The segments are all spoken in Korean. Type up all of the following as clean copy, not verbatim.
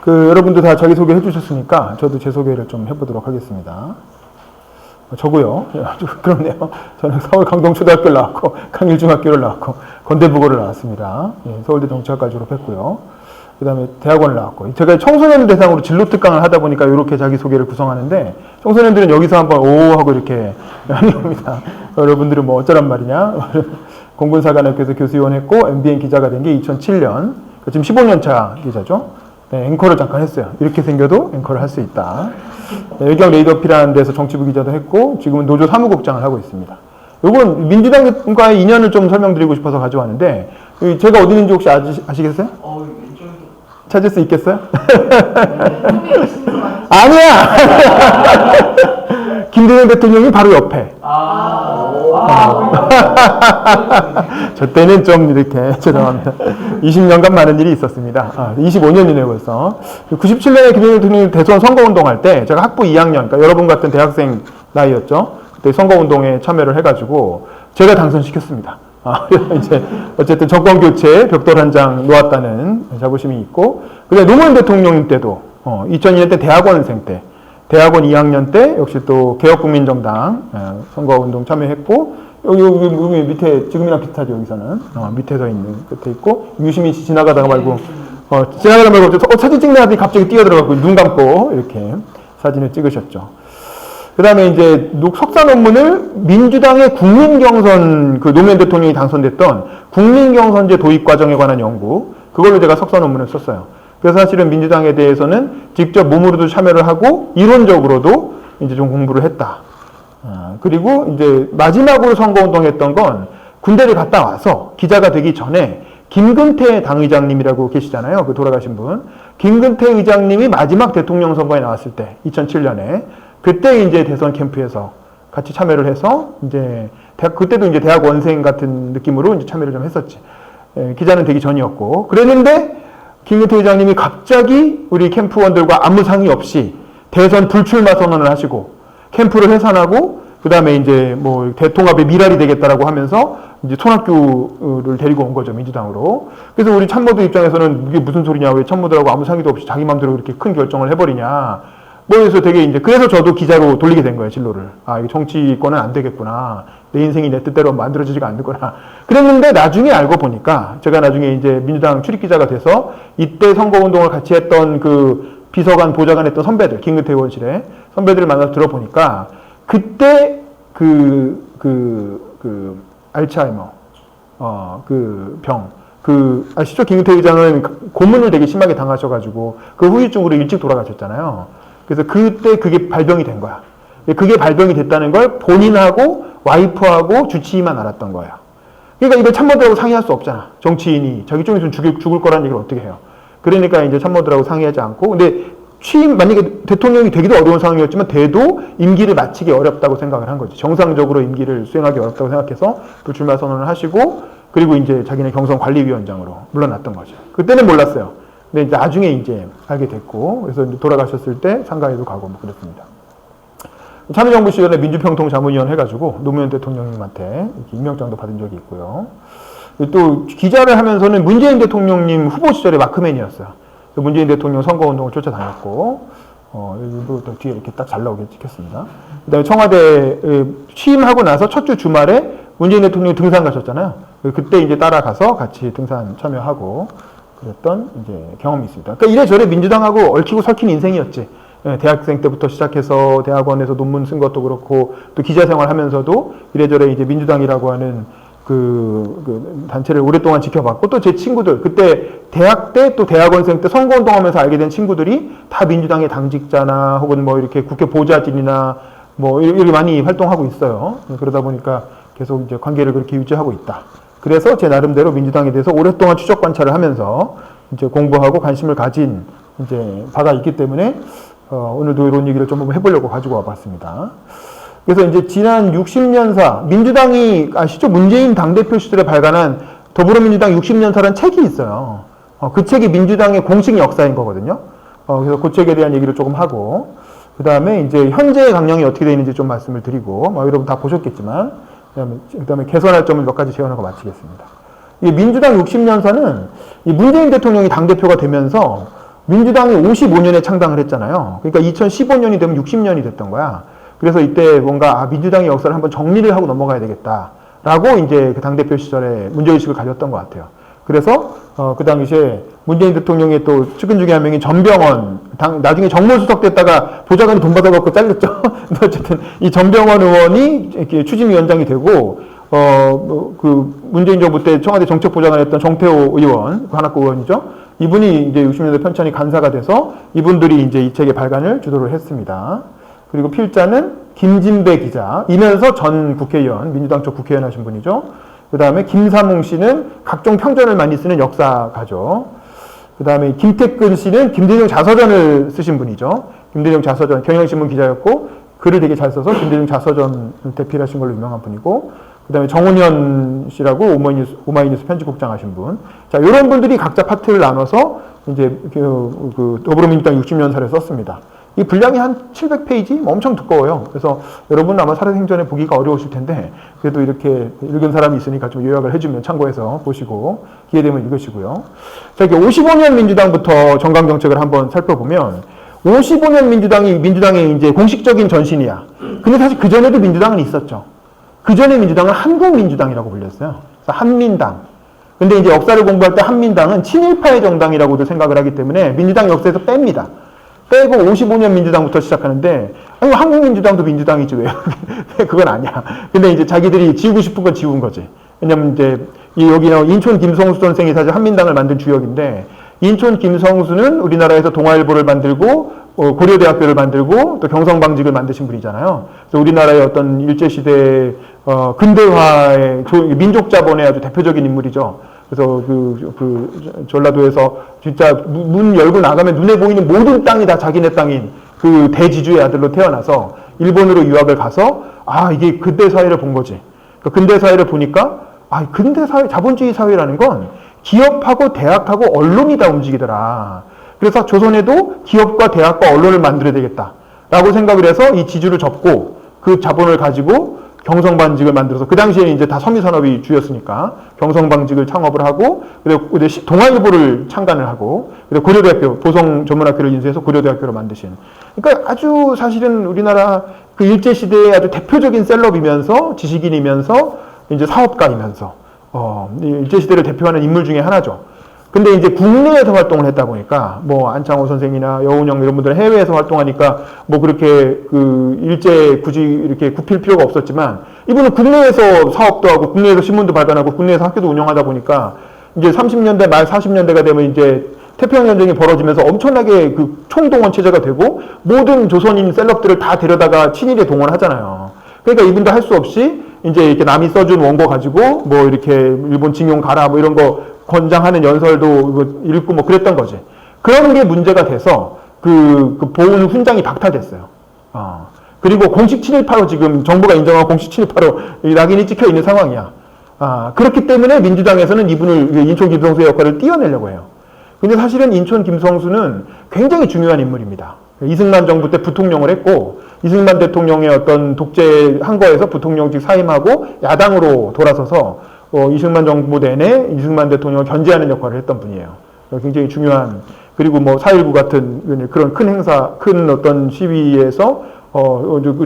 여러분도 다 자기소개 해주셨으니까 저도 제 소개를 좀 해보도록 하겠습니다. 저고요. 그렇네요. 저는 서울 강동초등학교를 나왔고 강일중학교를 나왔고 건대부고를 나왔습니다. 서울대 정치학과 졸업했고요. 그 다음에 대학원을 나왔고, 제가 청소년 대상으로 진로 특강을 하다 보니까 이렇게 자기소개를 구성하는데, 청소년들은 여기서 한번 오 하고 이렇게 하는 겁니다. 여러분들은 뭐 어쩌란 말이냐. 공군사관학교에서 교수위원 했고 MBN 기자가 된 게 2007년, 지금 15년 차 기자죠. 네, 앵커를 잠깐 했어요. 이렇게 생겨도 앵커를 할 수 있다. 네, 외경 레이더피라는 데서 정치부 기자도 했고 지금은 노조 사무국장을 하고 있습니다. 이건 민주당과의 인연을 좀 설명드리고 싶어서 가져왔는데, 제가 어디 있는지 혹시 아시겠어요? 찾을 수 있겠어요? 아니야! 김대중 대통령이 바로 옆에. 저 때는 좀 이렇게, 죄송합니다. 20년간 많은 일이 있었습니다. 25년이네요, 벌써. 97년에 김대중 대통령이 대선 선거운동할 때, 제가 학부 2학년, 그러니까 여러분 같은 대학생 나이였죠. 그때 선거운동에 참여를 해가지고, 제가 당선시켰습니다. 이제, 어쨌든 정권 교체 벽돌 한 장 놓았다는 자부심이 있고, 그다음에 노무현 대통령 때도, 2002년 때 대학원생 때, 대학원 2학년 때 역시 또 개혁국민정당 선거운동 참여했고, 여기 밑에, 지금이랑 비슷하죠, 여기서는. 밑에 서 있는 끝에 있고, 유시민 씨 지나가다가 말고, 지나가다 말고, 사진 찍는 아들이 갑자기 뛰어들어가고, 눈 감고, 이렇게 사진을 찍으셨죠. 그 다음에 이제 석사 논문을 민주당의 국민경선, 노무현 대통령이 당선됐던 국민경선제 도입 과정에 관한 연구, 그걸로 제가 석사 논문을 썼어요. 그래서 사실은 민주당에 대해서는 직접 몸으로도 참여를 하고 이론적으로도 이제 좀 공부를 했다. 그리고 이제 마지막으로 선거운동했던 건 군대를 갔다 와서 기자가 되기 전에 김근태 당의장님이라고 계시잖아요. 그 돌아가신 분. 김근태 의장님이 마지막 대통령 선거에 나왔을 때, 2007년에. 그때 이제 대선 캠프에서 같이 참여를 해서 이제 그때도 이제 대학원생 같은 느낌으로 이제 참여를 좀 했었지. 기자는 되기 전이었고. 그랬는데 김근태 의장님이 갑자기 우리 캠프원들과 아무 상의 없이 대선 불출마 선언을 하시고 캠프를 해산하고 그다음에 이제 뭐 대통합의 미랄이 되겠다라고 하면서 이제 손학규를 데리고 온 거죠, 민주당으로. 그래서 우리 참모들 입장에서는 이게 무슨 소리냐, 왜 참모들하고 아무 상의도 없이 자기 마음대로 그렇게 큰 결정을 해버리냐. 그래서 되게 이제, 그래서 저도 기자로 돌리게 된 거예요, 진로를. 이거 정치권은 안 되겠구나. 내 인생이 내 뜻대로 만들어지지가 않는구나. 그랬는데 나중에 알고 보니까, 제가 나중에 이제 민주당 출입기자가 돼서 이때 선거운동을 같이 했던 그 비서관, 보좌관 했던 선배들, 김근태 의원실에 선배들을 만나서 들어보니까, 그때 알츠하이머, 아시죠? 김근태 의장은 고문을 되게 심하게 당하셔가지고, 그 후유증으로 일찍 돌아가셨잖아요. 그래서 그때 그게 발병이 된 거야. 그게 발병이 됐다는 걸 본인하고 와이프하고 주치의만 알았던 거예요. 그러니까 이걸 참모들하고 상의할 수 없잖아. 정치인이 자기 좀 있으면 죽을 거라는 얘기를 어떻게 해요. 그러니까 이제 참모들하고 상의하지 않고, 근데 만약에 대통령이 되기도 어려운 상황이었지만 돼도 임기를 마치기 어렵다고 생각을 한 거지. 정상적으로 임기를 수행하기 어렵다고 생각해서 불출마 선언을 하시고, 그리고 이제 자기는 경선관리위원장으로 물러났던 거죠. 그때는 몰랐어요. 근데 이제 나중에 이제 알게 됐고, 그래서 이제 돌아가셨을 때 상가에도 가고 뭐 그랬습니다. 참여정부 시절에 민주평통 자문위원 해가지고 노무현 대통령님한테 이렇게 임명장도 받은 적이 있고요. 또 기자를 하면서는 문재인 대통령님 후보 시절에 마크맨이었어요. 문재인 대통령 선거운동을 쫓아다녔고, 여기도 또 뒤에 이렇게 딱 잘 나오게 찍혔습니다. 그 다음에 청와대 취임하고 나서 첫 주 주말에 문재인 대통령이 등산 가셨잖아요. 그때 이제 따라가서 같이 등산 참여하고, 그랬던 이제 경험이 있습니다. 그러니까 이래저래 민주당하고 얽히고 설킨 인생이었지. 대학생 때부터 시작해서 대학원에서 논문 쓴 것도 그렇고, 또 기자 생활하면서도 이래저래 이제 민주당이라고 하는 그 단체를 오랫동안 지켜봤고, 또 제 친구들, 그때 대학 때 또 대학원생 때 선거운동하면서 알게 된 친구들이 다 민주당의 당직자나 혹은 뭐 이렇게 국회 보좌진이나 뭐 이렇게 많이 활동하고 있어요. 그러다 보니까 계속 이제 관계를 그렇게 유지하고 있다. 그래서 제 나름대로 민주당에 대해서 오랫동안 추적 관찰을 하면서 이제 공부하고 관심을 가진 이제 바가 있기 때문에 오늘도 이런 얘기를 좀 해보려고 가지고 와봤습니다. 그래서 이제 지난 60년사 민주당이 아시죠? 문재인 당대표 시절에 발간한 더불어민주당 60년사라는 책이 있어요. 그 책이 민주당의 공식 역사인 거거든요. 그래서 그 책에 대한 얘기를 조금 하고, 그 다음에 이제 현재 강령이 어떻게 되어 있는지 좀 말씀을 드리고, 여러분 다 보셨겠지만. 그 다음에 개선할 점을 몇 가지 제언하고 마치겠습니다. 이 민주당 60년사는 이 문재인 대통령이 당대표가 되면서 민주당이 55년에 창당을 했잖아요. 그러니까 2015년이 되면 60년이 됐던 거야. 그래서 이때 뭔가 민주당의 역사를 한번 정리를 하고 넘어가야 되겠다라고 이제 그 당대표 시절에 문제의식을 가졌던 것 같아요. 그래서 그 당시에 문재인 대통령의 또 측근 중에 한 명이 전병헌, 나중에 정무수석 됐다가 보좌관이 돈 받아갖고 잘렸죠. 어쨌든 이 전병헌 의원이 이렇게 추진위원장이 되고 그 문재인 정부 때 청와대 정책보좌관했던 정태호 의원, 관악구 의원이죠. 이분이 이제 60년대 편찬이 간사가 돼서 이분들이 이제 이 책의 발간을 주도를 했습니다. 그리고 필자는 김진배 기자, 이면서 전 국회의원, 민주당 쪽 국회의원 하신 분이죠. 그 다음에 김삼웅 씨는 각종 평전을 많이 쓰는 역사가죠. 그 다음에 김태근 씨는 김대중 자서전을 쓰신 분이죠. 김대중 자서전, 경향신문 기자였고 글을 되게 잘 써서 김대중 자서전 대필하신 걸로 유명한 분이고, 그 다음에 정운현 씨라고 오마이뉴스 편집국장 하신 분. 자, 이런 분들이 각자 파트를 나눠서 이제 그 더불어민주당 60년사를 썼습니다. 이 분량이 한 700페이지? 엄청 두꺼워요. 그래서 여러분 아마 살아생전에 보기가 어려우실 텐데, 그래도 이렇게 읽은 사람이 있으니까 좀 요약을 해주면 참고해서 보시고, 기회되면 읽으시고요. 자, 이렇게 55년 민주당부터 정강정책을 한번 살펴보면, 55년 민주당의 이제 공식적인 전신이야. 근데 사실 그전에도 민주당은 있었죠. 그전에 민주당은 한국민주당이라고 불렸어요. 그래서 한민당. 근데 이제 역사를 공부할 때 한민당은 친일파의 정당이라고도 생각을 하기 때문에 민주당 역사에서 뺍니다. 빼고 55년 민주당부터 시작하는데, 아니, 한국민주당도 민주당이지, 왜? 그건 아니야. 근데 이제 자기들이 지우고 싶은 건 지운 거지. 왜냐면 이제, 여기 인촌 김성수 선생이 사실 한민당을 만든 주역인데, 인촌 김성수는 우리나라에서 동아일보를 만들고, 고려대학교를 만들고, 또 경성방직을 만드신 분이잖아요. 그래서 우리나라의 어떤 일제시대, 근대화의 민족자본의 아주 대표적인 인물이죠. 그래서 전라도에서 진짜 문 열고 나가면 눈에 보이는 모든 땅이 다 자기네 땅인 그 대지주의 아들로 태어나서 일본으로 유학을 가서 이게 근대 사회를 본 거지. 그러니까 근대 사회를 보니까 근대 사회, 자본주의 사회라는 건 기업하고 대학하고 언론이 다 움직이더라. 그래서 조선에도 기업과 대학과 언론을 만들어야 되겠다라고 생각을 해서 이 지주를 접고 그 자본을 가지고 경성방직을 만들어서, 그 당시에 이제 다 섬유산업이 주였으니까 경성방직을 창업을 하고, 그리고 동아일보를 창간을 하고, 그리고 고려대학교, 보성전문학교를 인수해서 고려대학교를 만드신. 그러니까 아주 사실은 우리나라 그 일제시대의 아주 대표적인 셀럽이면서 지식인이면서 이제 사업가이면서, 일제시대를 대표하는 인물 중에 하나죠. 근데 이제 국내에서 활동을 했다 보니까, 안창호 선생이나 여운형 이런 분들은 해외에서 활동하니까, 그렇게 일제 굳이 이렇게 굽힐 필요가 없었지만, 이분은 국내에서 사업도 하고, 국내에서 신문도 발간하고, 국내에서 학교도 운영하다 보니까, 이제 30년대 말 40년대가 되면 이제 태평양전쟁이 벌어지면서 엄청나게 그 총동원 체제가 되고, 모든 조선인 셀럽들을 다 데려다가 친일에 동원하잖아요. 그러니까 이분도 할 수 없이, 이제 이렇게 남이 써준 원고 가지고, 이렇게 일본 징용 가라, 이런 거, 권장하는 연설도 읽고 그랬던 거지. 그런 게 문제가 돼서 그 보훈 훈장이 박탈됐어요. 그리고 공식 친일파로 지금 정부가 인정한 공식 친일파로 낙인이 찍혀 있는 상황이야. 그렇기 때문에 민주당에서는 이분을, 인촌 김성수의 역할을 띄워내려고 해요. 근데 사실은 인촌 김성수는 굉장히 중요한 인물입니다. 이승만 정부 때 부통령을 했고, 이승만 대통령의 어떤 독재한 거에서 부통령직 사임하고 야당으로 돌아서서 이승만 정부 내내 이승만 대통령을 견제하는 역할을 했던 분이에요. 굉장히 중요한, 그리고 4.19 같은 그런 큰 행사, 큰 어떤 시위에서,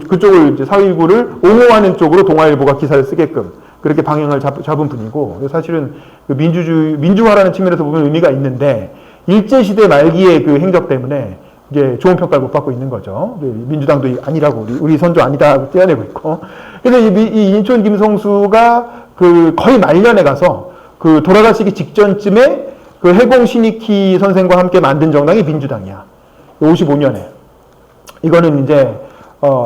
그쪽을 이제 4.19를 옹호하는 쪽으로 동아일보가 기사를 쓰게끔 그렇게 방향을 잡은 분이고, 사실은 민주화라는 측면에서 보면 의미가 있는데, 일제시대 말기의 그 행적 때문에 이제 좋은 평가를 못 받고 있는 거죠. 민주당도 아니라고, 우리 선조 아니다 떼어내고 있고. 그래서 이 인촌 김성수가 거의 말년에 가서 돌아가시기 직전쯤에 해공 신익희 선생과 함께 만든 정당이 민주당이야. 55년에. 이거는 이제,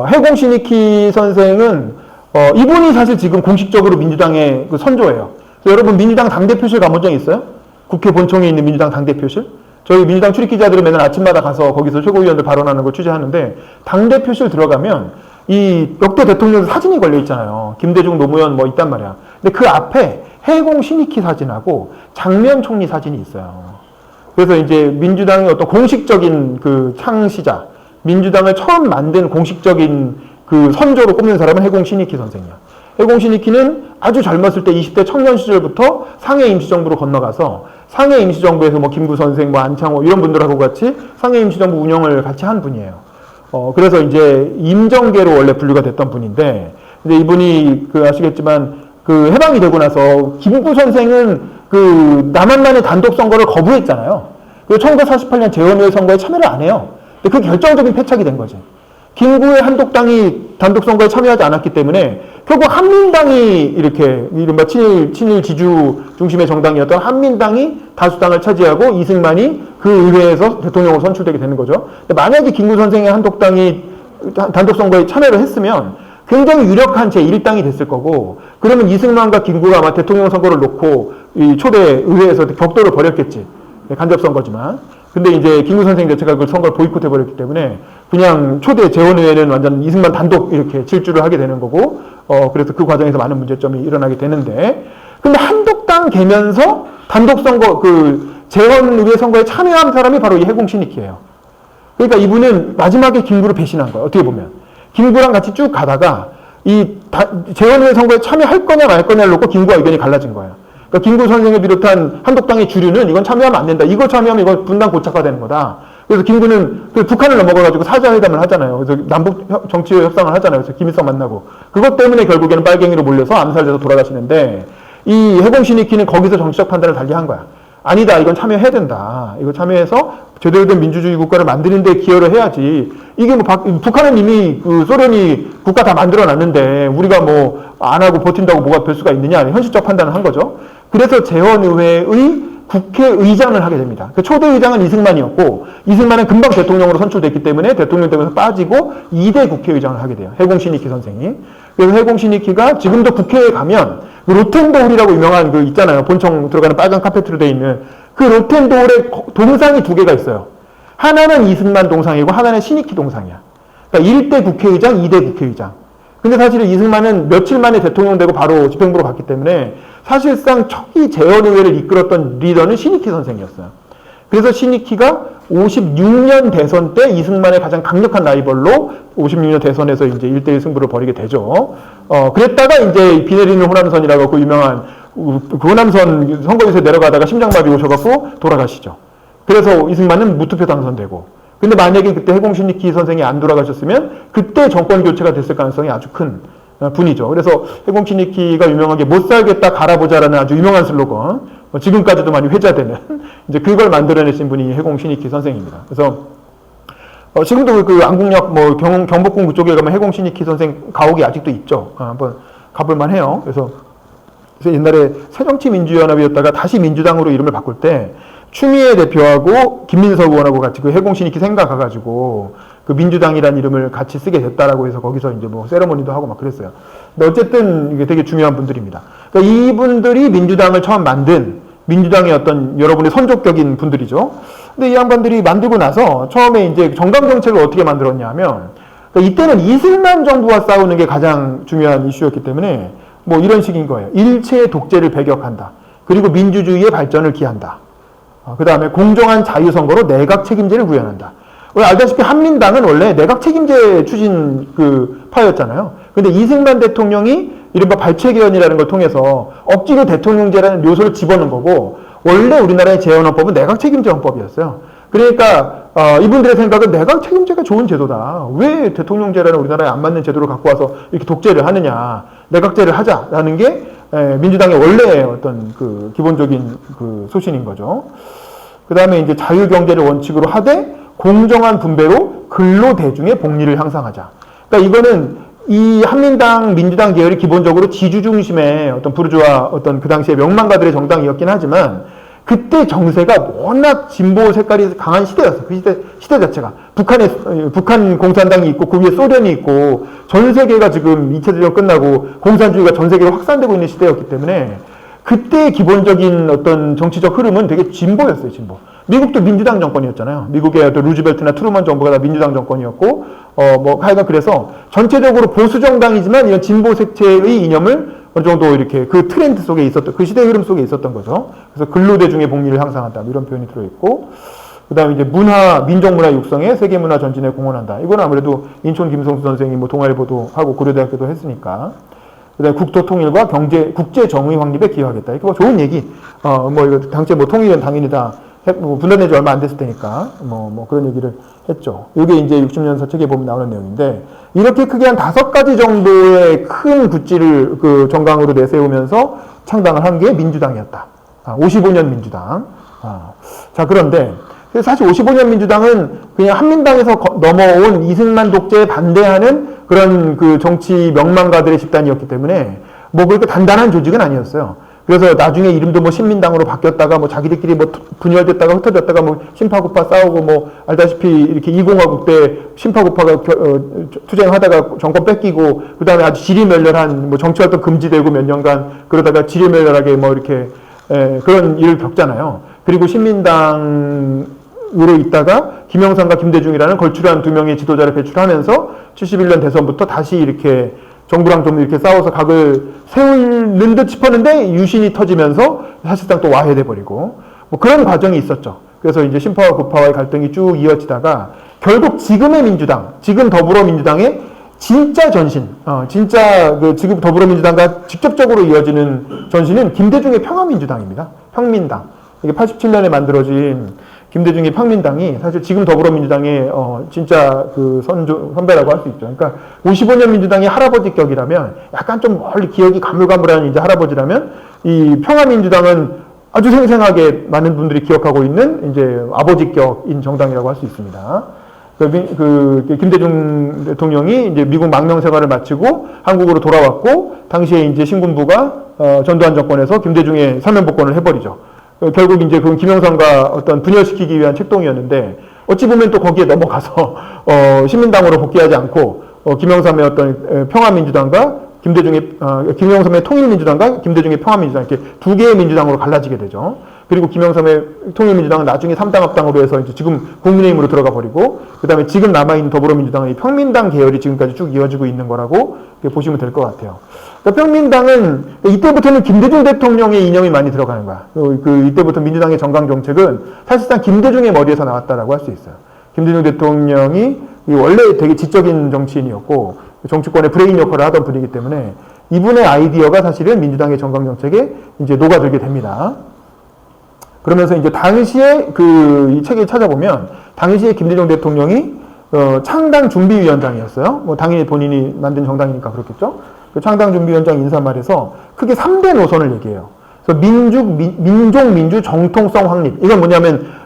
해공 신익희 선생은, 이분이 사실 지금 공식적으로 민주당의 선조예요. 여러분 민주당 당대표실 가본 적 있어요? 국회 본청에 있는 민주당 당대표실? 저희 민주당 출입기자들은 맨날 아침마다 가서 거기서 최고위원들 발언하는 거 취재하는데, 당대표실 들어가면 이 역대 대통령 사진이 걸려 있잖아요. 김대중, 노무현 있단 말이야. 근데 그 앞에 해공 신익희 사진하고 장면 총리 사진이 있어요. 그래서 이제 민주당의 어떤 공식적인 창시자, 민주당을 처음 만든 공식적인 선조로 꼽는 사람은 해공 신익희 선생이야. 해공신익희는 아주 젊었을 때 20대 청년 시절부터 상해 임시정부로 건너가서 상해 임시정부에서 뭐 김구 선생, 뭐 안창호 이런 분들하고 같이 상해 임시정부 운영을 같이 한 분이에요. 그래서 이제 임정계로 원래 분류가 됐던 분인데, 이제 이분이 아시겠지만 해방이 되고 나서 김구 선생은 남한만의 단독 선거를 거부했잖아요. 그리고 1948년 재헌의회 선거에 참여를 안 해요. 근데 그 결정적인 패착이 된 거지. 김구의 한독당이 단독 선거에 참여하지 않았기 때문에 결국 한민당이 이렇게 이른바 친일 지주 중심의 정당이었던 한민당이 다수당을 차지하고 이승만이 그 의회에서 대통령으로 선출되게 되는 거죠. 근데 만약에 김구 선생의 한독당이 단독 선거에 참여를 했으면 굉장히 유력한 제1당이 됐을 거고, 그러면 이승만과 김구가 아마 대통령 선거를 놓고 이 초대 의회에서 격돌을 벌였겠지. 간접 선거지만. 근데 이제 김구 선생 자체가 그 선거를 보이콧해 버렸기 때문에 그냥 초대 재헌의회는 완전 이승만 단독 이렇게 질주를 하게 되는 거고, 그래서 그 과정에서 많은 문제점이 일어나게 되는데, 근데 한독당 되면서 단독 선거, 재헌의회 선거에 참여한 사람이 바로 이 해공신익희예요. 그러니까 이분은 마지막에 김구를 배신한 거예요. 어떻게 보면. 김구랑 같이 쭉 가다가 재헌의회 선거에 참여할 거냐 말 거냐를 놓고 김구와 의견이 갈라진 거예요. 그러니까 김구 선생을 비롯한 한독당의 주류는 이건 참여하면 안 된다. 이거 참여하면 이건 분단 고착화되는 거다. 그래서 김구는 북한을 넘어가가지고 사자회담을 하잖아요. 그래서 남북 정치 협상을 하잖아요. 그래서 김일성 만나고. 그것 때문에 결국에는 빨갱이로 몰려서 암살돼서 돌아가시는데, 이 해공신익희는 거기서 정치적 판단을 달리한 거야. 아니다. 이건 참여해야 된다. 이거 참여해서 제대로 된 민주주의 국가를 만드는 데 기여를 해야지. 이게 뭐 북한은 이미 소련이 국가 다 만들어 놨는데 우리가 뭐 안 하고 버틴다고 뭐가 될 수가 있느냐. 현실적 판단을 한 거죠. 그래서 재헌의회의 국회의장을 하게 됩니다. 그 초대의장은 이승만이었고, 이승만은 금방 대통령으로 선출됐기 때문에 대통령 되면서 빠지고 2대 국회의장을 하게 돼요. 해공신익희 선생이. 그래서 해공신익희가 지금도 국회에 가면 로텐도홀이라고 유명한 있잖아요. 본청 들어가는 빨간 카페트로 되어 있는 그 로텐도홀에 동상이 2개가 있어요. 하나는 이승만 동상이고 하나는 신익희 동상이야. 그러니까 1대 국회의장, 2대 국회의장. 근데 사실은 이승만은 며칠 만에 대통령 되고 바로 집행부로 갔기 때문에 사실상 초기 재헌의회를 이끌었던 리더는 신익희 선생이었어요. 그래서 신익희가 56년 대선 때 이승만의 가장 강력한 라이벌로 56년 대선에서 이제 1대1 승부를 벌이게 되죠. 그랬다가 이제 비 내리는 호남선이라고 그 유명한 그 호남선 선거에서 내려가다가 심장마비 오셔갖고 돌아가시죠. 그래서 이승만은 무투표 당선되고. 근데 만약에 그때 해공신익희 선생이 안 돌아가셨으면 그때 정권 교체가 됐을 가능성이 아주 큰 분이죠. 그래서 해공신익희가 유명하게 못 살겠다 갈아보자라는 아주 유명한 슬로건, 지금까지도 많이 회자되는 이제 그걸 만들어내신 분이 해공신익희 선생입니다. 그래서 지금도 안국역 경복궁 그쪽에 가면 해공신익희 선생 가옥이 아직도 있죠. 한번 가볼만 해요. 그래서 옛날에 새정치민주연합이었다가 다시 민주당으로 이름을 바꿀 때 추미애 대표하고 김민석 의원하고 같이 해공신익희 생각 가가지고 민주당이라는 이름을 같이 쓰게 됐다라고 해서 거기서 이제 뭐 세레모니도 하고 막 그랬어요. 근데 어쨌든 이게 되게 중요한 분들입니다. 그러니까 이분들이 민주당을 처음 만든 민주당의 어떤 여러분의 선족격인 분들이죠. 근데 이 양반들이 만들고 나서 처음에 이제 정당 정책을 어떻게 만들었냐 하면, 그러니까 이때는 이승만 정부와 싸우는 게 가장 중요한 이슈였기 때문에 뭐 이런 식인 거예요. 일체 독재를 배격한다. 그리고 민주주의의 발전을 기한다. 그 다음에 공정한 자유선거로 내각 책임제를 구현한다. 알다시피 한민당은 원래 내각 책임제 추진 파였잖아요. 근데 이승만 대통령이 이른바 발췌개헌이라는 걸 통해서 억지로 대통령제라는 요소를 집어넣은 거고, 원래 우리나라의 재헌헌법은 내각 책임제 헌법이었어요. 그러니까 이분들의 생각은 내각 책임제가 좋은 제도다. 왜 대통령제라는 우리나라에 안 맞는 제도를 갖고 와서 이렇게 독재를 하느냐. 내각제를 하자라는 게 민주당의 원래의 어떤 기본적인 소신인 거죠. 그 다음에 이제 자유경제를 원칙으로 하되 공정한 분배로 근로대중의 복리를 향상하자. 그러니까 이거는 이 한민당, 민주당 계열이 기본적으로 지주 중심의 어떤 부르주아 어떤 그 당시에 명망가들의 정당이었긴 하지만, 그때 정세가 워낙 진보 색깔이 강한 시대였어요. 그 시대 자체가. 북한 공산당이 있고, 그 위에 소련이 있고, 전 세계가 지금 2차 대전 끝나고 공산주의가 전 세계로 확산되고 있는 시대였기 때문에, 그때의 기본적인 어떤 정치적 흐름은 되게 진보였어요, 진보. 미국도 민주당 정권이었잖아요. 미국의 어떤 루즈벨트나 트루먼 정부가 다 민주당 정권이었고, 하여간 그래서 전체적으로 보수 정당이지만 이런 진보 색채의 이념을 어느 정도 이렇게 그 트렌드 속에 있었던, 그 시대의 흐름 속에 있었던 거죠. 그래서 근로대중의 복리를 향상한다. 이런 표현이 들어있고, 그 다음에 이제 민족문화 육성에 세계문화 전진에 공헌한다. 이건 아무래도 인촌 김성수 선생이 동아일보도 하고 고려대학교도 했으니까. 그다음에 국토 통일과 국제 정의 확립에 기여하겠다. 이거 뭐 좋은 얘기. 뭐 이거 당시 뭐 통일은 당연히 다 분단된 지 얼마 안 됐을 테니까 뭐 그런 얘기를 했죠. 이게 이제 60년서 책에 보면 나오는 내용인데 이렇게 크게 한 5가지 정도의 큰 구찌를 그 정강으로 내세우면서 창당을 한 게 민주당이었다. 55년 민주당. 자, 그런데 사실 55년 민주당은 그냥 한민당에서 넘어온 이승만 독재에 반대하는 그런 그 정치 명망가들의 집단이었기 때문에 뭐 그렇게 단단한 조직은 아니었어요. 그래서 나중에 이름도 뭐 신민당으로 바뀌었다가 뭐 자기들끼리 뭐 분열됐다가 흩어졌다가 뭐 신파구파 싸우고 뭐 알다시피 이렇게 20화국 때 신파구파가 투쟁하다가 정권 뺏기고 그 다음에 아주 지리멸렬한 뭐 정치활동 금지되고 몇 년간 그러다가 지리멸렬하게 뭐 이렇게 그런 일을 겪잖아요. 그리고 신민당으로 있다가 김영삼과 김대중이라는 걸출한 2명의 지도자를 배출하면서 71년 대선부터 다시 이렇게 정부랑 좀 이렇게 싸워서 각을 세우는 듯 싶었는데 유신이 터지면서 사실상 또 와해돼 버리고 뭐 그런 과정이 있었죠. 그래서 이제 신파와 구파와의 갈등이 쭉 이어지다가 결국 지금의 민주당, 지금 더불어민주당의 진짜 전신, 진짜 그 지금 더불어민주당과 직접적으로 이어지는 전신은 김대중의 평화민주당입니다. 평민당. 이게 87년에 만들어진 김대중의 평민당이 사실 지금 더불어민주당의 진짜 그 선배라고 할 수 있죠. 그러니까 55년 민주당이 할아버지 격이라면 약간 좀 멀리 기억이 가물가물한 이제 할아버지라면 이 평화민주당은 아주 생생하게 많은 분들이 기억하고 있는 이제 아버지 격인 정당이라고 할 수 있습니다. 김대중 대통령이 이제 미국 망명 생활을 마치고 한국으로 돌아왔고 당시에 이제 신군부가 전두환 정권에서 김대중의 사면복권을 해버리죠. 결국 이제 그 김영삼과 어떤 분열시키기 위한 책동이었는데 어찌 보면 또 거기에 넘어가서 신민당으로 복귀하지 않고 김영삼의 어떤 평화민주당과 김영삼의 통일민주당과 김대중의 평화민주당 이렇게 두 개의 민주당으로 갈라지게 되죠. 그리고 김영삼의 통일민주당은 나중에 3당 합당으로 해서 이제 지금 국민의힘으로 들어가 버리고 그다음에 지금 남아있는 더불어민주당의 평민당 계열이 지금까지 쭉 이어지고 있는 거라고 보시면 될 것 같아요. 그러니까 평민당은 이때부터는 김대중 대통령의 이념이 많이 들어가는 거야. 이때부터 민주당의 정강 정책은 사실상 김대중의 머리에서 나왔다라고 할 수 있어요. 김대중 대통령이 원래 되게 지적인 정치인이었고 정치권의 브레인 역할을 하던 분이기 때문에 이분의 아이디어가 사실은 민주당의 정강 정책에 이제 녹아들게 됩니다. 그러면서 이제 당시에 이 책에 찾아보면 당시에 김대중 대통령이 창당 준비위원장이었어요. 뭐 당연히 본인이 만든 정당이니까 그렇겠죠. 그 창당 준비위원장 인사말에서 크게 3대 노선을 얘기해요. 그래서 민족 민주 정통성 확립. 이건 뭐냐면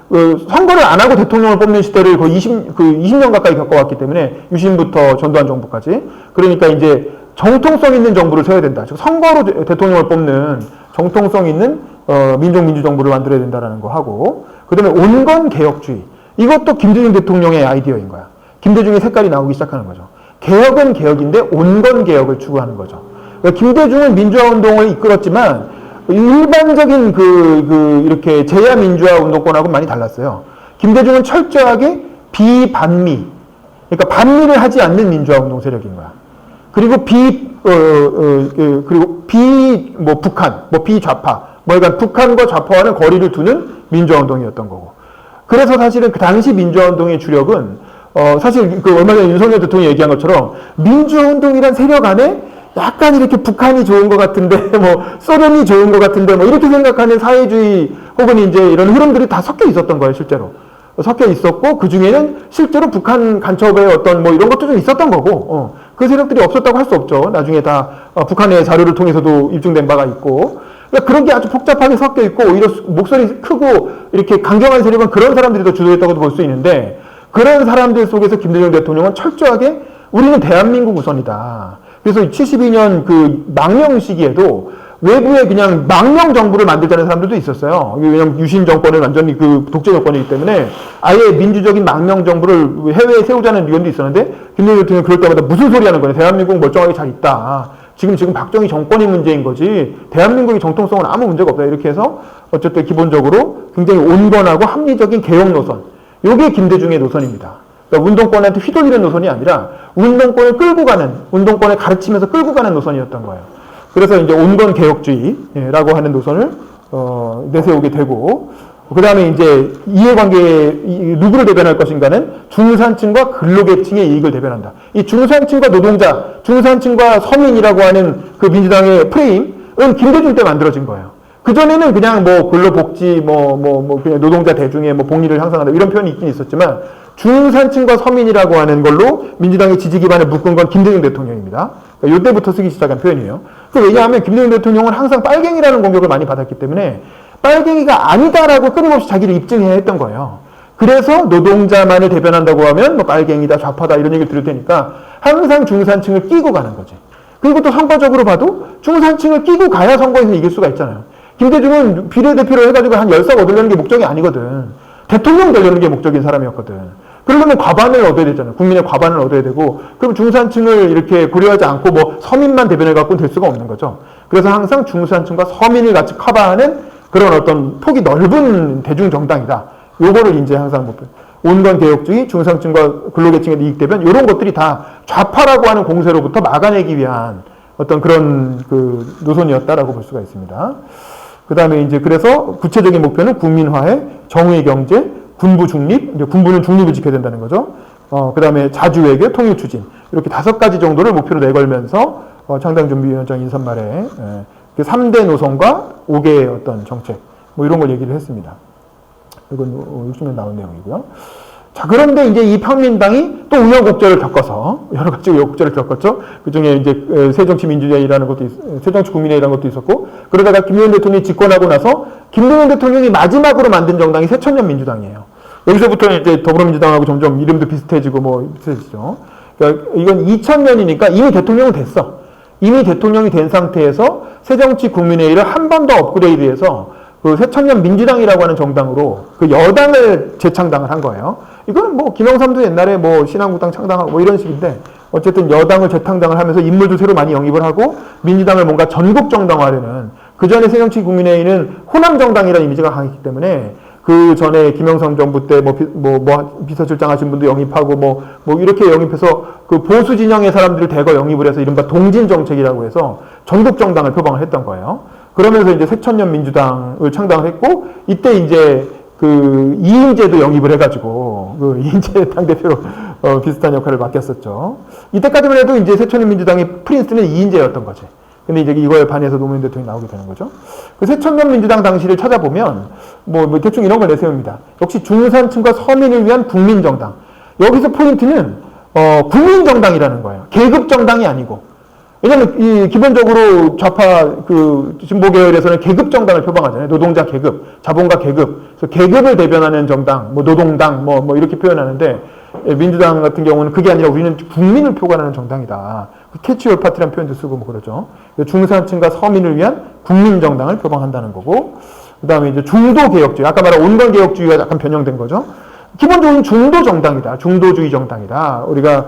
선거를 안 하고 대통령을 뽑는 시대를 거의 20년 가까이 겪어왔기 때문에 유신부터 전두환 정부까지. 그러니까 이제 정통성 있는 정부를 세워야 된다. 즉 선거로 대통령을 뽑는 정통성 있는 민족 민주 정부를 만들어야 된다라는 거 하고 그다음에 온건 개혁주의. 이것도 김대중 대통령의 아이디어인 거야. 김대중의 색깔이 나오기 시작하는 거죠. 개혁은 개혁인데 온건 개혁을 추구하는 거죠. 그러니까 김대중은 민주화 운동을 이끌었지만 일반적인 이렇게 제야 민주화 운동권하고 많이 달랐어요. 김대중은 철저하게 비반미, 그러니까 반미를 하지 않는 민주화 운동 세력인 거야. 그리고 북한, 비좌파, 그러니까 북한과 좌파와는 거리를 두는 민주화 운동이었던 거고. 그래서 사실은 그 당시 민주화 운동의 주력은 사실 얼마 전에 윤석열 대통령이 얘기한 것처럼 민주화 운동이란 세력 안에 약간 이렇게 북한이 좋은 것 같은데, 소련이 좋은 것 같은데, 이렇게 생각하는 사회주의 혹은 이제 이런 흐름들이 다 섞여 있었던 거예요, 실제로. 섞여 있었고, 그 중에는 실제로 북한 간첩의 어떤 이런 것도 좀 있었던 거고, 그 세력들이 없었다고 할 수 없죠. 나중에 다 북한의 자료를 통해서도 입증된 바가 있고. 그러니까 그런 게 아주 복잡하게 섞여 있고, 오히려 목소리 크고, 이렇게 강경한 세력은 그런 사람들이 더 주도했다고도 볼 수 있는데, 그런 사람들 속에서 김대중 대통령은 철저하게 우리는 대한민국 우선이다. 그래서 72년 망명 시기에도 외부에 그냥 망명 정부를 만들자는 사람들도 있었어요. 왜냐면 유신 정권은 완전히 독재 정권이기 때문에 아예 민주적인 망명 정부를 해외에 세우자는 의견도 있었는데 김대중 대통령이 그럴 때마다 무슨 소리 하는 거냐. 대한민국 멀쩡하게 잘 있다. 지금 박정희 정권이 문제인 거지 대한민국의 정통성은 아무 문제가 없다. 이렇게 해서 어쨌든 기본적으로 굉장히 온건하고 합리적인 개혁 노선. 이게 김대중의 노선입니다. 그러니까 운동권한테 휘둘리는 노선이 아니라 운동권을 끌고 가는, 운동권을 가르치면서 끌고 가는 노선이었던 거예요. 그래서 이제 온건 개혁주의라고 하는 노선을 내세우게 되고, 그 다음에 이제 이해관계, 누구를 대변할 것인가는 중산층과 근로계층의 이익을 대변한다. 이 중산층과 노동자, 중산층과 서민이라고 하는 그 민주당의 프레임은 김대중 때 만들어진 거예요. 그전에는 그냥 뭐 근로복지, 그냥 노동자 대중의 뭐 복리를 향상한다 이런 표현이 있긴 있었지만 중산층과 서민이라고 하는 걸로 민주당의 지지 기반을 묶은 건 김대중 대통령입니다. 그러니까 이때부터 쓰기 시작한 표현이에요. 왜냐하면 김대중 대통령은 항상 빨갱이라는 공격을 많이 받았기 때문에 빨갱이가 아니다라고 끊임없이 자기를 입증해야 했던 거예요. 그래서 노동자만을 대변한다고 하면 뭐 빨갱이다, 좌파다 이런 얘기를 들을 테니까 항상 중산층을 끼고 가는 거지. 그리고 또 선거적으로 봐도 중산층을 끼고 가야 선거에서 이길 수가 있잖아요. 김대중은 비례대표로 해가지고 한 10석 얻으려는 게 목적이 아니거든. 대통령 되려는 게 목적인 사람이었거든. 그러려면 과반을 얻어야 되잖아요. 국민의 과반을 얻어야 되고, 그럼 중산층을 이렇게 고려하지 않고 뭐 서민만 대변해갖고는 될 수가 없는 거죠. 그래서 항상 중산층과 서민을 같이 커버하는 그런 어떤 폭이 넓은 대중정당이다. 요거를 이제 항상 뭐 온건 개혁주의, 중산층과 근로계층의 이익 대변, 이런 것들이 다 좌파라고 하는 공세로부터 막아내기 위한 어떤 그런 그 노선이었다라고 볼 수가 있습니다. 그 다음에 이제 그래서 구체적인 목표는 국민화해, 정의 경제, 군부 중립, 이제 군부는 중립을 지켜야 된다는 거죠. 그 다음에 자주외교, 통일 추진. 이렇게 5가지 정도를 목표로 내걸면서 창당준비위원장 인선말에 3대 노선과 5개의 어떤 정책, 뭐 이런 걸 얘기를 했습니다. 이건 60년 나온 내용이고요. 자, 그런데 이제 이 평민당이 또 우여곡절을 겪어서, 여러 가지 우여곡절을 겪었죠. 그 중에 이제 새정치민주주의라는 것도, 새정치국민회의라는 것도 있었고, 그러다가 김대중 대통령이 집권하고 나서 김대중 대통령이 마지막으로 만든 정당이 새천년민주당이에요. 여기서부터는 이제 더불어민주당하고 점점 이름도 비슷해지고 뭐 비슷해지죠. 그러니까 이건 2000년이니까 이미 대통령은 됐어. 이미 대통령이 된 상태에서 새정치국민회의를 한 번 더 업그레이드해서 그 새천년 민주당이라고 하는 정당으로 그 여당을 재창당을 한 거예요. 이거는 뭐 김영삼도 옛날에 뭐 신한국당 창당하고 뭐 이런 식인데 어쨌든 여당을 재창당을 하면서 인물도 새로 많이 영입을 하고 민주당을 뭔가 전국 정당화하려는, 그 전에 새정치국민회의는 호남 정당이라는 이미지가 강했기 때문에 그 전에 김영삼 정부 때 비서실장 하신 분도 영입하고 뭐 이렇게 영입해서 그 보수 진영의 사람들을 대거 영입을 해서 이른바 동진 정책이라고 해서 전국 정당을 표방을 했던 거예요. 그러면서 이제 새천년 민주당을 창당을 했고, 이때 이제 그 이인재도 영입을 해가지고 그 이인재 당대표 비슷한 역할을 맡겼었죠. 이때까지만 해도 이제 새천년 민주당의 프린스는 이인재였던 거지. 근데 이제 이거에 반해서 노무현 대통령이 나오게 되는 거죠. 그 새천년 민주당 당시를 찾아보면 뭐 대충 이런 걸 내세웁니다. 역시 중산층과 서민을 위한 국민정당. 여기서 포인트는 국민정당이라는 거예요. 계급정당이 아니고. 왜냐면 이 기본적으로 좌파 그 진보 계열에서는 계급 정당을 표방하잖아요. 노동자 계급, 자본가 계급. 그래서 계급을 대변하는 정당, 뭐 노동당, 뭐 이렇게 표현하는데, 민주당 같은 경우는 그게 아니라 우리는 국민을 표방하는 정당이다. 캐치올 파티라는 표현도 쓰고 뭐 그러죠. 중산층과 서민을 위한 국민정당을 표방한다는 거고, 그 다음에 이제 중도개혁주의, 아까 말한 온건개혁주의가 약간 변형된 거죠. 기본적으로 중도정당이다. 중도주의 정당이다. 우리가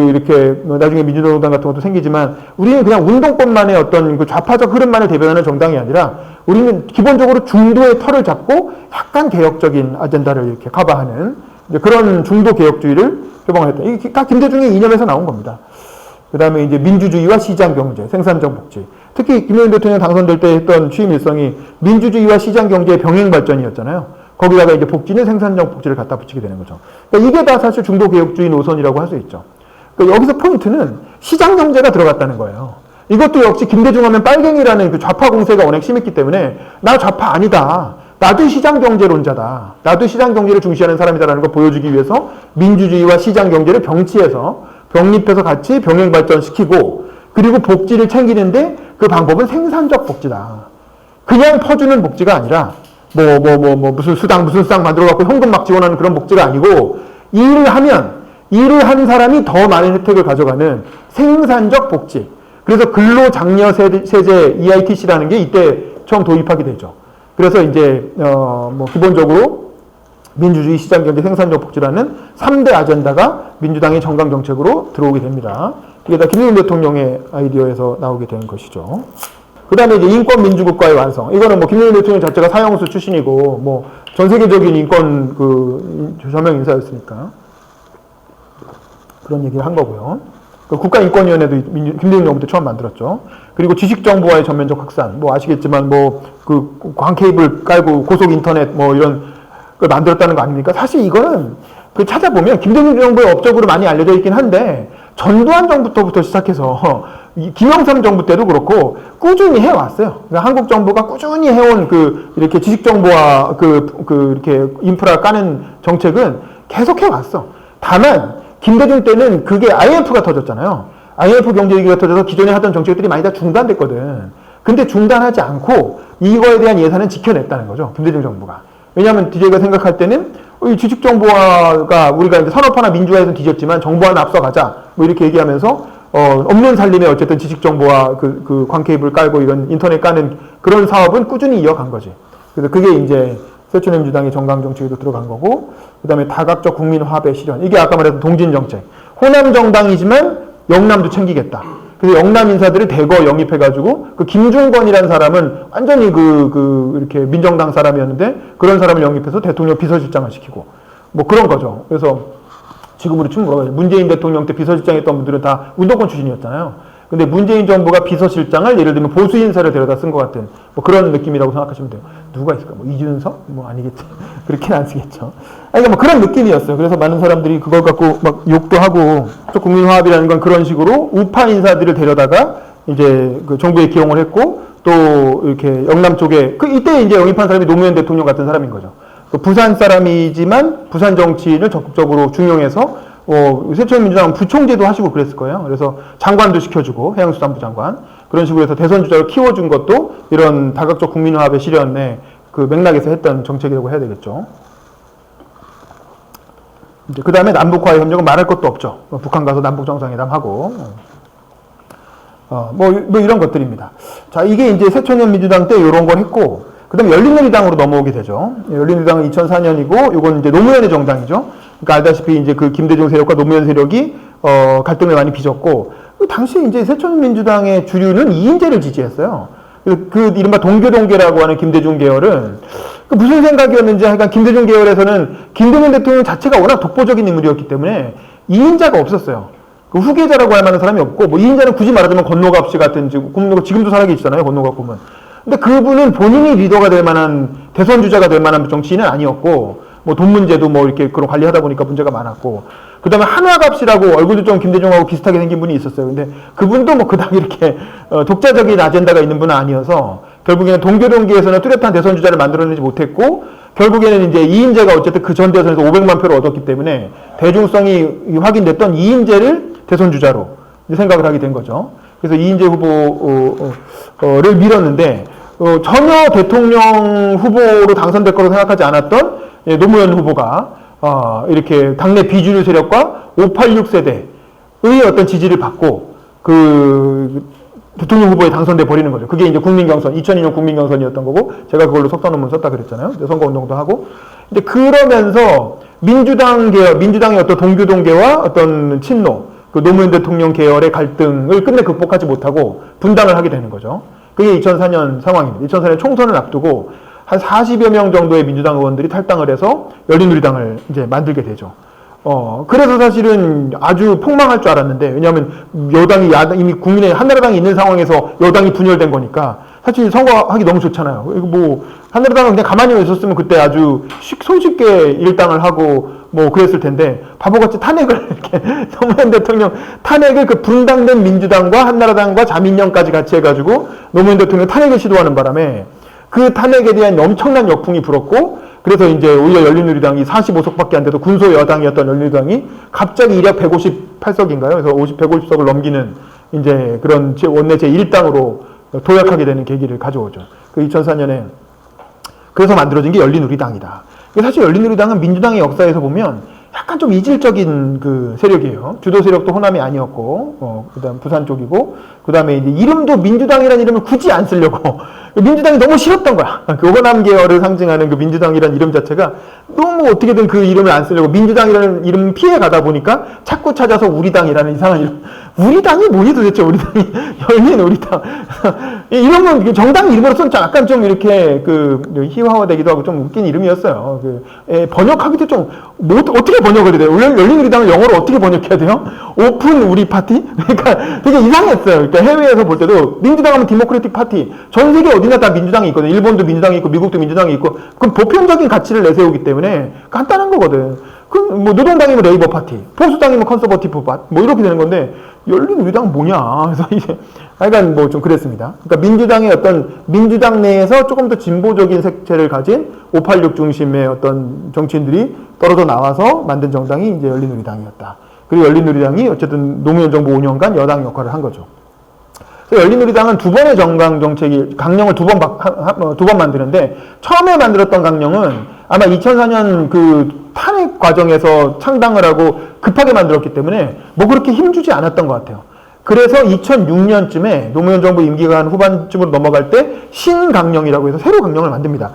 이렇게 나중에 민주노동당 같은 것도 생기지만 우리는 그냥 운동권만의 어떤 그 좌파적 흐름만을 대변하는 정당이 아니라 우리는 기본적으로 중도의 털을 잡고 약간 개혁적인 아젠다를 이렇게 커버하는 그런 중도개혁주의를 표방을 했다. 이게 다 김대중의 이념에서 나온 겁니다. 그 다음에 이제 민주주의와 시장경제, 생산적 복지. 특히 김대중 대통령 당선될 때 했던 취임 일성이 민주주의와 시장경제의 병행발전이었잖아요. 거기다가 이제 복지는 생산적 복지를 갖다 붙이게 되는 거죠. 그러니까 이게 다 사실 중도개혁주의 노선이라고 할 수 있죠. 그러니까 여기서 포인트는 시장경제가 들어갔다는 거예요. 이것도 역시 김대중 하면 빨갱이라는 그 좌파 공세가 워낙 심했기 때문에 나 좌파 아니다. 나도 시장경제론자다. 나도 시장경제를 중시하는 사람이다라는 걸 보여주기 위해서 민주주의와 시장경제를 병립해서 같이 병행발전시키고, 그리고 복지를 챙기는데 그 방법은 생산적 복지다. 그냥 퍼주는 복지가 아니라 무슨 수당 만들어갖고 현금 막 지원하는 그런 복지가 아니고, 일을 하는 사람이 더 많은 혜택을 가져가는 생산적 복지. 그래서 근로장려 세제 EITC라는 게 이때 처음 도입하게 되죠. 그래서 이제, 기본적으로 민주주의 시장경제 생산적 복지라는 3대 아젠다가 민주당의 정강정책으로 들어오게 됩니다. 이게 다 김대중 대통령의 아이디어에서 나오게 된 것이죠. 그 다음에 이제 인권민주국가의 완성. 이거는 뭐 김대중 대통령 자체가 사형수 출신이고, 뭐 전 세계적인 인권 저명 인사였으니까. 그런 얘기를 한 거고요. 그 국가인권위원회도 김대중 정부 때 처음 만들었죠. 그리고 지식정보화의 전면적 확산, 뭐 아시겠지만 뭐 그 광케이블 깔고 고속 인터넷 뭐 이런 걸 만들었다는 거 아닙니까? 사실 이거는 그 찾아보면 김대중 정부의 업적으로 많이 알려져 있긴 한데 전두환 정부부터 시작해서 김영삼 정부 때도 그렇고 꾸준히 해왔어요. 그러니까 한국 정부가 꾸준히 해온 그 이렇게 지식정보화 이렇게 인프라 까는 정책은 계속 해왔어. 다만 김대중 때는 그게 IMF가 터졌잖아요. IMF 경제위기가 터져서 기존에 하던 정책들이 많이 다 중단됐거든. 근데 중단하지 않고 이거에 대한 예산은 지켜냈다는 거죠. 김대중 정부가. 왜냐하면 DJ가 생각할 때는 이 지식정보화가 우리가 이제 산업화나 민주화에서 뒤졌지만 정보화는 앞서가자 뭐 이렇게 얘기하면서 없는 살림에 어쨌든 지식정보화 그 광케이블 깔고 이런 인터넷 까는 그런 사업은 꾸준히 이어간 거지. 그래서 그게 이제 새천년민주당의 정강정책에도 들어간 거고, 그 다음에 다각적 국민화합의 실현. 이게 아까 말했던 동진정책. 호남 정당이지만 영남도 챙기겠다. 그래서 영남 인사들을 대거 영입해가지고, 그 김중건이라는 사람은 완전히 이렇게 민정당 사람이었는데, 그런 사람을 영입해서 대통령 비서실장을 시키고, 뭐 그런 거죠. 그래서 지금으로 치면 뭐라고 해요? 문재인 대통령 때 비서실장 했던 분들은 다 운동권 출신이었잖아요. 근데 문재인 정부가 비서실장을 예를 들면 보수 인사를 데려다 쓴 것 같은 뭐 그런 느낌이라고 생각하시면 돼요. 누가 있을까? 뭐 이준석? 뭐 아니겠지. 그렇게는 안 쓰겠죠. 아니, 그러니까 뭐 그런 느낌이었어요. 그래서 많은 사람들이 그걸 갖고 막 욕도 하고, 또 국민화합이라는 건 그런 식으로 우파 인사들을 데려다가 이제 그 정부에 기용을 했고, 또 이렇게 영남 쪽에 이때 이제 영입한 사람이 노무현 대통령 같은 사람인 거죠. 그 부산 사람이지만 부산 정치인을 적극적으로 중용해서 새천민주당 부총재도 하시고 그랬을 거예요. 그래서 장관도 시켜주고, 해양수산부 장관. 그런 식으로 해서 대선 주자를 키워준 것도 이런 다각적 국민화합의 실현의 그 맥락에서 했던 정책이라고 해야 되겠죠. 이제 그 다음에 남북과의 협력은 말할 것도 없죠. 북한 가서 남북 정상회담하고. 뭐 이런 것들입니다. 자, 이게 이제 새천년민주당 때 이런 걸 했고, 그 다음에 열린우리당으로 넘어오게 되죠. 열린우리당은 2004년이고, 이건 이제 노무현의 정당이죠. 그러니까 알다시피 이제 그 김대중 세력과 노무현 세력이 갈등을 많이 빚었고, 당시 이제 새천민주당의 주류는 이인재를 지지했어요. 그 이른바 동교동계라고 하는 김대중 계열은 무슨 생각이었는지 하여간 김대중 계열에서는 김대중 대통령 자체가 워낙 독보적인 인물이었기 때문에 이인자가 없었어요. 그 후계자라고 할 만한 사람이 없고, 뭐 이인자는 굳이 말하자면 권노갑 씨 같은, 지금도 살아계시잖아요, 권노갑 보면. 근데 그분은 본인이 리더가 될 만한, 대선 주자가 될 만한 정치인은 아니었고, 뭐 돈 문제도 뭐 이렇게 그런 관리하다 보니까 문제가 많았고, 그 다음에 한화갑 씨라고 얼굴도 좀 김대중하고 비슷하게 생긴 분이 있었어요. 근데 그분도 뭐 그닥 이렇게 독자적인 아젠다가 있는 분은 아니어서 결국에는 동교동계에서는 뚜렷한 대선 주자를 만들어내지 못했고, 결국에는 이제 이인재가 어쨌든 그 전 대선에서 500만 표를 얻었기 때문에 대중성이 확인됐던 이인재를 대선 주자로 생각을 하게 된 거죠. 그래서 이인재 후보를 밀었는데 전혀 대통령 후보로 당선될 거로 생각하지 않았던 노무현 후보가 이렇게 당내 비주류 세력과 586 세대의 어떤 지지를 받고 그 대통령 후보에 당선돼 버리는 거죠. 그게 이제 국민경선, 2002년 국민경선이었던 거고, 제가 그걸로 석달 논문 썼다 그랬잖아요. 선거운동도 하고. 근데 그러면서 민주당 계열, 민주당의 어떤 동교동계와 어떤 친노, 그 노무현 대통령 계열의 갈등을 끝내 극복하지 못하고 분당을 하게 되는 거죠. 그게 2004년 상황입니다. 2004년 총선을 앞두고 한 40여 명 정도의 민주당 의원들이 탈당을 해서 열린우리당을 이제 만들게 되죠. 그래서 사실은 아주 폭망할 줄 알았는데, 왜냐하면 여당이 이미 국민의 한나라당이 있는 상황에서 여당이 분열된 거니까 사실 선거하기 너무 좋잖아요. 이거 뭐 한나라당은 그냥 가만히 있었으면 그때 아주 손쉽게 일당을 하고 뭐 그랬을 텐데, 바보같이 탄핵을 이렇게 노무현 대통령 탄핵을 그 분당된 민주당과 한나라당과 자민련까지 같이 해가지고 노무현 대통령 탄핵을 시도하는 바람에 그 탄핵에 대한 엄청난 역풍이 불었고, 그래서 이제 오히려 열린우리당이 45석밖에 안 돼도 군소 여당이었던 열린우리당이 갑자기 일약 158석인가요? 그래서 150석을 넘기는 이제 그런 원내 제1당으로 도약하게 되는 계기를 가져오죠. 그 2004년에 그래서 만들어진 게 열린우리당이다. 사실 열린우리당은 민주당의 역사에서 보면 약간 좀 이질적인 그 세력이에요. 주도 세력도 호남이 아니었고, 그다음 부산 쪽이고, 그다음에 이제 이름도 민주당이라는 이름을 굳이 안 쓰려고 민주당이 너무 싫었던 거야. 그 호남 계열을 상징하는 그 민주당이라는 이름 자체가 너무 어떻게든 그 이름을 안 쓰려고 민주당이라는 이름 피해 가다 보니까 자꾸 찾아서 우리당이라는 이상한 이름, 우리 당이 뭐니 도대체, 우리 당이. 열린 우리 당. 이런 건 정당 이름으로서는 약간 좀 이렇게 희화화되기도 하고 좀 웃긴 이름이었어요. 번역하기도 좀, 뭐, 어떻게 번역을 해야 돼요? 열린 우리 당을 영어로 어떻게 번역해야 돼요? 오픈 우리 파티? 그러니까 되게 이상했어요. 그러니까 해외에서 볼 때도 민주당 하면 디모크래틱 파티. 전 세계 어디나 다 민주당이 있거든요. 일본도 민주당이 있고, 미국도 민주당이 있고. 그럼 보편적인 가치를 내세우기 때문에 간단한 거거든. 뭐 노동당이면 레이버 파티, 보수당이면 컨서버티브 파티, 뭐 이렇게 되는 건데 열린 우리당 뭐냐? 그래서 이제 약간 뭐 좀 그랬습니다. 그러니까 민주당의 어떤 민주당 내에서 조금 더 진보적인 색채를 가진 586 중심의 어떤 정치인들이 떨어져 나와서 만든 정당이 이제 열린 우리당이었다. 그리고 열린 우리당이 어쨌든 노무현 정부 5년간 여당 역할을 한 거죠. 열린우리당은 두 번의 정강 정책이 강령을 두 번 만드는데 처음에 만들었던 강령은 아마 2004년 탄핵 과정에서 창당을 하고 급하게 만들었기 때문에 뭐 그렇게 힘주지 않았던 것 같아요. 그래서 2006년쯤에 노무현 정부 임기가 한 후반쯤으로 넘어갈 때 신강령이라고 해서 새로 강령을 만듭니다.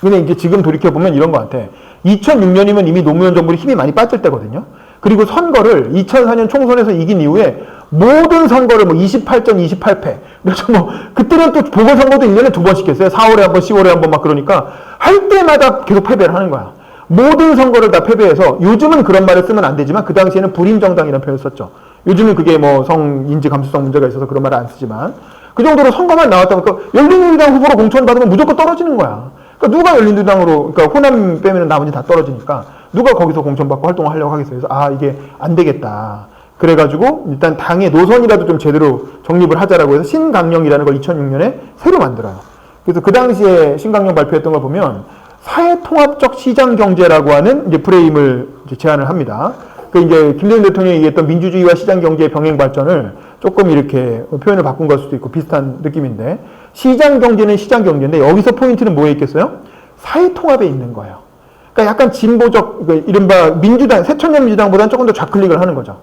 근데 이제 지금 돌이켜보면 이런 것 같아. 2006년이면 이미 노무현 정부의 힘이 많이 빠질 때거든요. 그리고 선거를 2004년 총선에서 이긴 이후에 모든 선거를 뭐 28전 28패. 그래서 뭐 그때는 또 보궐선거도 1년에 2번씩 했어요. 4월에 한 번, 10월에 한 번 막 그러니까 할 때마다 계속 패배를 하는 거야. 모든 선거를 다 패배해서 요즘은 그런 말을 쓰면 안 되지만 그 당시에는 불임정당이라는 표현을 썼죠. 요즘은 그게 뭐 성인지 감수성 문제가 있어서 그런 말을 안 쓰지만 그 정도로 선거만 나왔다면 열린우리당 후보로 공천 받으면 무조건 떨어지는 거야. 그러니까 누가 열린우리당으로 그러니까 호남 빼면 나머지 다 떨어지니까 누가 거기서 공천받고 활동을 하려고 하겠어요. 그래서 이게 안 되겠다. 그래가지고 일단 당의 노선이라도 좀 제대로 정립을 하자라고 해서 신강령이라는 걸 2006년에 새로 만들어요. 그래서 그 당시에 신강령 발표했던 걸 보면 사회통합적 시장경제라고 하는 이제 프레임을 이제 제안을 합니다. 이제 김대중 대통령이 얘기했던 민주주의와 시장경제의 병행 발전을 조금 이렇게 표현을 바꾼 걸 수도 있고 비슷한 느낌인데 시장경제는 시장경제인데 여기서 포인트는 뭐에 있겠어요? 사회통합에 있는 거예요. 그러니까 약간 진보적, 이른바 민주당, 새천년 민주당보다는 조금 더 좌클릭을 하는 거죠.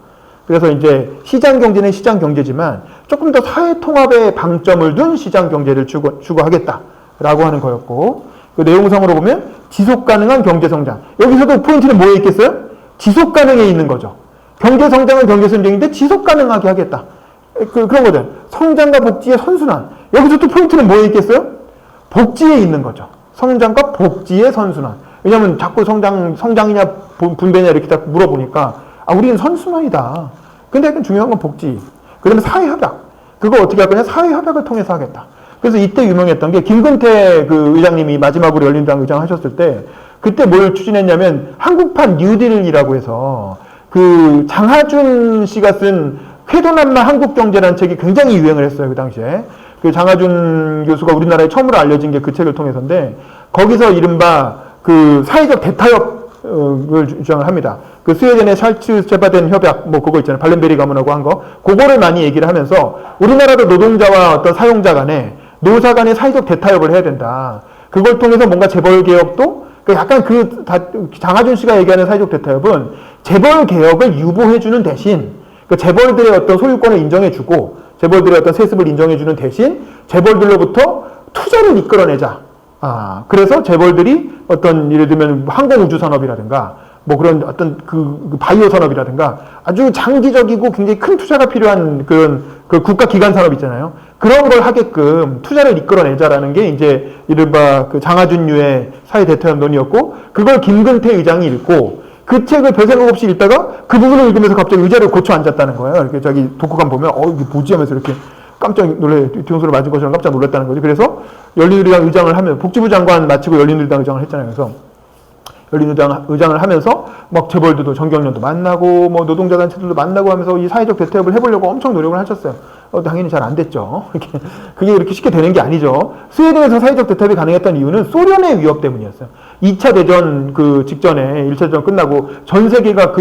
그래서 이제 시장경제는 시장경제지만 조금 더 사회통합에 방점을 둔 시장경제를 추구하겠다라고 하는 거였고 그 내용상으로 보면 지속가능한 경제성장. 여기서도 포인트는 뭐에 있겠어요? 지속가능에 있는 거죠. 경제성장은 경제성장인데 지속가능하게 하겠다. 그런 거죠. 성장과 복지의 선순환. 여기서 또 포인트는 뭐에 있겠어요? 복지에 있는 거죠. 성장과 복지의 선순환. 왜냐면 자꾸 성장이냐 분배냐 이렇게 딱 물어보니까 우리는 선순환이다. 근데 약간 중요한 건 복지. 그 다음에 사회협약. 그거 어떻게 할 거냐? 사회협약을 통해서 하겠다. 그래서 이때 유명했던 게 김근태 의장님이 마지막으로 열린우리당 의장 하셨을 때 그때 뭘 추진했냐면 한국판 뉴딜이라고 해서 장하준 씨가 쓴 쾌도난마 한국경제라는 책이 굉장히 유행을 했어요. 그 당시에. 장하준 교수가 우리나라에 처음으로 알려진 게 그 책을 통해서인데 거기서 이른바 사회적 대타협을 주장을 합니다. 스웨덴의 샬츠체바덴 협약, 뭐 그거 있잖아요. 발렌베리 가문하고 한 거. 그거를 많이 얘기를 하면서 우리나라도 노동자와 어떤 사용자 간에 노사 간의 사회적 대타협을 해야 된다. 그걸 통해서 뭔가 재벌 개혁도 약간 장하준 씨가 얘기하는 사회적 대타협은 재벌 개혁을 유보해주는 대신 재벌들의 어떤 소유권을 인정해주고 재벌들의 어떤 세습을 인정해주는 대신 재벌들로부터 투자를 이끌어내자. 그래서 재벌들이 어떤 예를 들면 항공우주산업이라든가 뭐 그런 어떤 바이오 산업이라든가 아주 장기적이고 굉장히 큰 투자가 필요한 그런 국가기관 산업 있잖아요. 그런 걸 하게끔 투자를 이끌어내자라는 게 이제 이른바 장하준류의 사회 대타협론이었고 그걸 김근태 의장이 읽고 그 책을 별 생각 없이 읽다가 그 부분을 읽으면서 갑자기 의자를 고쳐 앉았다는 거예요. 이렇게 자기 독후감 보면 이게 뭐지 하면서 이렇게 깜짝 놀래 뒤통수를 맞은 것처럼 깜짝 놀랐다는 거죠. 그래서 열린우리당 의장을 하면 복지부 장관 마치고 열린우리당 의장을 했잖아요. 그래서 열린우리당 의장을 하면서 막 재벌들도 정경련도 만나고 뭐 노동자 단체들도 만나고 하면서 이 사회적 대타협을 해보려고 엄청 노력을 하셨어요. 당연히 잘 안 됐죠. 그게 이렇게 쉽게 되는 게 아니죠. 스웨덴에서 사회적 대타협이 가능했던 이유는 소련의 위협 때문이었어요. 2차 대전 직전에 1차 대전 끝나고 전 세계가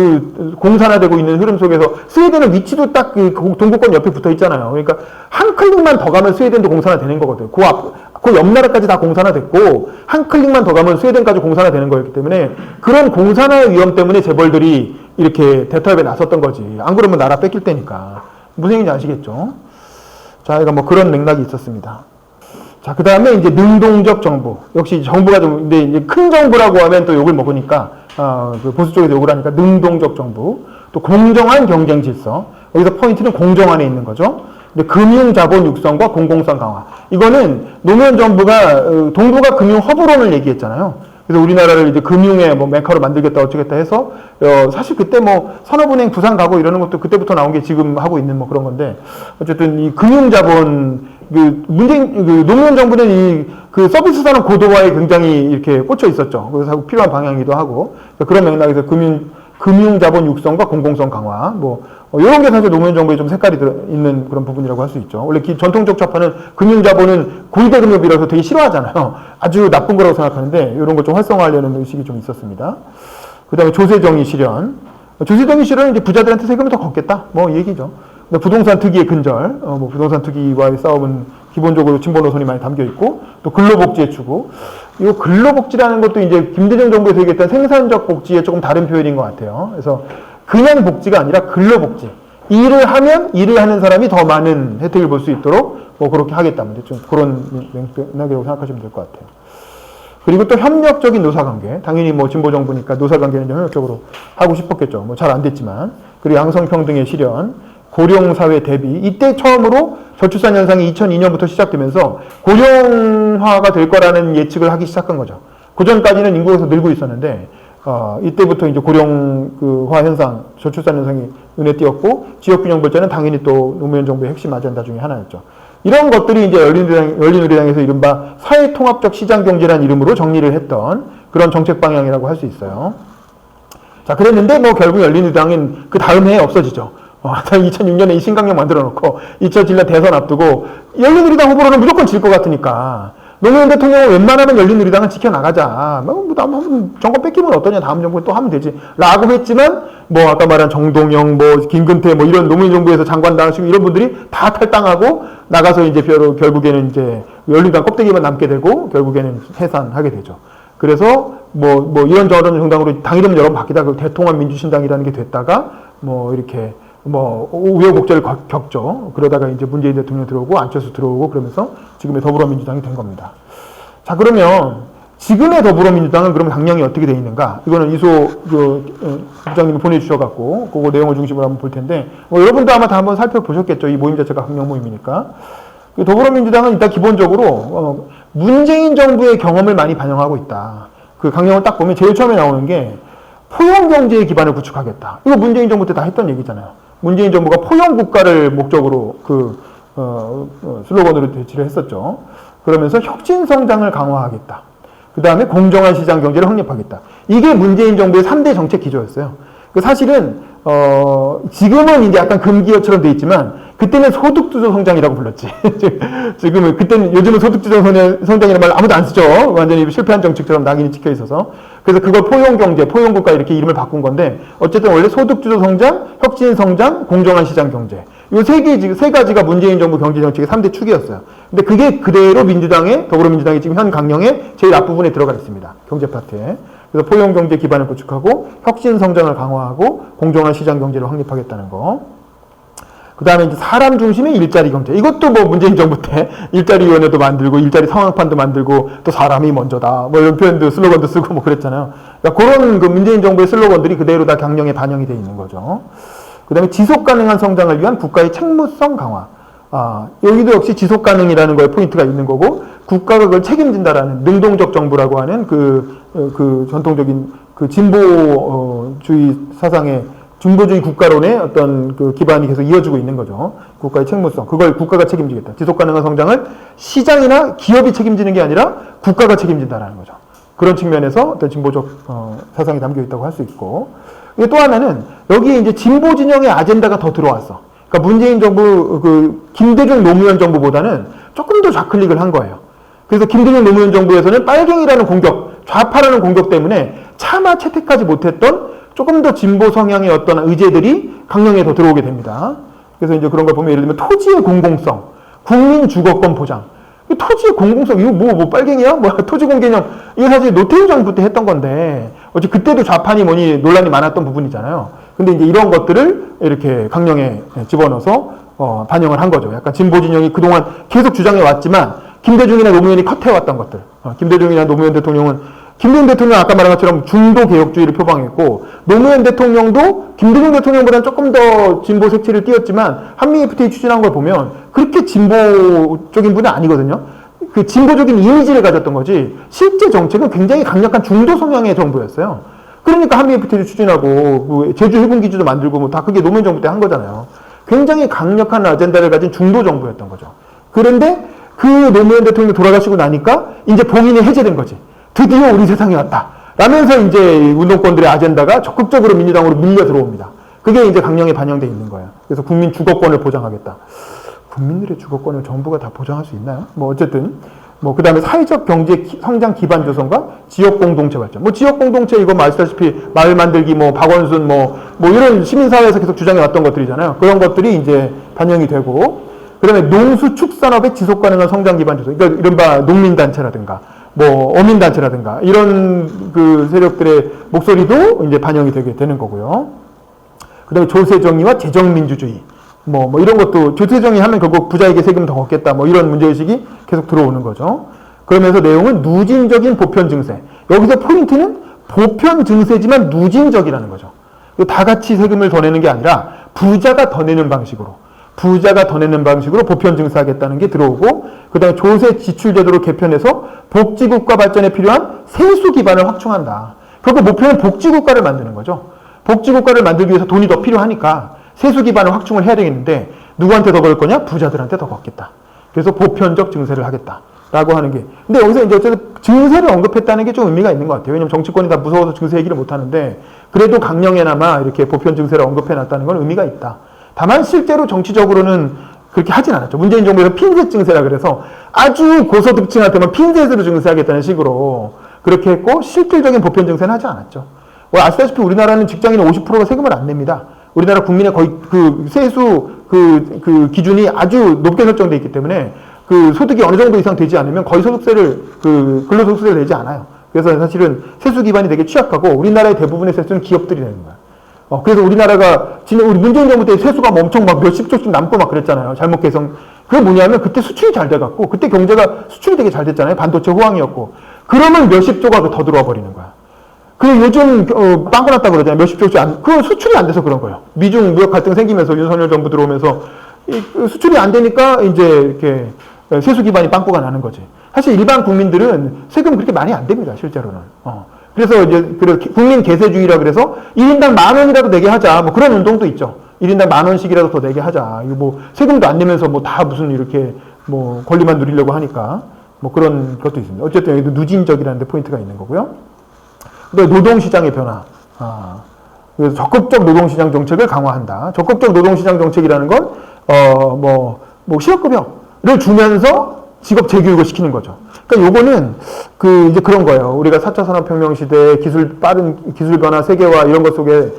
공산화되고 있는 흐름 속에서 스웨덴은 위치도 딱 동구권 옆에 붙어 있잖아요. 그러니까 한 클릭만 더 가면 스웨덴도 공산화되는 거거든요. 그 옆 나라까지 다 공산화됐고 한 클릭만 더 가면 스웨덴까지 공산화되는 거였기 때문에 그런 공산화의 위험 때문에 재벌들이 이렇게 대타협에 나섰던 거지. 안 그러면 나라 뺏길 때니까. 무슨 얘기인지 아시겠죠? 자, 그러니까 뭐 그런 맥락이 있었습니다. 자, 그 다음에 이제 능동적 정부. 역시 정부가 근데 이제 큰 정부라고 하면 또 욕을 먹으니까, 보수 쪽에서 욕을 하니까 능동적 정부. 또 공정한 경쟁 질서. 여기서 포인트는 공정 안에 있는 거죠. 금융 자본 육성과 공공성 강화. 이거는 노무현 정부가 동북아 금융 허브론을 얘기했잖아요. 그래서 우리나라를 이제 금융의 뭐 메카로 만들겠다 어쩌겠다 해서 사실 그때 뭐 산업은행 부산 가고 이러는 것도 그때부터 나온 게 지금 하고 있는 뭐 그런 건데 어쨌든 이 금융 자본 노무현 정부는 이 그 서비스 산업 고도화에 굉장히 이렇게 꽂혀 있었죠. 그래서 필요한 방향이기도 하고 그런 맥락에서 금융 자본 육성과 공공성 강화 뭐 이런 게 사실 노무현 정부에 좀 색깔이 있는 그런 부분이라고 할 수 있죠. 원래 전통적 좌파는 금융 자본은 고위대금융이라서 되게 싫어하잖아요. 아주 나쁜 거라고 생각하는데 이런 걸 좀 활성화하려는 의식이 좀 있었습니다. 그다음에 조세정의 실현. 조세정의 실현은 이제 부자들한테 세금을 더 걷겠다. 뭐 이 얘기죠. 부동산 투기의 근절, 뭐 부동산 투기와의 싸움은 기본적으로 진보 노선이 많이 담겨 있고, 또 근로복지의 추구. 이 근로복지라는 것도 이제 김대중 정부에서 얘기했던 생산적 복지의 조금 다른 표현인 것 같아요. 그래서 그냥 복지가 아니라 근로복지. 일을 하면 일을 하는 사람이 더 많은 혜택을 볼 수 있도록 뭐 그렇게 하겠다. 좀 그런 맥락이라고 생각하시면 될 것 같아요. 그리고 또 협력적인 노사관계. 당연히 뭐 진보 정부니까 노사관계는 좀 협력적으로 하고 싶었겠죠. 뭐 잘 안 됐지만. 그리고 양성평등의 실현. 고령사회 대비. 이때 처음으로 저출산 현상이 2002년부터 시작되면서 고령화가 될 거라는 예측을 하기 시작한 거죠. 그전까지는 인구가 늘고 있었는데, 이때부터 이제 고령화 현상, 저출산 현상이 눈에 띄었고, 지역균형발전은 당연히 또 노무현 정부의 핵심 아젠다 중에 하나였죠. 이런 것들이 이제 열린우리당에서 이른바 사회통합적 시장경제라는 이름으로 정리를 했던 그런 정책 방향이라고 할 수 있어요. 자, 그랬는데 뭐 결국 열린우리당은 그 다음 해에 없어지죠. 2006년에 이 신강령 만들어 놓고 2007년 대선 앞두고 열린우리당 후보로는 무조건 질 것 같으니까 노무현 대통령은 웬만하면 열린우리당은 지켜나가자. 뭐 다음 정권 뺏기면 어떠냐. 다음 정부에 또 하면 되지. 라고 했지만 뭐 아까 말한 정동영, 뭐 김근태 뭐 이런 노무현 정부에서 장관 당하시고 이런 분들이 다 탈당하고 나가서 이제 결국에는 이제 열린우리당 껍데기만 남게 되고 결국에는 해산하게 되죠. 그래서 뭐 이런저런 정당으로 당 이름 여러 번 바뀌다 그 대통합 민주신당이라는 게 됐다가 뭐 이렇게 뭐 우여곡절을 겪죠. 그러다가 이제 문재인 대통령 들어오고 안철수 들어오고 그러면서 지금의 더불어민주당이 된 겁니다. 자, 그러면 지금의 더불어민주당은 그럼 강령이 어떻게 돼 있는가? 이거는 이소 부장님이 보내주셔갖고 그거 내용을 중심으로 한번 볼 텐데 뭐 여러분도 아마 다 한번 살펴보셨겠죠. 이 모임 자체가 강령 모임이니까. 더불어민주당은 일단 기본적으로 문재인 정부의 경험을 많이 반영하고 있다. 그 강령을 딱 보면 제일 처음에 나오는 게 포용경제의 기반을 구축하겠다. 이거 문재인 정부 때 다 했던 얘기잖아요. 문재인 정부가 포용국가를 목적으로 슬로건으로 대치를 했었죠. 그러면서 혁신성장을 강화하겠다. 그 다음에 공정한 시장 경제를 확립하겠다. 이게 문재인 정부의 3대 정책 기조였어요. 사실은, 지금은 이제 약간 금기어처럼 돼 있지만, 그때는 소득주도 성장이라고 불렀지. 지금은, 요즘은 소득주도 성장이라는 말 아무도 안 쓰죠. 완전히 실패한 정책처럼 낙인이 찍혀 있어서. 그래서 그걸 포용경제, 포용국가 이렇게 이름을 바꾼 건데, 어쨌든 원래 소득주도 성장, 혁신성장, 공정한 시장 경제. 이 세 가지가 문재인 정부 경제정책의 3대 축이었어요. 근데 그게 그대로 더불어민주당의 지금 현 강령의 제일 앞부분에 들어가 있습니다. 경제 파트에. 그래서 포용경제 기반을 구축하고, 혁신성장을 강화하고, 공정한 시장 경제를 확립하겠다는 거. 그 다음에 이제 사람 중심의 일자리 경제. 이것도 뭐 문재인 정부 때 일자리위원회도 만들고, 일자리 상황판도 만들고, 또 사람이 먼저다. 뭐 이런 표현도, 슬로건도 쓰고 뭐 그랬잖아요. 그러니까 그런 그 문재인 정부의 슬로건들이 그대로 다 강령에 반영이 되어 있는 거죠. 그 다음에 지속 가능한 성장을 위한 국가의 책무성 강화. 여기도 역시 지속 가능이라는 거에 포인트가 있는 거고, 국가가 그걸 책임진다라는 능동적 정부라고 하는 그 전통적인 그 진보주의 사상의 진보주의 국가론의 어떤 그 기반이 계속 이어지고 있는 거죠. 국가의 책무성. 그걸 국가가 책임지겠다. 지속 가능한 성장을 시장이나 기업이 책임지는 게 아니라 국가가 책임진다라는 거죠. 그런 측면에서 어떤 진보적 사상이 담겨 있다고 할 수 있고. 또 하나는 여기에 이제 진보 진영의 아젠다가 더 들어왔어. 그러니까 문재인 정부, 김대중 노무현 정부보다는 조금 더 좌클릭을 한 거예요. 그래서 김대중 노무현 정부에서는 빨갱이라는 공격, 좌파라는 공격 때문에 차마 채택하지 못했던 조금 더 진보 성향의 어떤 의제들이 강령에 더 들어오게 됩니다. 그래서 이제 그런 걸 보면 예를 들면 토지의 공공성, 국민 주거권 보장. 토지의 공공성, 이거 뭐 빨갱이야? 토지 공개념. 이거 사실 노태우 정부 때 했던 건데, 어째 그때도 좌판이 뭐니 논란이 많았던 부분이잖아요. 근데 이제 이런 것들을 이렇게 강령에 집어넣어서 반영을 한 거죠. 약간 진보 진영이 그동안 계속 주장해 왔지만, 김대중이나 노무현이 컷해왔던 것들. 김대중이나 노무현 대통령은 김대중 대통령 아까 말한 것처럼 중도 개혁주의를 표방했고 노무현 대통령도 김대중 대통령보다는 조금 더 진보 색채를 띄었지만 한미 FTA 추진한 걸 보면 그렇게 진보적인 분은 아니거든요. 그 진보적인 이미지를 가졌던 거지 실제 정책은 굉장히 강력한 중도 성향의 정부였어요. 그러니까 한미 FTA를 추진하고 제주 해군 기지도 만들고 뭐 다 그게 노무현 정부 때 한 거잖아요. 굉장히 강력한 아젠다를 가진 중도 정부였던 거죠. 그런데 그 노무현 대통령이 돌아가시고 나니까 이제 봉인이 해제된 거지. 드디어 우리 세상에 왔다. 라면서 이제 운동권들의 아젠다가 적극적으로 민주당으로 밀려 들어옵니다. 그게 이제 강령에 반영되어 있는 거예요. 그래서 국민 주거권을 보장하겠다. 국민들의 주거권을 정부가 다 보장할 수 있나요? 뭐 어쨌든 뭐 그다음에 사회적 경제 성장 기반 조성과 지역 공동체 발전. 뭐 지역 공동체 이거 아시다시피 마을 만들기 뭐 박원순 뭐 이런 시민사회에서 계속 주장해 왔던 것들이잖아요. 그런 것들이 이제 반영이 되고 그다음에 농수축산업의 지속 가능한 성장 기반 조성. 그러니까 이른바 농민단체라든가 뭐 어민단체라든가 이런 그 세력들의 목소리도 이제 반영이 되게 되는 거고요. 그다음에 조세정의와 재정민주주의 뭐 이런 것도 조세정의 하면 결국 부자에게 세금 더 걷겠다 뭐 이런 문제의식이 계속 들어오는 거죠. 그러면서 내용은 누진적인 보편 증세. 여기서 포인트는 보편 증세지만 누진적이라는 거죠. 다 같이 세금을 더 내는 게 아니라 부자가 더 내는 방식으로 보편 증세하겠다는 게 들어오고 그 다음에 조세 지출 제도를 개편해서 복지국가 발전에 필요한 세수 기반을 확충한다. 결국 목표는 복지국가를 만드는 거죠. 복지국가를 만들기 위해서 돈이 더 필요하니까 세수 기반을 확충을 해야 되겠는데 누구한테 더 걸 거냐? 부자들한테 더 걷겠다. 그래서 보편적 증세를 하겠다라고 하는 게. 근데 여기서 이제 어쨌든 증세를 언급했다는 게 좀 의미가 있는 것 같아요. 왜냐면 정치권이 다 무서워서 증세 얘기를 못 하는데 그래도 강령에나마 이렇게 보편 증세를 언급해놨다는 건 의미가 있다. 다만 실제로 정치적으로는 그렇게 하진 않았죠. 문재인 정부에서 핀셋 증세라 그래서 아주 고소득층한테만 핀셋으로 증세하겠다는 식으로 그렇게 했고 실질적인 보편 증세는 하지 않았죠. 아시다시피 우리나라는 직장인 50%가 세금을 안 냅니다. 우리나라 국민의 거의 그 세수 그 기준이 아주 높게 설정되어 있기 때문에 그 소득이 어느 정도 이상 되지 않으면 거의 소득세를 그 근로소득세를 내지 않아요. 그래서 사실은 세수 기반이 되게 취약하고 우리나라의 대부분의 세수는 기업들이 내는 거예요. 그래서 우리나라가 지금 우리 문재인 정부 때 세수가 엄청 막 몇십 조씩 남고 막 그랬잖아요. 잘못 개선. 그게 뭐냐면 그때 수출이 잘 돼갖고 그때 경제가 수출이 되게 잘 됐잖아요. 반도체 호황이었고. 그러면 몇십 조가 더 들어와 버리는 거야. 그리고 요즘 빵꾸 났다 그러잖아요. 몇십 조씩 그 수출이 안 돼서 그런 거예요. 미중 무역 갈등 생기면서 윤석열 정부 들어오면서 수출이 안 되니까 이제 이렇게 세수 기반이 빵꾸가 나는 거지. 사실 일반 국민들은 세금 그렇게 많이 안 됩니다. 실제로는. 그래서 이제 국민 개세주의라 그래서 1인당 10,000원이라도 내게 하자. 뭐 그런 운동도 있죠. 1인당 10,000원씩이라도 더 내게 하자. 이거 뭐 세금도 안 내면서 뭐 다 무슨 이렇게 뭐 권리만 누리려고 하니까 뭐 그런 것도 있습니다. 어쨌든 여기도 누진적이라는 데 포인트가 있는 거고요. 그다음에 노동시장의 변화. 그래서 적극적 노동시장 정책을 강화한다. 적극적 노동시장 정책이라는 건 실업급여를 주면서 직업 재교육을 시키는 거죠. 그러니까 요거는 이제 그런 거예요. 우리가 4차 산업혁명 시대에 빠른 기술 변화 세계화 이런 것 속에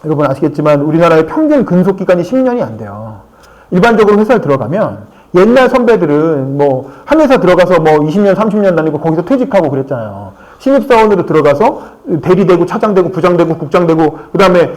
여러분 아시겠지만 우리나라의 평균 근속 기간이 10년이 안 돼요. 일반적으로 회사에 들어가면 옛날 선배들은 뭐 한 회사 들어가서 뭐 20년, 30년 다니고 거기서 퇴직하고 그랬잖아요. 신입사원으로 들어가서 대리되고 차장되고 부장되고 국장되고 그다음에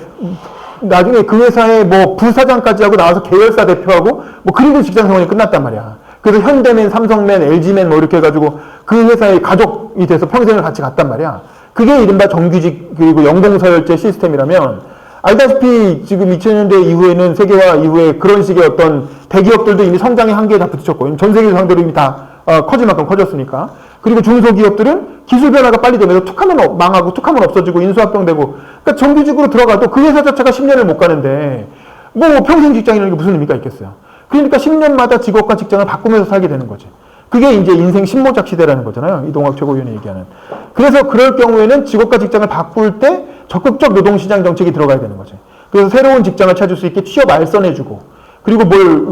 나중에 그 회사에 뭐 부사장까지 하고 나와서 계열사 대표하고 뭐 그리고 직장 생활이 끝났단 말이야. 그래서 현대맨, 삼성맨, LG맨 뭐 이렇게 해가지고 그 회사의 가족이 돼서 평생을 같이 갔단 말이야. 그게 이른바 정규직 그리고 연봉서열제 시스템이라면 알다시피 지금 2000년대 이후에는 세계화 이후에 그런 식의 어떤 대기업들도 이미 성장의 한계에 다 부딪혔고 전 세계 상대로 이미 다 커질 만큼 커졌으니까. 그리고 중소기업들은 기술 변화가 빨리 되면서 툭하면 망하고 툭하면 없어지고 인수합병되고 그러니까 정규직으로 들어가도 그 회사 자체가 10년을 못 가는데 뭐 평생 직장이라는 게 무슨 의미가 있겠어요. 그러니까 10년마다 직업과 직장을 바꾸면서 살게 되는 거지. 그게 이제 인생 신모작 시대라는 거잖아요. 이동학 최고위원이 얘기하는. 그래서 그럴 경우에는 직업과 직장을 바꿀 때 적극적 노동시장 정책이 들어가야 되는 거지. 그래서 새로운 직장을 찾을 수 있게 취업 알선해주고 그리고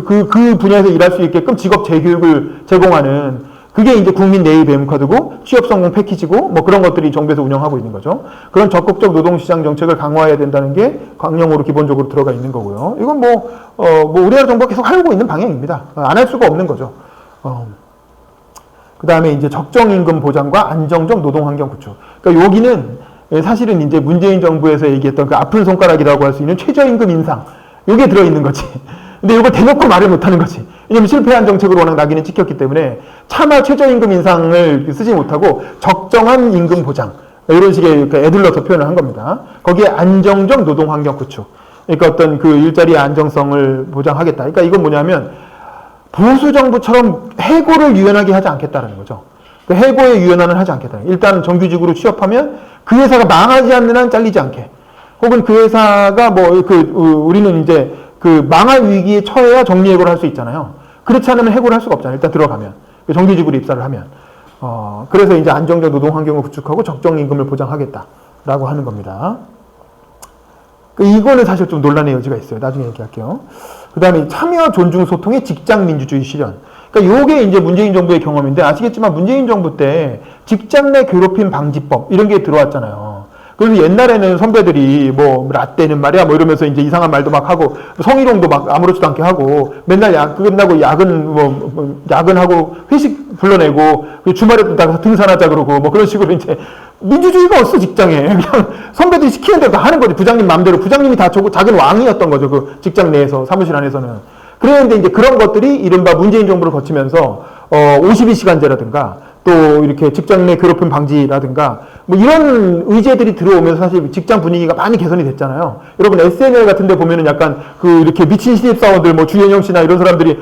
그 분야에서 일할 수 있게끔 직업 재교육을 제공하는 그게 이제 국민 내일 배움카드고 취업 성공 패키지고 뭐 그런 것들이 정부에서 운영하고 있는 거죠. 그런 적극적 노동시장 정책을 강화해야 된다는 게 강령으로 기본적으로 들어가 있는 거고요. 이건 우리나라 정부가 계속 하고 있는 방향입니다. 안 할 수가 없는 거죠. 그 다음에 이제 적정 임금 보장과 안정적 노동 환경 구축. 그러니까 여기는 사실은 이제 문재인 정부에서 얘기했던 그 아픈 손가락이라고 할 수 있는 최저임금 인상. 이게 들어있는 거지. 근데 이거 대놓고 말을 못 하는 거지. 왜냐면 실패한 정책으로 워낙 낙인이 찍혔기 때문에 차마 최저임금 인상을 쓰지 못하고 적정한 임금 보장, 이런 식의 애들러서 표현을 한 겁니다. 거기에 안정적 노동 환경 구축. 그러니까 어떤 그 일자리의 안정성을 보장하겠다. 그러니까 이건 뭐냐면 보수 정부처럼 해고를 유연하게 하지 않겠다는 거죠. 그 해고의 유연화는 하지 않겠다. 일단 정규직으로 취업하면 그 회사가 망하지 않는 한 잘리지 않게. 혹은 그 회사가 우리는 이제 그 망할 위기에 처해야 정리해고를 할 수 있잖아요. 그렇지 않으면 해고를 할 수가 없잖아요. 일단 들어가면. 정규직으로 입사를 하면. 그래서 이제 안정적 노동 환경을 구축하고 적정 임금을 보장하겠다라고 하는 겁니다. 이거는 사실 좀 논란의 여지가 있어요. 나중에 얘기할게요. 그 다음에 참여, 존중, 소통의 직장 민주주의 실현. 그러니까 요게 이제 문재인 정부의 경험인데 아시겠지만 문재인 정부 때 직장 내 괴롭힘 방지법 이런 게 들어왔잖아요. 그래서 옛날에는 선배들이 뭐 라떼는 말이야 뭐 이러면서 이제 이상한 말도 막 하고 성희롱도 막 아무렇지도 않게 하고 맨날 끝나고 야근하고 회식 불러내고 주말에 나가서 등산하자 그러고 뭐 그런 식으로 이제 민주주의가 없어 직장에. 그냥 선배들이 시키는 대로 다 하는 거지. 부장님 마음대로. 부장님이 다 자기는 왕이었던 거죠. 그 직장 내에서 사무실 안에서는. 그랬는데 이제 그런 것들이 이른바 문재인 정부를 거치면서 52시간제라든가 또 이렇게 직장 내 괴롭힘 방지라든가 뭐 이런 의제들이 들어오면서 사실 직장 분위기가 많이 개선이 됐잖아요. 여러분 SNL 같은 데 보면은 약간 그 이렇게 미친 신입사원들 뭐 주현영 씨나 이런 사람들이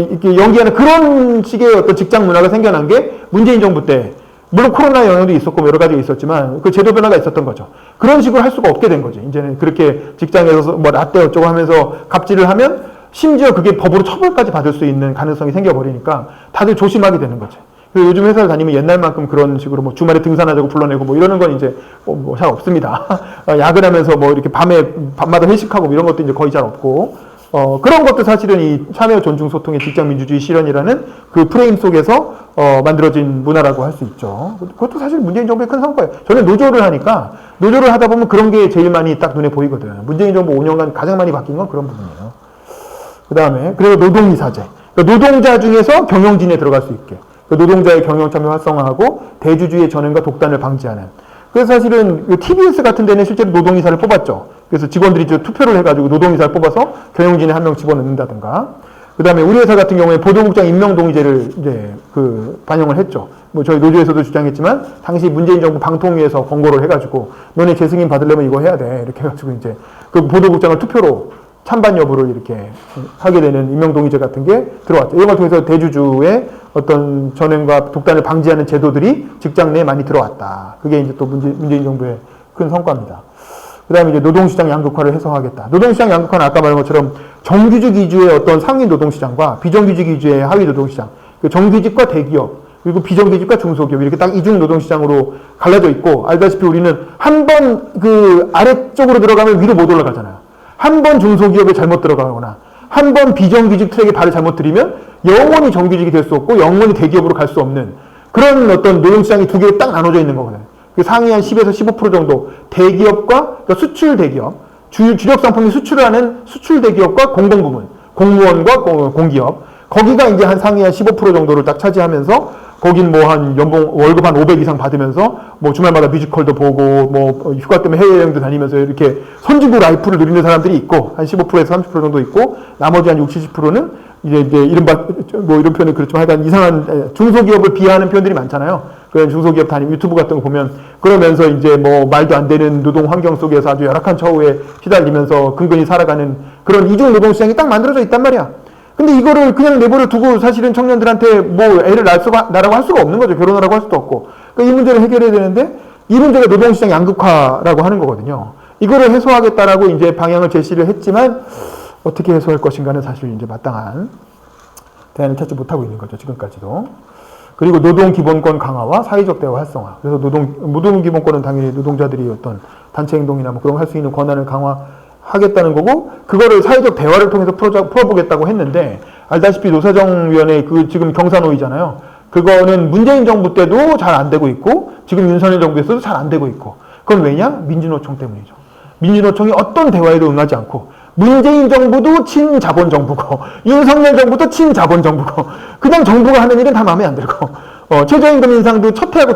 이렇게 연기하는 그런 식의 어떤 직장 문화가 생겨난 게 문재인 정부 때 물론 코로나 영향도 있었고 여러 가지가 있었지만 그 제도 변화가 있었던 거죠. 그런 식으로 할 수가 없게 된 거지. 이제는 그렇게 직장에서 뭐 라떼 어쩌고 하면서 갑질을 하면 심지어 그게 법으로 처벌까지 받을 수 있는 가능성이 생겨버리니까 다들 조심하게 되는 거지. 그래서 요즘 회사를 다니면 옛날만큼 그런 식으로 뭐 주말에 등산하자고 불러내고 뭐 이러는 건 이제 뭐 잘 없습니다. 야근하면서 뭐 이렇게 밤마다 회식하고 이런 것도 이제 거의 잘 없고, 그런 것도 사실은 이 참여, 존중, 소통의 직장 민주주의 실현이라는 그 프레임 속에서 만들어진 문화라고 할 수 있죠. 그것도 사실 문재인 정부의 큰 성과예요. 저는 노조를 하니까 노조를 하다 보면 그런 게 제일 많이 딱 눈에 보이거든. 문재인 정부 5년간 가장 많이 바뀐 건 그런 부분이에요. 그 다음에 그리고 노동이사제. 그러니까 노동자 중에서 경영진에 들어갈 수 있게. 노동자의 경영 참여 활성화하고 대주주의 전횡과 독단을 방지하는. 그래서 사실은 TBS 같은 데는 실제로 노동이사를 뽑았죠. 그래서 직원들이 투표를 해가지고 노동이사를 뽑아서 경영진에 한 명 집어넣는다든가. 그 다음에 우리 회사 같은 경우에 보도국장 임명동의제를 이제 반영을 했죠. 뭐 저희 노조에서도 주장했지만 당시 문재인 정부 방통위에서 권고를 해가지고 너네 재승인 받으려면 이거 해야 돼. 이렇게 해가지고 이제 그 보도국장을 투표로 찬반 여부를 이렇게 하게 되는 임명동의제 같은 게 들어왔죠. 이런 걸 통해서 대주주의 어떤 전횡과 독단을 방지하는 제도들이 직장 내에 많이 들어왔다. 그게 이제 또 문재인 정부의 큰 성과입니다. 그 다음에 이제 노동시장 양극화를 해소하겠다. 노동시장 양극화는 아까 말한 것처럼 정규직 위주의 어떤 상위 노동시장과 비정규직 위주의 하위 노동시장, 정규직과 대기업, 그리고 비정규직과 중소기업 이렇게 딱 이중 노동시장으로 갈라져 있고, 알다시피 우리는 한 번 그 아래쪽으로 들어가면 위로 못 올라가잖아요. 한 번 중소기업에 잘못 들어가거나 한 번 비정규직 트랙에 발을 잘못 들이면 영원히 정규직이 될 수 없고 영원히 대기업으로 갈 수 없는 그런 어떤 노동시장이 두 개로 딱 나눠져 있는 거거든요. 그 상위 한 10에서 15% 정도 대기업과 그러니까 수출 대기업, 주력 상품이 수출하는 수출 대기업과 공공부문, 공무원과 공기업, 거기가 이제 한 상위 한 15% 정도를 딱 차지하면서 거긴 뭐 한 연봉 월급 한 500 이상 받으면서 뭐 주말마다 뮤지컬도 보고 뭐 휴가 때문에 해외여행도 다니면서 이렇게 선진국 라이프를 누리는 사람들이 있고 한 15%에서 30% 정도 있고 나머지 한 60, 70%는 이제 이른바 뭐 이런 표현은 그렇지만 하여간 이상한 중소기업을 비하하는 표현들이 많잖아요. 그런 중소기업 다니면 유튜브 같은 거 보면 그러면서 이제 뭐 말도 안 되는 노동 환경 속에서 아주 열악한 처우에 휘달리면서 근근히 살아가는 그런 이중 노동 시장이 딱 만들어져 있단 말이야. 근데 이거를 그냥 내버려 두고 사실은 청년들한테 뭐 애를 낳으라고 할 수가 없는 거죠. 결혼하라고 할 수도 없고. 그러니까 이 문제를 해결해야 되는데 이 문제가 노동시장 양극화라고 하는 거거든요. 이거를 해소하겠다라고 이제 방향을 제시를 했지만 어떻게 해소할 것인가는 사실 이제 마땅한 대안을 찾지 못하고 있는 거죠. 지금까지도. 그리고 노동기본권 강화와 사회적 대화 활성화. 그래서 노동기본권은 당연히 노동자들이 어떤 단체 행동이나 뭐 그런 거 할 수 있는 권한을 강화하겠다는 거고, 그거를 사회적 대화를 통해서 풀어보겠다고 했는데, 알다시피 노사정위원회 지금 경사노위잖아요. 그거는 문재인 정부 때도 잘 안 되고 있고, 지금 윤석열 정부에서도 잘 안 되고 있고, 그건 왜냐? 민주노총 때문이죠. 민주노총이 어떤 대화에도 응하지 않고, 문재인 정부도 친자본 정부고, 윤석열 정부도 친자본 정부고, 그냥 정부가 하는 일은 다 마음에 안 들고, 최저임금 인상도 첫 해하고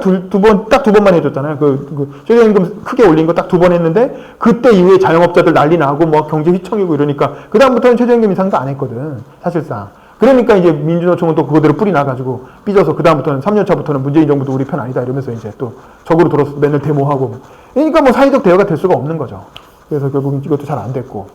딱 두 번만 해줬잖아요. 최저임금 크게 올린 거 딱 두 번 했는데, 그때 이후에 자영업자들 난리 나고, 뭐 경제 휘청이고 이러니까, 그다음부터는 최저임금 인상도 안 했거든, 사실상. 그러니까 이제 민주노총은 또 그거대로 뿌리 나가지고 삐져서 그다음부터는 3년 차부터는 문재인 정부도 우리 편 아니다 이러면서 이제 또 적으로 돌아서 맨날 데모하고. 그러니까 뭐 사회적 대화가 될 수가 없는 거죠. 그래서 결국 이것도 잘 안 됐고.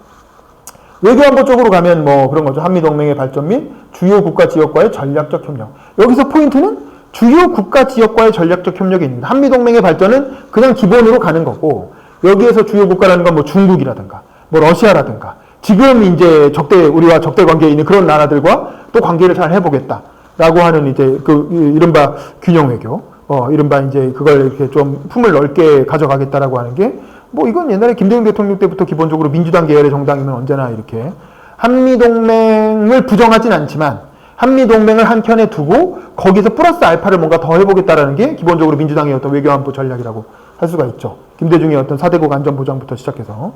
외교안보 쪽으로 가면 뭐 그런 거죠. 한미동맹의 발전 및 주요 국가 지역과의 전략적 협력. 여기서 포인트는 주요 국가 지역과의 전략적 협력이 있습니다. 한미동맹의 발전은 그냥 기본으로 가는 거고, 여기에서 주요 국가라는 건 뭐 중국이라든가, 뭐 러시아라든가, 지금 이제 우리와 적대 관계에 있는 그런 나라들과 또 관계를 잘 해보겠다라고 하는 이제 이른바 균형 외교, 이른바 이제 그걸 이렇게 좀 품을 넓게 가져가겠다라고 하는 게, 뭐 이건 옛날에 김대중 대통령 때부터 기본적으로 민주당 계열의 정당이면 언제나 이렇게 한미동맹을 부정하진 않지만 한미동맹을 한켠에 두고 거기서 플러스 알파를 뭔가 더 해보겠다라는 게 기본적으로 민주당의 어떤 외교안보 전략이라고 할 수가 있죠. 김대중의 어떤 4대국 안전보장부터 시작해서.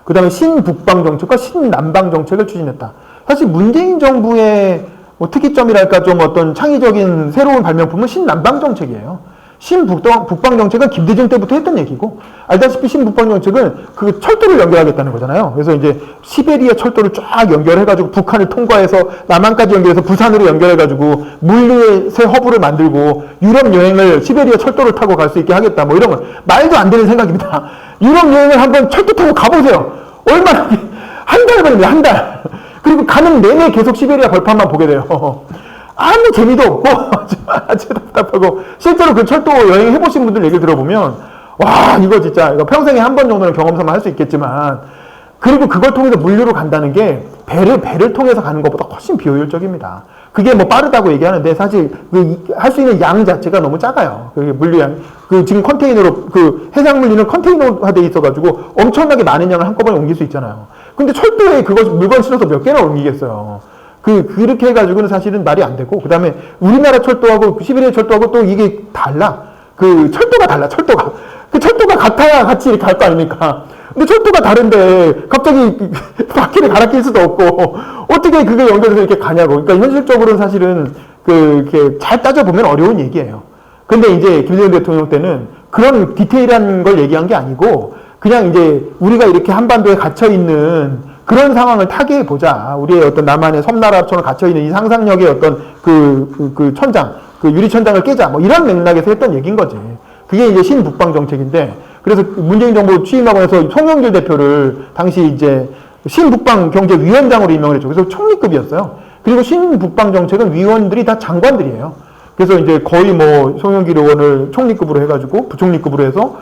그 다음에 신북방 정책과 신남방 정책을 추진했다. 사실 문재인 정부의 뭐 특이점이랄까 좀 어떤 창의적인 새로운 발명품은 신남방 정책이에요. 신북방 정책은 김대중 때부터 했던 얘기고, 알다시피 신북방 정책은 그 철도를 연결하겠다는 거잖아요. 그래서 이제 시베리아 철도를 쫙 연결해가지고 북한을 통과해서 남한까지 연결해서 부산으로 연결해가지고 물류의 새 허브를 만들고 유럽 여행을 시베리아 철도를 타고 갈 수 있게 하겠다. 뭐 이런 건 말도 안 되는 생각입니다. 유럽 여행을 한번 철도 타고 가보세요. 얼마나, 한 달 걸립니다. 한 달. 그리고 가는 내내 계속 시베리아 벌판만 보게 돼요. 아무 재미도 없고 아주 답답하고, 실제로 그 철도 여행 해보신 분들 얘기를 들어보면 와 이거 진짜 이거 평생에 한 번 정도는 경험 삼아 할 수 있겠지만, 그리고 그걸 통해서 물류로 간다는 게 배를 통해서 가는 것보다 훨씬 비효율적입니다. 그게 뭐 빠르다고 얘기하는데 사실 할 수 있는 양 자체가 너무 작아요. 그 물류양, 지금 컨테이너로 해상 물류는 컨테이너화돼 있어가지고 엄청나게 많은 양을 한꺼번에 옮길 수 있잖아요. 근데 철도에 물건 실어서 몇 개나 옮기겠어요. 그렇게 해가지고는 사실은 말이 안 되고, 그 다음에 우리나라 철도하고 시베리아 철도하고 또 이게 달라. 철도가 달라, 철도가. 그 철도가 같아야 같이 이렇게 갈 거 아닙니까? 근데 철도가 다른데 갑자기 바퀴를 갈아 낄 수도 없고, 어떻게 그게 연결해서 이렇게 가냐고. 그러니까 현실적으로는 사실은 이렇게 잘 따져보면 어려운 얘기예요. 근데 이제 김대중 대통령 때는 그런 디테일한 걸 얘기한 게 아니고, 그냥 이제 우리가 이렇게 한반도에 갇혀있는 그런 상황을 타개해보자. 우리의 어떤 남한의 섬나라처럼 갇혀있는 이 상상력의 어떤 천장, 유리천장을 깨자. 뭐 이런 맥락에서 했던 얘기인 거지. 그게 이제 신북방 정책인데, 그래서 문재인 정부 취임하고 나서 송영길 대표를 당시 이제 신북방 경제위원장으로 임명을 했죠. 그래서 총리급이었어요. 그리고 신북방 정책은 위원들이 다 장관들이에요. 그래서 이제 거의 뭐 송영길 의원을 총리급으로 해가지고 부총리급으로 해서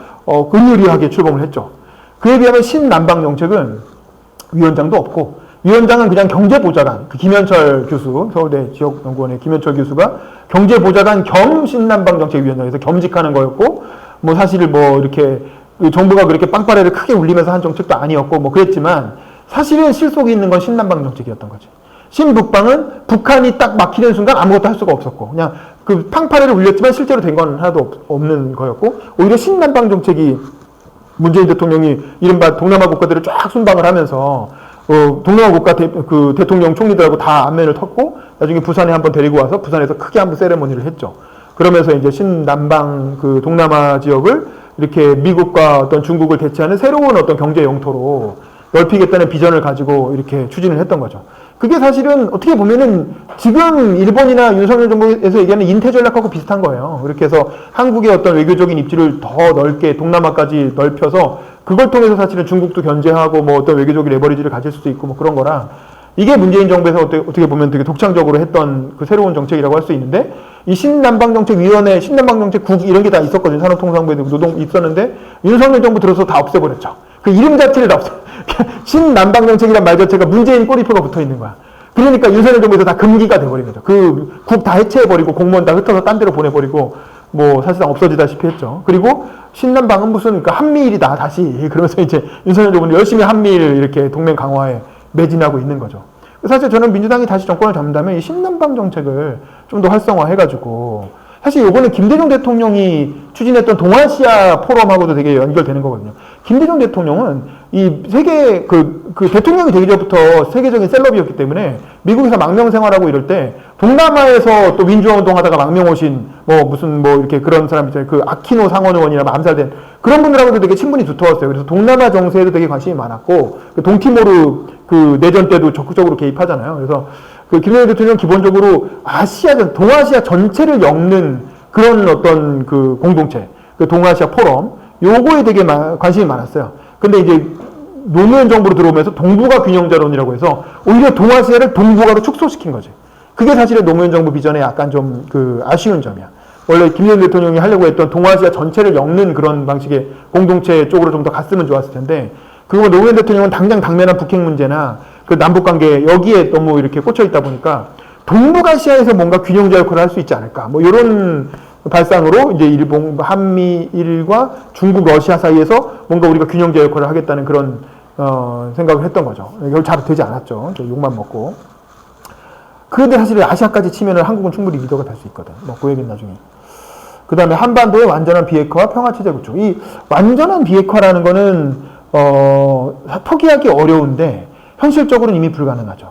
근유리하게 출범을 했죠. 그에 비하면 신남방 정책은 위원장도 없고, 위원장은 그냥 경제보좌관, 김현철 교수, 서울대 지역연구원의 김현철 교수가 경제보좌관 겸 신남방정책위원장에서 겸직하는 거였고, 뭐 사실 뭐 이렇게 정부가 그렇게 빵빠레를 크게 울리면서 한 정책도 아니었고 뭐 그랬지만, 사실은 실속이 있는 건 신남방정책이었던 거죠. 신북방은 북한이 딱 막히는 순간 아무것도 할 수가 없었고, 그냥 팡파레를 울렸지만 실제로 된 건 하나도 없는 거였고, 오히려 신남방정책이 문재인 대통령이 이른바 동남아 국가들을 쫙 순방을 하면서 동남아 국가 대통령 총리들하고 다 안면을 텄고, 나중에 부산에 한번 데리고 와서 부산에서 크게 한번 세레모니를 했죠. 그러면서 이제 신남방 동남아 지역을 이렇게 미국과 어떤 중국을 대체하는 새로운 어떤 경제 영토로 넓히겠다는 비전을 가지고 이렇게 추진을 했던 거죠. 그게 사실은 어떻게 보면은 지금 일본이나 윤석열 정부에서 얘기하는 인태 전략하고 비슷한 거예요. 그렇게 해서 한국의 어떤 외교적인 입지를 더 넓게 동남아까지 넓혀서 그걸 통해서 사실은 중국도 견제하고 뭐 어떤 외교적인 레버리지를 가질 수도 있고 뭐 그런 거라, 이게 문재인 정부에서 어떻게 보면 되게 독창적으로 했던 그 새로운 정책이라고 할 수 있는데, 이 신남방정책위원회, 신남방정책국 이런 게 다 있었거든요. 산업통상부에도 노동 있었는데 윤석열 정부 들어서 다 없애버렸죠. 그 이름 자체를 다 신남방정책이란 말 자체가 문재인 꼬리표가 붙어 있는 거야. 그러니까 윤석열 정부에서 다 금기가 돼버린 거죠. 국 다 해체해버리고 공무원 다 흩어서 딴 데로 보내버리고 뭐 사실상 없어지다시피 했죠. 그리고 신남방은 무슨 한미일이다 다시 그러면서 이제 윤석열 정부는 열심히 한미일 이렇게 동맹 강화에 매진하고 있는 거죠. 사실 저는 민주당이 다시 정권을 잡는다면 이 신남방 정책을 좀 더 활성화해가지고, 사실 요거는 김대중 대통령이 추진했던 동아시아 포럼하고도 되게 연결되는 거거든요. 김대중 대통령은 이 세계, 대통령이 되기 전부터 세계적인 셀럽이었기 때문에 미국에서 망명 생활하고 이럴 때 동남아에서 또 민주화운동 하다가 망명 오신 이렇게 그런 사람 있잖아요. 아키노 상원 의원이라면 암살된 그런 분들하고도 되게 친분이 두터웠어요. 그래서 동남아 정세에도 되게 관심이 많았고, 동티모르 내전 때도 적극적으로 개입하잖아요. 그래서 그 김정일 대통령은 기본적으로 동아시아 전체를 엮는 그런 어떤 그 공동체, 그 동아시아 포럼, 요거에 되게 관심이 많았어요. 근데 이제 노무현 정부로 들어오면서 동북아 균형자론이라고 해서 오히려 동아시아를 동북아로 축소시킨 거지. 그게 사실은 노무현 정부 비전에 약간 좀 그 아쉬운 점이야. 원래 김정일 대통령이 하려고 했던 동아시아 전체를 엮는 그런 방식의 공동체 쪽으로 좀 더 갔으면 좋았을 텐데, 그거 노무현 대통령은 당장 당면한 북핵 문제나 그 남북 관계 여기에 너무 이렇게 꽂혀 있다 보니까 동북아시아에서 뭔가 균형자 역할을 할 수 있지 않을까. 뭐 이런 발상으로 이제 한미일과 중국, 러시아 사이에서 뭔가 우리가 균형자 역할을 하겠다는 그런 생각을 했던 거죠. 결국 잘 되지 않았죠. 욕만 먹고. 그런데 사실 아시아까지 치면은 한국은 충분히 리더가 될 수 있거든. 뭐 그 얘기는 나중에. 그 다음에 한반도의 완전한 비핵화와 평화체제 구축. 이 완전한 비핵화라는 거는 포기하기 어려운데 현실적으로는 이미 불가능하죠.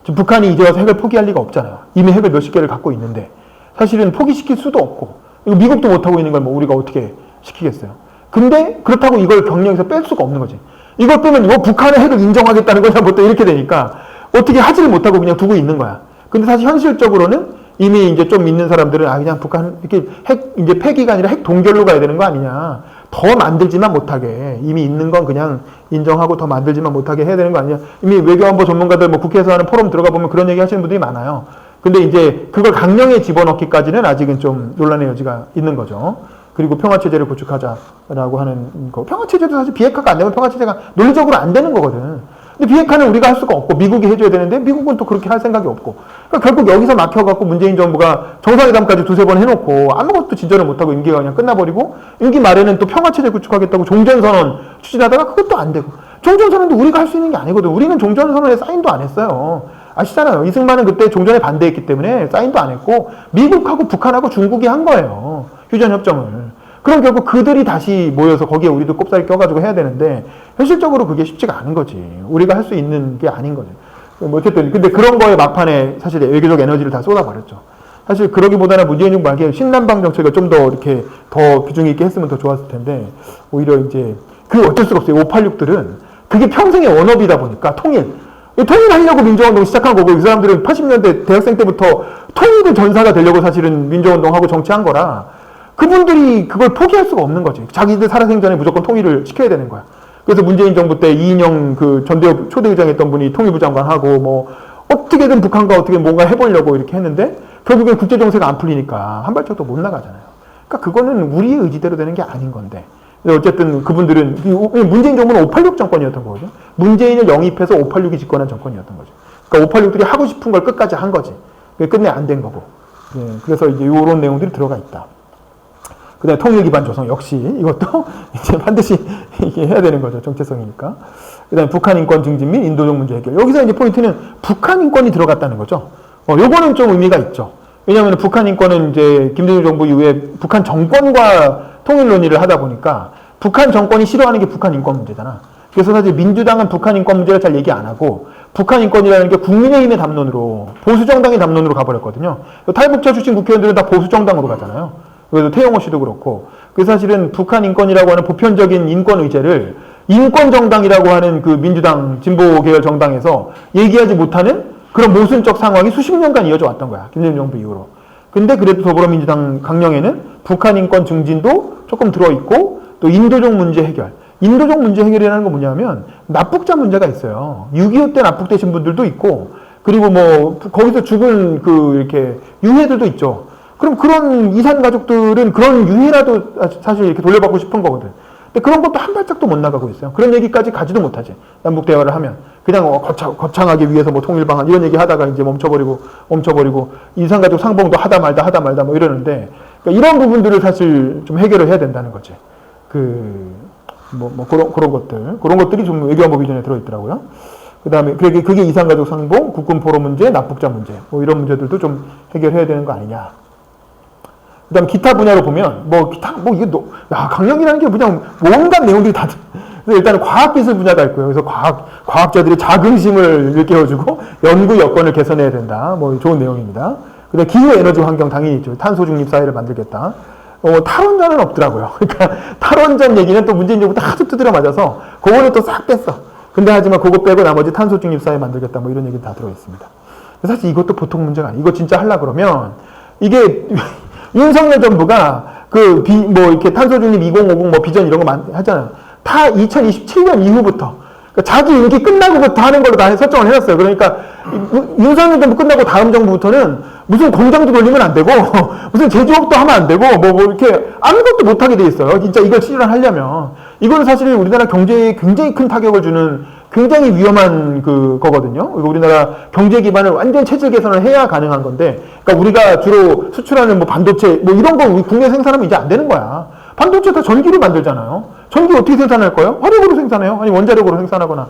지금 북한이 이제 와서 핵을 포기할 리가 없잖아요. 이미 핵을 몇십 개를 갖고 있는데 사실은 포기시킬 수도 없고, 이거 미국도 못하고 있는 걸 뭐 우리가 어떻게 시키겠어요. 근데 그렇다고 이걸 경력에서 뺄 수가 없는 거지. 이걸 빼면 뭐 북한의 핵을 인정하겠다는 거냐 뭐 또 이렇게 되니까 어떻게 하지를 못하고 그냥 두고 있는 거야. 근데 사실 현실적으로는 이미 이제 좀 있는 사람들은 그냥 북한 이렇게 핵 이제 폐기가 아니라 핵 동결로 가야 되는 거 아니냐. 더 만들지만 못하게, 이미 있는 건 그냥 인정하고 더 만들지만 못하게 해야 되는 거 아니냐. 이미 외교안보 전문가들 뭐 국회에서 하는 포럼 들어가 보면 그런 얘기 하시는 분들이 많아요. 근데 이제 그걸 강령에 집어넣기까지는 아직은 좀 논란의 여지가 있는 거죠. 그리고 평화체제를 구축하자라고 하는 거. 평화체제도 사실 비핵화가 안 되면 평화체제가 논리적으로 안 되는 거거든. 근데 비핵화는 우리가 할 수가 없고 미국이 해줘야 되는데 미국은 또 그렇게 할 생각이 없고. 그러니까 결국 여기서 막혀갖고 문재인 정부가 정상회담까지 두세 번 해놓고 아무것도 진전을 못하고 임기가 그냥 끝나버리고, 임기 말에는 또 평화체제 구축하겠다고 종전선언 추진하다가 그것도 안 되고. 종전선언도 우리가 할 수 있는 게 아니거든. 우리는 종전선언에 사인도 안 했어요. 아시잖아요. 이승만은 그때 종전에 반대했기 때문에 사인도 안 했고 미국하고 북한하고 중국이 한 거예요. 휴전협정을. 그럼 결국 그들이 다시 모여서 거기에 우리도 꼽사리 껴가지고 해야 되는데 현실적으로 그게 쉽지가 않은 거지. 우리가 할 수 있는 게 아닌 거지. 뭐 어쨌든 근데 그런 거에 막판에 사실 외교적 에너지를 다 쏟아버렸죠. 사실 그러기보다는 문재인 정부 말기에 신남방 정책을 좀 더 이렇게 더 비중 있게 했으면 더 좋았을 텐데, 오히려 이제 그 어쩔 수가 없어요. 586들은 그게 평생의 원업이다 보니까 통일하려고 민주화운동 시작한 거고, 이 사람들은 80년대 대학생 때부터 통일의 전사가 되려고 사실은 민주화운동하고 정치한 거라 그분들이 그걸 포기할 수가 없는 거지. 자기들 살아생전에 무조건 통일을 시켜야 되는 거야. 그래서 문재인 정부 때 이인영 그 전대협 초대의장 했던 분이 통일부 장관하고 뭐 어떻게든 북한과 어떻게 뭔가 해보려고 이렇게 했는데 결국엔 국제정세가 안 풀리니까 한 발짝도 못 나가잖아요. 그러니까 그거는 우리의 의지대로 되는 게 아닌 건데. 어쨌든 그분들은 문재인 정부는 586 정권이었던 거거든요. 문재인을 영입해서 586이 집권한 정권이었던 거죠. 그러니까 586들이 하고 싶은 걸 끝까지 한 거지. 끝내 안 된 거고. 예, 그래서 이제 이런 내용들이 들어가 있다. 그 다음에 통일 기반 조성 역시 이것도 이제 반드시 이게 해야 되는 거죠. 정체성이니까. 그 다음에 북한 인권 증진 및 인도적 문제 해결. 여기서 이제 포인트는 북한 인권이 들어갔다는 거죠. 요거는 좀 의미가 있죠. 왜냐하면 북한 인권은 이제 김대중 정부 이후에 북한 정권과 통일 논의를 하다 보니까 북한 정권이 싫어하는 게 북한 인권 문제잖아. 그래서 사실 민주당은 북한 인권 문제를 잘 얘기 안 하고 북한 인권이라는 게 국민의힘의 담론으로, 보수정당의 담론으로 가버렸거든요. 탈북자 출신 국회의원들은 다 보수정당으로 가잖아요. 그래서 태영호 씨도 그렇고. 그래서 사실은 북한 인권이라고 하는 보편적인 인권 의제를 인권정당이라고 하는 그 민주당 진보계열 정당에서 얘기하지 못하는 그런 모순적 상황이 수십 년간 이어져 왔던 거야. 김대중 정부 이후로. 근데 그래도 더불어민주당 강령에는 북한 인권 증진도 조금 들어있고 또 인도적 문제 해결. 인도적 문제 해결이라는 건 뭐냐면 납북자 문제가 있어요. 6.25 때 납북되신 분들도 있고, 그리고 뭐 거기서 죽은 그 이렇게 유해들도 있죠. 그럼 그런 이산 가족들은 그런 유해라도 사실 이렇게 돌려받고 싶은 거거든. 근데 그런 것도 한 발짝도 못 나가고 있어요. 그런 얘기까지 가지도 못하지. 남북 대화를 하면. 그냥 거창하게 위해서 뭐 통일 방안 이런 얘기 하다가 이제 멈춰버리고 이산 가족 상봉도 하다 말다 뭐 이러는데, 그러니까 이런 부분들을 사실 좀 해결을 해야 된다는 거지. 그런 것들이 좀 외교안보 비전에 들어있더라고요. 그 다음에 그게 이산 가족 상봉, 국군 포로 문제, 납북자 문제, 뭐 이런 문제들도 좀 해결해야 되는 거 아니냐. 그 다음 기타 분야로 보면 강령이라는 게 그냥 온갖 내용들이 다 일단은 과학기술 분야가 있고요. 그래서 과학자들의 자긍심을 일깨워주고 연구 여건을 개선해야 된다. 뭐 좋은 내용입니다. 그 다음에 기후 에너지 환경 당연히 있죠. 탄소 중립 사회를 만들겠다. 탈원전은 없더라고요. 그러니까 탈원전 얘기는 또 문재인 정부 때 하도 두드려 맞아서 그거는 또 싹 뺐어. 근데 하지만 그거 빼고 나머지 탄소 중립 사회 만들겠다. 뭐 이런 얘기 다 들어있습니다. 사실 이것도 보통 문제가 아니에요. 이거 진짜 하려 그러면 이게 윤석열 정부가 이렇게 탄소중립 2050 뭐 비전 이런 거 하잖아요. 다 2027년 이후부터. 그러니까 자기 임기 끝나고부터 하는 걸로 다 설정을 해놨어요. 그러니까 윤석열 정부 끝나고 다음 정부부터는 무슨 공장도 돌리면 안 되고 무슨 제조업도 하면 안 되고 뭐 이렇게 아무것도 못하게 돼 있어요. 진짜 이걸 실현하려면. 이건 사실 우리나라 경제에 굉장히 큰 타격을 주는 굉장히 위험한 거거든요. 우리나라 경제 기반을 완전 체질 개선을 해야 가능한 건데, 그러니까 우리가 주로 수출하는 뭐 반도체 뭐 이런 거 우리 국내 생산하면 이제 안 되는 거야. 반도체 다 전기로 만들잖아요. 전기 어떻게 생산할 거예요? 화력으로 생산해요. 아니 원자력으로 생산하거나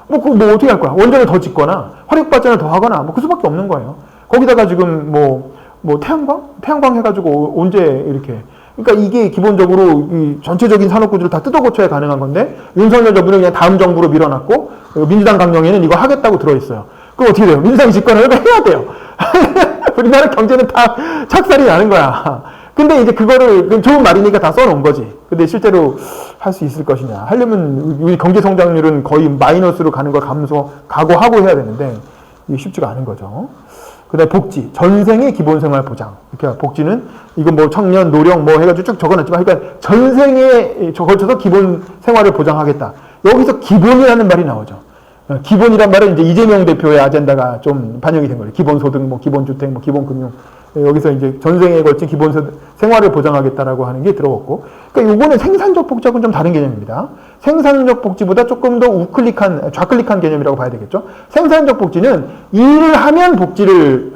뭐 어떻게 할 거야? 원전을 더 짓거나 화력 발전을 더 하거나 뭐 그 수밖에 없는 거예요. 거기다가 지금 뭐 태양광 해가지고 언제 이렇게. 그러니까 이게 기본적으로 이 전체적인 산업 구조를 다 뜯어 고쳐야 가능한 건데, 윤석열 정부는 그냥 다음 정부로 밀어놨고, 민주당 강령에는 이거 하겠다고 들어있어요. 그럼 어떻게 돼요? 민주당 집권을 해야 돼요. 우리나라 경제는 다 착살이 나는 거야. 근데 이제 그거를 좋은 말이니까 다 써놓은 거지. 근데 실제로 할 수 있을 것이냐. 하려면 우리 경제 성장률은 거의 마이너스로 가는 걸 각오하고 해야 되는데, 이게 쉽지가 않은 거죠. 그 다음에 복지, 전생의 기본생활 보장. 그러니까 복지는 이건 뭐 청년, 노령 뭐 해가지고 쭉 적어놨지만, 그러니까 전생에 걸쳐서 기본 생활을 보장하겠다. 여기서 기본이라는 말이 나오죠. 기본이란 말은 이제 이재명 대표의 아젠다가 좀 반영이 된 거예요. 기본소득, 뭐 기본주택, 뭐 기본금융. 여기서 이제 전생에 걸친 기본 생활을 보장하겠다라고 하는 게 들어갔고, 그러니까 요거는 생산적 복지하고는 좀 다른 개념입니다. 생산적 복지보다 조금 더 좌클릭한 개념이라고 봐야 되겠죠. 생산적 복지는 일을 하면 복지를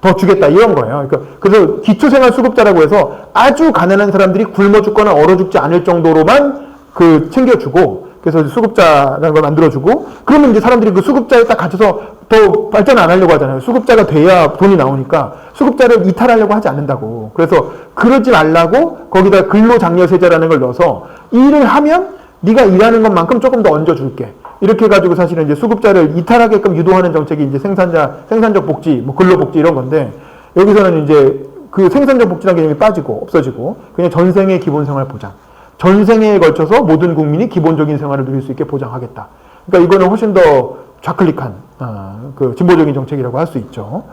더 주겠다 이런 거예요. 그러니까 그래서 기초생활수급자라고 해서 아주 가난한 사람들이 굶어 죽거나 얼어 죽지 않을 정도로만 챙겨주고, 그래서 수급자라는 걸 만들어주고, 그러면 이제 사람들이 그 수급자에 딱 갇혀서 더 발전 안 하려고 하잖아요. 수급자가 돼야 돈이 나오니까 수급자를 이탈하려고 하지 않는다고. 그래서 그러지 말라고 거기다 근로장려세제라는 걸 넣어서 일을 하면 네가 일하는 것만큼 조금 더 얹어줄게. 이렇게 해가지고 사실은 이제 수급자를 이탈하게끔 유도하는 정책이 이제 생산적 복지, 뭐 근로복지 이런 건데, 여기서는 이제 그 생산적 복지라는 개념이 빠지고 없어지고 그냥 전생의 기본생활 보장. 전생에 걸쳐서 모든 국민이 기본적인 생활을 누릴 수 있게 보장하겠다. 그러니까 이거는 훨씬 더 좌클릭한 진보적인 정책이라고 할 수 있죠.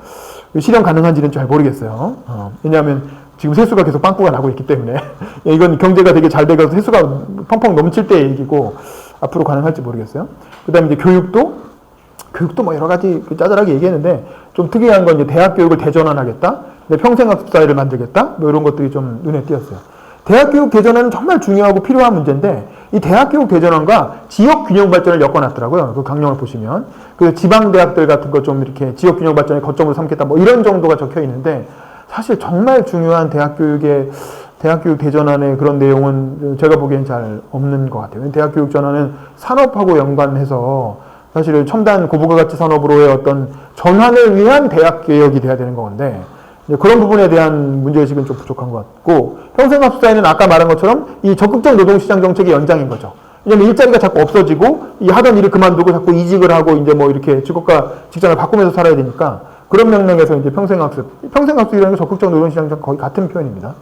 실현 가능한지는 잘 모르겠어요. 왜냐하면 지금 세수가 계속 빵꾸가 나고 있기 때문에 이건 경제가 되게 잘 돼가서 세수가 펑펑 넘칠 때 얘기고 앞으로 가능할지 모르겠어요. 그다음에 이제 교육도 뭐 여러 가지 짜잘하게 얘기했는데, 좀 특이한 건 이제 대학 교육을 대전환하겠다, 평생학습 사회를 만들겠다, 뭐 이런 것들이 좀 눈에 띄었어요. 대학교육 대전환은 정말 중요하고 필요한 문제인데, 이 대학교육 대전환과 지역균형 발전을 엮어놨더라고요. 그 강령을 보시면. 그 지방대학들 같은 거 좀 이렇게 지역균형 발전의 거점으로 삼겠다, 뭐 이런 정도가 적혀 있는데, 사실 정말 중요한 대학교육 대전환의 그런 내용은 제가 보기엔 잘 없는 것 같아요. 대학교육 전환은 산업하고 연관해서 사실 첨단 고부가가치 산업으로의 어떤 전환을 위한 대학개혁이 돼야 되는 건데, 그런 부분에 대한 문제의식은 좀 부족한 것 같고, 평생학습사회는 아까 말한 것처럼 이 적극적 노동시장 정책의 연장인 거죠. 왜냐면 일자리가 자꾸 없어지고, 이 하던 일을 그만두고 자꾸 이직을 하고, 이제 뭐 이렇게 직장을 바꾸면서 살아야 되니까, 그런 맥락에서 이제 평생학습이라는 게 적극적 노동시장 거의 같은 표현입니다.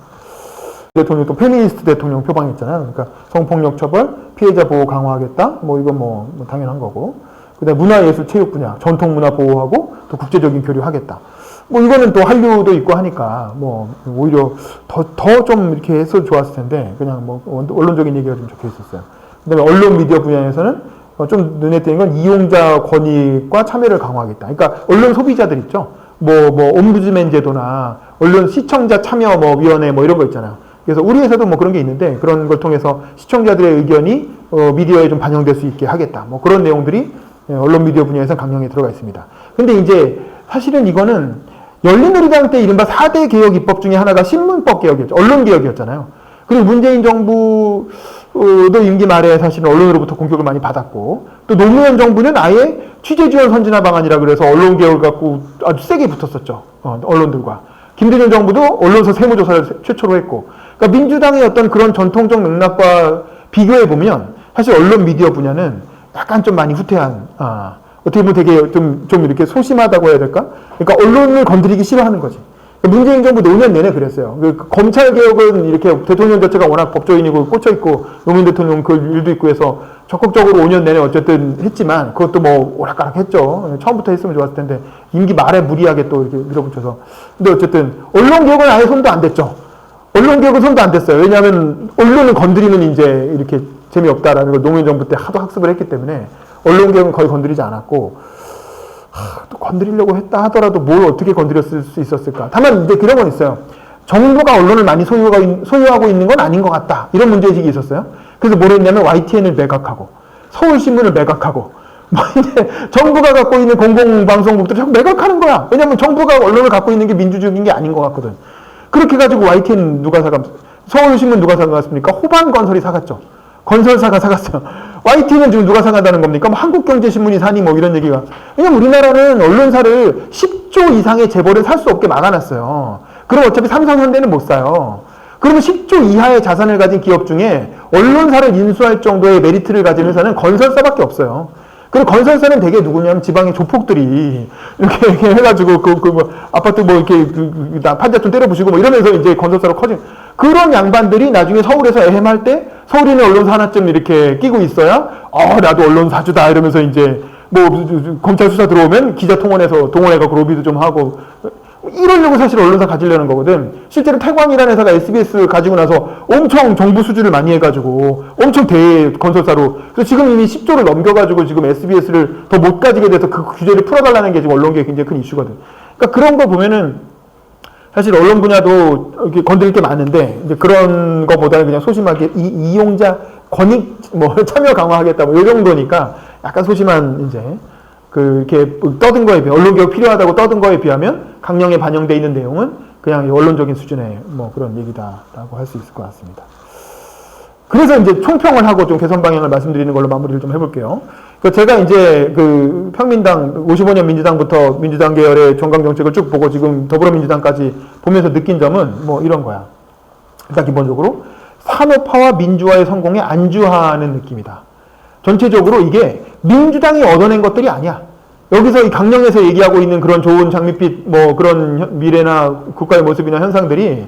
대통령이 또 페미니스트 대통령 표방했잖아요. 그러니까 성폭력 처벌, 피해자 보호 강화하겠다, 뭐 이건 뭐 당연한 거고, 그다음에 문화예술 체육 분야, 전통 문화 보호하고, 또 국제적인 교류하겠다. 뭐 이거는 또 한류도 있고 하니까 뭐 오히려 더 좀 이렇게 해서 좋았을 텐데, 그냥 뭐 언론적인 얘기가 좀 적혀 있었어요. 그다음에 언론 미디어 분야에서는 좀 눈에 띄는 건 이용자 권익과 참여를 강화하겠다. 그러니까 언론 소비자들 있죠. 뭐 옴부즈맨 제도나 언론 시청자 참여 위원회 뭐 이런 거 있잖아요. 그래서 우리 회사도 뭐 그런 게 있는데, 그런 걸 통해서 시청자들의 의견이 미디어에 좀 반영될 수 있게 하겠다. 뭐 그런 내용들이 언론 미디어 분야에서 강령에 들어가 있습니다. 근데 이제 사실은 이거는 열린우리당 때 이른바 4대 개혁 입법 중에 하나가 신문법 개혁이었죠. 언론 개혁이었잖아요. 그리고 문재인 정부도 임기 말에 사실은 언론으로부터 공격을 많이 받았고, 또 노무현 정부는 아예 취재 지원 선진화 방안이라 그래서 언론 개혁을 갖고 아주 세게 붙었었죠. 언론들과. 김대중 정부도 언론사 세무조사를 최초로 했고, 그러니까 민주당의 어떤 그런 전통적 맥락과 비교해 보면 사실 언론 미디어 분야는 약간 좀 많이 후퇴한, 어떻게 보면 되게 좀 이렇게 소심하다고 해야 될까? 그러니까 언론을 건드리기 싫어하는 거지. 문재인 정부 노년 내내 그랬어요. 검찰 개혁은 이렇게 대통령 자체가 워낙 법조인이고 꽂혀있고 노무현 대통령 그 일도 있고 해서 적극적으로 5년 내내 어쨌든 했지만 그것도 뭐 오락가락 했죠. 처음부터 했으면 좋았을 텐데 임기 말에 무리하게 또 이렇게 밀어붙여서. 근데 어쨌든 언론 개혁은 아예 손도 안 댔죠. 언론 개혁은 손도 안 댔어요. 왜냐하면 언론을 건드리면 이제 이렇게 재미없다라는 걸 노무현 정부 때 하도 학습을 했기 때문에 언론 개혁은 거의 건드리지 않았고. 또 건드리려고 했다 하더라도 뭘 어떻게 건드렸을 수 있었을까. 다만 이제 그런 건 있어요. 정부가 언론을 많이 소유하고 있는 건 아닌 것 같다. 이런 문제의식이 있었어요. 그래서 뭘 했냐면 YTN을 매각하고 서울신문을 매각하고 뭐 이제 정부가 갖고 있는 공공방송국들을 자꾸 매각하는 거야. 왜냐면 정부가 언론을 갖고 있는 게 민주적인 게 아닌 것 같거든. 그렇게 가지고 YTN 누가 사갔, 서울신문 누가 사갔습니까? 호반건설이 사갔죠. 건설사가 사갔어요. YT는 지금 누가 사간다는 겁니까? 뭐 한국경제신문이 사니 뭐 이런 얘기가. 왜냐면 우리나라는 언론사를 10조 이상의 재벌을 살 수 없게 막아놨어요. 그럼 어차피 삼성현대는 못 사요. 그러면 10조 이하의 자산을 가진 기업 중에 언론사를 인수할 정도의 메리트를 가진 회사는 건설사밖에 없어요. 그리고 건설사는 되게 누구냐면 지방의 조폭들이 이렇게 해가지고 뭐 아파트 뭐 이렇게 판자 좀 때려부시고 뭐 이러면서 이제 건설사로 커진 그런 양반들이 나중에 서울에서 에헴할 때 서울에는 언론사 하나쯤 이렇게 끼고 있어야 나도 언론사주다 이러면서 이제 뭐 검찰 수사 들어오면 기자 동원해가지고 로비도 좀 하고 이러려고 사실 언론사 가지려는 거거든. 실제로 태광이라는 회사가 SBS 가지고 나서 엄청 정부 수주를 많이 해가지고 엄청 대건설사로 그래서 지금 이미 10조를 넘겨가지고 지금 SBS를 더 못 가지게 돼서 그 규제를 풀어달라는 게 지금 언론계에 굉장히 큰 이슈거든. 그러니까 그런 거 보면은 사실 언론 분야도 이렇게 건드릴 게 많은데 이제 그런 거보다는 그냥 소심하게 이용자 권익 뭐 참여 강화하겠다 뭐 이 정도니까 약간 소심한 이제 이렇게 떠든 거에 비해 언론개혁 필요하다고 떠든 거에 비하면 강령에 반영되어 있는 내용은 그냥 언론적인 수준의 뭐 그런 얘기다라고 할 수 있을 것 같습니다. 그래서 이제 총평을 하고 좀 개선 방향을 말씀드리는 걸로 마무리를 좀 해볼게요. 제가 이제 평민당 55년 민주당부터 민주당 계열의 정강 정책을 쭉 보고 지금 더불어민주당까지 보면서 느낀 점은 뭐 이런 거야. 일단 기본적으로 산업화와 민주화의 성공에 안주하는 느낌이다. 전체적으로 이게 민주당이 얻어낸 것들이 아니야. 여기서 이 강령에서 얘기하고 있는 그런 좋은 장밋빛 뭐 그런 미래나 국가의 모습이나 현상들이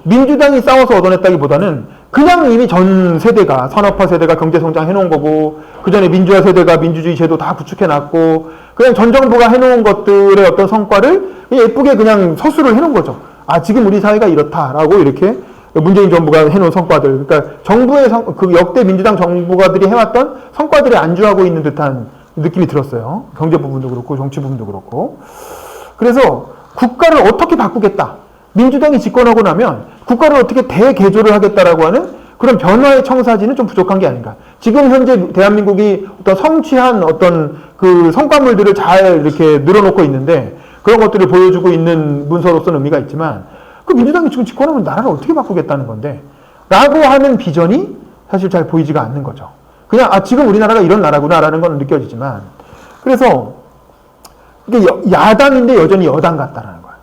민주당이 싸워서 얻어냈다기보다는 그냥 이미 전 세대가 산업화 세대가 경제성장 해놓은 거고 그 전에 민주화 세대가 민주주의 제도 다 구축해놨고 그냥 전 정부가 해놓은 것들의 어떤 성과를 예쁘게 그냥 서술을 해놓은 거죠. 지금 우리 사회가 이렇다라고 이렇게 문재인 정부가 해놓은 성과들, 그러니까 정부의 그 역대 민주당 정부가들이 해왔던 성과들에 안주하고 있는 듯한 느낌이 들었어요. 경제 부분도 그렇고 정치 부분도 그렇고. 그래서 국가를 어떻게 바꾸겠다. 민주당이 집권하고 나면 국가를 어떻게 대개조를 하겠다라고 하는 그런 변화의 청사진은 좀 부족한 게 아닌가. 지금 현재 대한민국이 어떤 성취한 어떤 그 성과물들을 잘 이렇게 늘어놓고 있는데 그런 것들을 보여주고 있는 문서로서는 의미가 있지만 그 민주당이 지금 집권하면 나라를 어떻게 바꾸겠다는 건데 라고 하는 비전이 사실 잘 보이지가 않는 거죠. 그냥 지금 우리나라가 이런 나라구나라는 건 느껴지지만 그래서 이게 야당인데 여전히 여당 같다라는 거예요.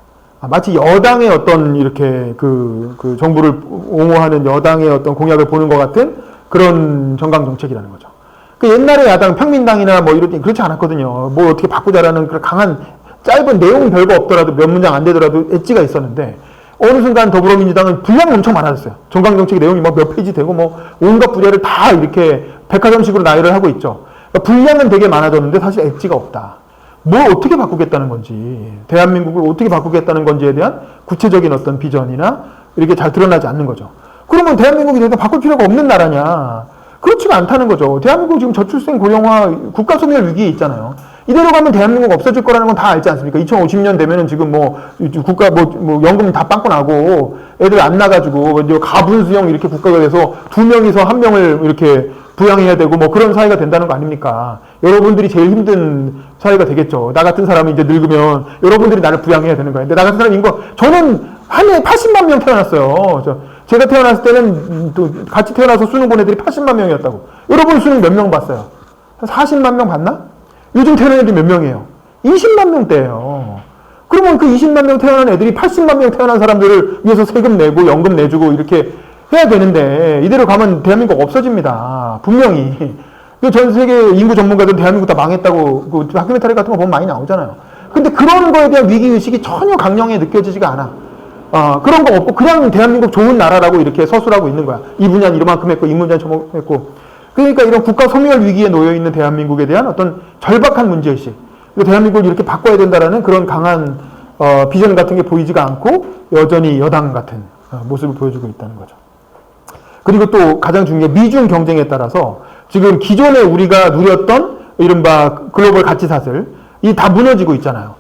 마치 여당의 어떤 이렇게 그 정부를 옹호하는 여당의 어떤 공약을 보는 것 같은 그런 정강 정책이라는 거죠. 그 옛날에 야당 평민당이나 뭐 이럴 때 그렇지 않았거든요. 뭐 어떻게 바꾸자라는 그런 강한 짧은 내용 별거 없더라도 몇 문장 안 되더라도 엣지가 있었는데 어느 순간 더불어민주당은 분량이 엄청 많아졌어요. 정강정책의 내용이 막 몇 페이지 되고 뭐 온갖 분야를 다 이렇게 백화점식으로 나열을 하고 있죠. 그러니까 분량은 되게 많아졌는데 사실 엣지가 없다. 뭘 어떻게 바꾸겠다는 건지, 대한민국을 어떻게 바꾸겠다는 건지에 대한 구체적인 어떤 비전이나 이렇게 잘 드러나지 않는 거죠. 그러면 대한민국이 내가 바꿀 필요가 없는 나라냐? 그렇지가 않다는 거죠. 대한민국 지금 저출생 고령화 국가소멸 위기에 있잖아요. 이대로 가면 대한민국 없어질 거라는 건 다 알지 않습니까? 2050년 되면은 지금 뭐 국가 뭐 연금 다 빵꾸 나고 애들 안 나가지고 가분수형 이렇게 국가가 돼서 2명이서 1명을 이렇게 부양해야 되고 뭐 그런 사회가 된다는 거 아닙니까? 여러분들이 제일 힘든 사회가 되겠죠. 나 같은 사람이 이제 늙으면 여러분들이 나를 부양해야 되는 거예요. 근데 나 같은 사람 인구 저는 한 해에 80만 명 태어났어요. 제가 태어났을 때는 또 같이 태어나서 수능 본 애들이 80만 명이었다고. 여러분 수능 몇 명 봤어요? 한 40만 명 봤나? 요즘 태어난 애들이 몇 명이에요? 20만 명대예요. 그러면 그 20만 명 태어난 애들이 80만 명 태어난 사람들을 위해서 세금 내고 연금 내주고 이렇게 해야 되는데 이대로 가면 대한민국 없어집니다. 분명히. 전 세계 인구 전문가들은 대한민국 다 망했다고 그 다큐멘터리 같은 거 보면 많이 나오잖아요. 근데 그런 거에 대한 위기의식이 전혀 강령에 느껴지지가 않아. 그런 거 없고 그냥 대한민국 좋은 나라라고 이렇게 서술하고 있는 거야. 이 분야는 이만큼 했고 이 분야는 저만큼 했고. 그러니까 이런 국가 소멸 위기에 놓여 있는 대한민국에 대한 어떤 절박한 문제의식, 대한민국을 이렇게 바꿔야 된다라는 그런 강한 비전 같은 게 보이지가 않고 여전히 여당 같은 모습을 보여주고 있다는 거죠. 그리고 또 가장 중요한 게 미중 경쟁에 따라서 지금 기존에 우리가 누렸던 이른바 글로벌 가치사슬 이 다 무너지고 있잖아요.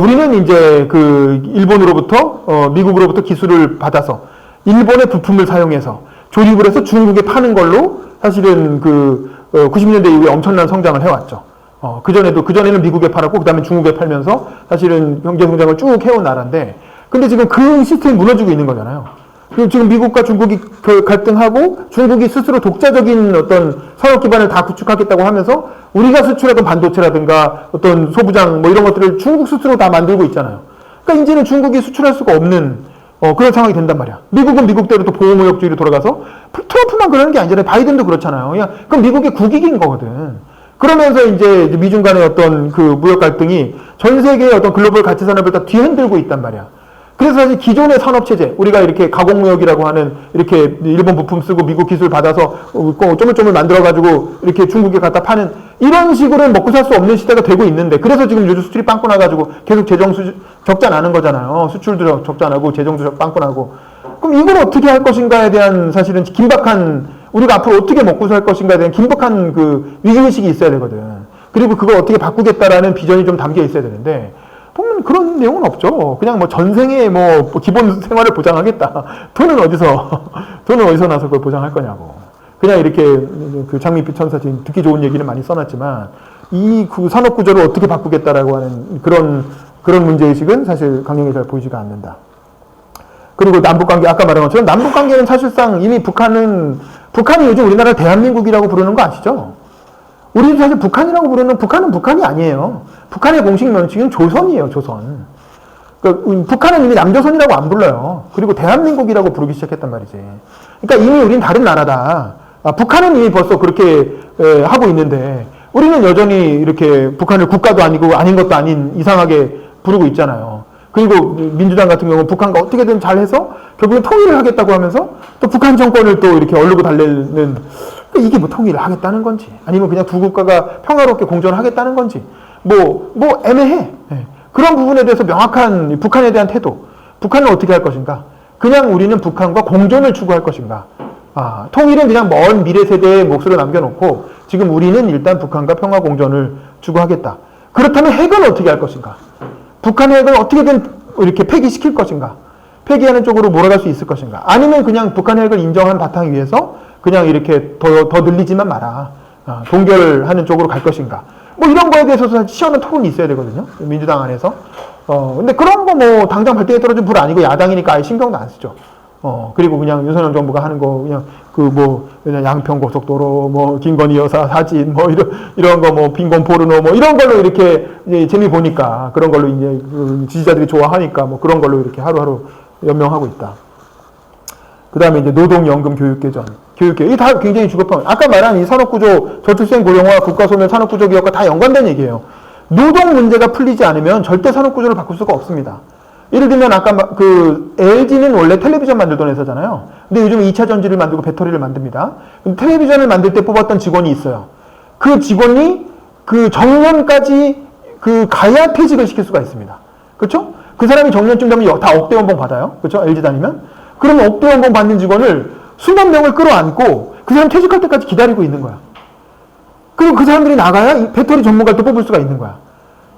우리는 이제 그 일본으로부터 미국으로부터 기술을 받아서 일본의 부품을 사용해서 조립을 해서 중국에 파는 걸로 사실은 그 90년대 이후에 엄청난 성장을 해왔죠. 그전에는 미국에 팔았고 그 다음에 중국에 팔면서 사실은 경제 성장을 쭉 해온 나라인데, 근데 지금 그 시스템이 무너지고 있는 거잖아요. 지금 미국과 중국이 갈등하고 중국이 스스로 독자적인 어떤 산업 기반을 다 구축하겠다고 하면서 우리가 수출하던 반도체라든가 어떤 소부장 뭐 이런 것들을 중국 스스로 다 만들고 있잖아요. 그러니까 이제는 중국이 수출할 수가 없는 그런 상황이 된단 말이야. 미국은 미국대로 또 보호무역주의로 돌아가서 트럼프만 그러는 게 아니잖아요. 바이든도 그렇잖아요. 그럼 미국의 국익인 거거든. 그러면서 이제 미중 간의 어떤 그 무역 갈등이 전 세계의 어떤 글로벌 가치 산업을 다 뒤흔들고 있단 말이야. 그래서 사실 기존의 산업체제, 우리가 이렇게 가공무역이라고 하는 이렇게 일본 부품 쓰고 미국 기술 받아서 쪼물쪼물 만들어가지고 이렇게 중국에 갖다 파는 이런 식으로는 먹고 살 수 없는 시대가 되고 있는데, 그래서 지금 요즘 수출이 빵꾸 나가지고 계속 적자 나는 거잖아요. 수출도 적자 나고 재정도 빵꾸 나고. 그럼 이걸 어떻게 할 것인가에 대한 사실은 긴박한, 우리가 앞으로 어떻게 먹고 살 것인가에 대한 긴박한 그 위기의식이 있어야 되거든. 그리고 그걸 어떻게 바꾸겠다라는 비전이 좀 담겨 있어야 되는데, 보면 그런 내용은 없죠. 그냥 뭐 전생에 뭐 기본 생활을 보장하겠다. 돈은 어디서 나서 그걸 보장할 거냐고. 그냥 이렇게 그 장밋빛 천사 지금 듣기 좋은 얘기는 많이 써놨지만 이 산업 구조를 어떻게 바꾸겠다라고 하는 그런 문제의식은 사실 강령에 잘 보이지가 않는다. 그리고 남북관계, 아까 말한 것처럼 남북관계는 사실상 이미 북한이 요즘 우리나라를 대한민국이라고 부르는 거 아시죠? 우리도 사실 북한이라고 부르는, 북한은 북한이 아니에요. 북한의 공식 명칭은 조선이에요, 조선. 그러니까 북한은 이미 남조선이라고 안 불러요. 그리고 대한민국이라고 부르기 시작했단 말이지. 그러니까 이미 우린 다른 나라다. 북한은 이미 벌써 그렇게 하고 있는데 우리는 여전히 이렇게 북한을 국가도 아니고 아닌 것도 아닌 이상하게 부르고 있잖아요. 그리고 민주당 같은 경우는 북한과 어떻게든 잘해서 결국은 통일을 하겠다고 하면서 또 북한 정권을 또 이렇게 얼르고 달래는, 이게 뭐 통일을 하겠다는 건지 아니면 그냥 두 국가가 평화롭게 공존하겠다는 건지 뭐 애매해. 그런 부분에 대해서 명확한 북한에 대한 태도, 북한은 어떻게 할 것인가, 그냥 우리는 북한과 공존을 추구할 것인가, 통일은 그냥 먼 미래 세대의 몫으로 남겨놓고 지금 우리는 일단 북한과 평화 공존을 추구하겠다. 그렇다면 핵은 어떻게 할 것인가, 북한의 핵을 어떻게든 이렇게 폐기시킬 것인가, 폐기하는 쪽으로 몰아갈 수 있을 것인가, 아니면 그냥 북한의 핵을 인정한 바탕 위에서 그냥 이렇게 더 늘리지만 마라, 동결하는 쪽으로 갈 것인가, 뭐 이런 거에 대해서 사실 시원한 토론이 있어야 되거든요, 민주당 안에서. 근데 그런 거 뭐 당장 발등에 떨어진 불 아니고 야당이니까 아예 신경도 안 쓰죠. 그리고 그냥 윤석열 정부가 하는 거 그냥 그냥 양평 고속도로 뭐 김건희 여사 사진 뭐 이런 거 뭐 빈곤 포르노 뭐 이런 걸로 이렇게 이제 재미 보니까 그런 걸로 이제 그 지지자들이 좋아하니까 뭐 그런 걸로 이렇게 하루하루 연명하고 있다. 그 다음에 이제 노동연금 교육개혁. 이게 다 굉장히 주급한, 아까 말한 이 산업구조, 저출생 고령화, 국가소멸, 산업구조 개혁과 다 연관된 얘기예요. 노동 문제가 풀리지 않으면 절대 산업구조를 바꿀 수가 없습니다. 예를 들면 아까 LG는 원래 텔레비전 만들던 회사잖아요. 근데 요즘 2차 전지를 만들고 배터리를 만듭니다. 텔레비전을 만들 때 뽑았던 직원이 있어요. 그 직원이 그 정년까지 가야 퇴직을 시킬 수가 있습니다. 그렇죠? 그 사람이 정년쯤 되면 다 억대 연봉 받아요. 그렇죠? LG 다니면. 그러면 억대 연봉 받는 직원을 수만 명을 끌어안고 그 사람 퇴직할 때까지 기다리고 있는 거야. 그리고 그 사람들이 나가야 이 배터리 전문가를 또 뽑을 수가 있는 거야.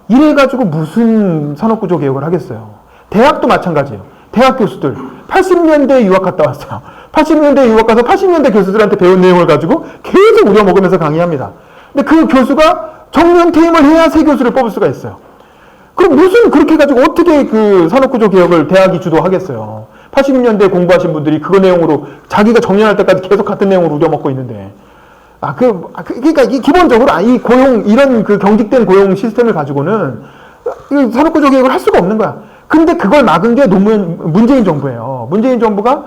이래가지고 무슨 산업구조 개혁을 하겠어요. 대학도 마찬가지예요. 대학 교수들 80년대에 유학 갔다 왔어요. 80년대에 유학 가서 80년대 교수들한테 배운 내용을 가지고 계속 우려먹으면서 강의합니다. 근데 그 교수가 정년 퇴임을 해야 새 교수를 뽑을 수가 있어요. 그럼 그렇게 해가지고 어떻게 그 산업구조 개혁을 대학이 주도하겠어요. 80년대 공부하신 분들이 그거 내용으로 자기가 정년할 때까지 계속 같은 내용으로 우려먹고 있는데. 그러니까 기본적으로 이런 경직된 고용 시스템을 가지고는 산업구조 개혁을 할 수가 없는 거야. 근데 그걸 막은 게 문재인 정부예요. 문재인 정부가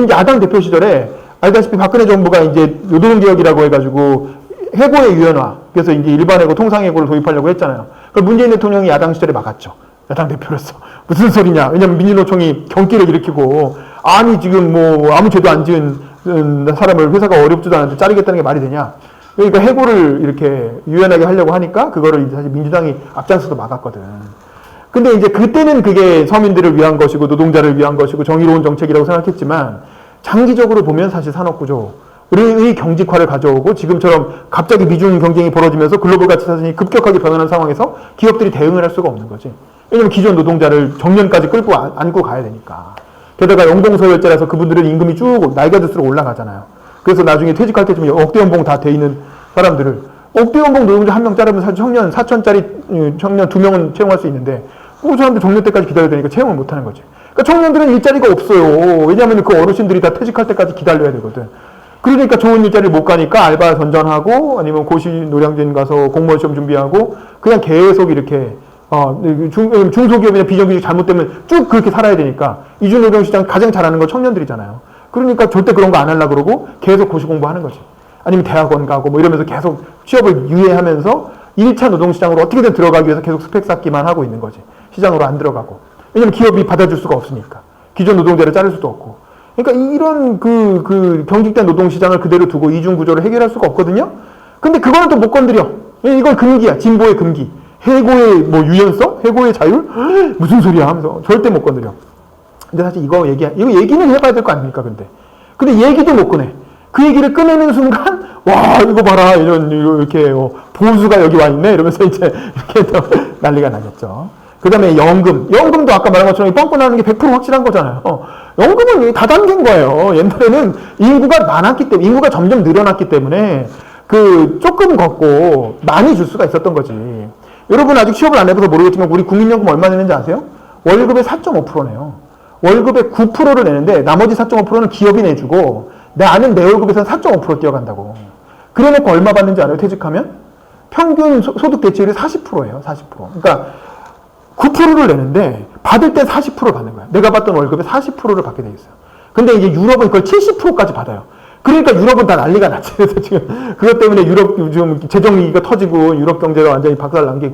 야당 대표 시절에 알다시피 박근혜 정부가 이제 노동개혁이라고 해가지고 해고의 유연화, 그래서 이제 일반해고 통상해고를 도입하려고 했잖아요. 그걸 문재인 대통령이 야당 시절에 막았죠. 야당 대표로서 무슨 소리냐. 왜냐면 민주노총이 경기를 일으키고 아니 지금 뭐 아무 죄도 안 지은 사람을 회사가 어렵지도 않은데 자르겠다는 게 말이 되냐. 그러니까 해고를 이렇게 유연하게 하려고 하니까 그거를 사실 민주당이 앞장서서 막았거든. 근데 이제 그때는 그게 서민들을 위한 것이고 노동자를 위한 것이고 정의로운 정책이라고 생각했지만 장기적으로 보면 사실 산업구조의 경직화를 가져오고 지금처럼 갑자기 미중 경쟁이 벌어지면서 글로벌 가치 사진이 급격하게 변하는 상황에서 기업들이 대응을 할 수가 없는 거지. 왜냐면 기존 노동자를 정년까지 끌고 안고 가야 되니까. 게다가 연공서열제라서 그분들은 임금이 쭉 나이가 들수록 올라가잖아요. 그래서 나중에 퇴직할 때쯤 억대 연봉 다 돼 있는 사람들을 억대 연봉 노동자 한 명 자르면 사실 청년 4천짜리 청년 2명은 채용할 수 있는데 그 사람들 정년 때까지 기다려야 되니까 채용을 못 하는 거지. 그러니까 청년들은 일자리가 없어요. 왜냐하면 그 어르신들이 다 퇴직할 때까지 기다려야 되거든. 그러니까 좋은 일자리를 못 가니까 알바 선전하고 아니면 고시 노량진 가서 공무원 시험 준비하고 그냥 계속 이렇게 중소기업이나 비정규직 잘못되면 쭉 그렇게 살아야 되니까 이주노동시장 가장 잘하는 건 청년들이잖아요. 그러니까 절대 그런 거 안 하려고 그러고 계속 고시 공부하는 거지. 아니면 대학원 가고 뭐 이러면서 계속 취업을 유예하면서 1차 노동시장으로 어떻게든 들어가기 위해서 계속 스펙 쌓기만 하고 있는 거지. 시장으로 안 들어가고. 왜냐면 기업이 받아줄 수가 없으니까. 기존 노동자를 자를 수도 없고. 그러니까 이런 경직된 노동시장을 그대로 두고 이중구조를 해결할 수가 없거든요. 근데 그거는 또 못 건드려. 이건 금기야. 진보의 금기. 해고의 뭐 유연성? 해고의 자율? 무슨 소리야 하면서 절대 못 건드려. 근데 사실 이거 얘기는 해봐야 될 거 아닙니까, 근데 얘기도 못 꺼내. 그 얘기를 꺼내는 순간, 와, 이거 봐라. 이렇게, 보수가 여기 와 있네. 이러면서 이제, 이렇게 또 난리가 나겠죠. 그 다음에 연금도 아까 말한 것처럼 뻥뻥하는 게 100% 확실한 거잖아요. 연금은 다단계인 거예요. 옛날에는 인구가 점점 늘어났기 때문에, 조금 걷고 많이 줄 수가 있었던 거지. 여러분 아직 취업을 안 해봐서 모르겠지만, 우리 국민연금 얼마 내는지 아세요? 월급의 4.5%네요. 월급의 9%를 내는데, 나머지 4.5%는 기업이 내주고, 나는 내 월급에서는 4.5% 뛰어간다고. 그래놓고 얼마 받는지 알아요? 퇴직하면? 평균 소득 대체율이 40%예요. 40%. 그러니까 9%를 내는데 받을 땐 40%를 받는 거야. 내가 받던 월급의 40%를 받게 돼 있어요. 근데 이제 유럽은 그걸 70%까지 받아요. 그러니까 유럽은 다 난리가 났지. 그래서 지금 그것 때문에 유럽 요즘 재정 위기가 터지고 유럽 경제가 완전히 박살난 게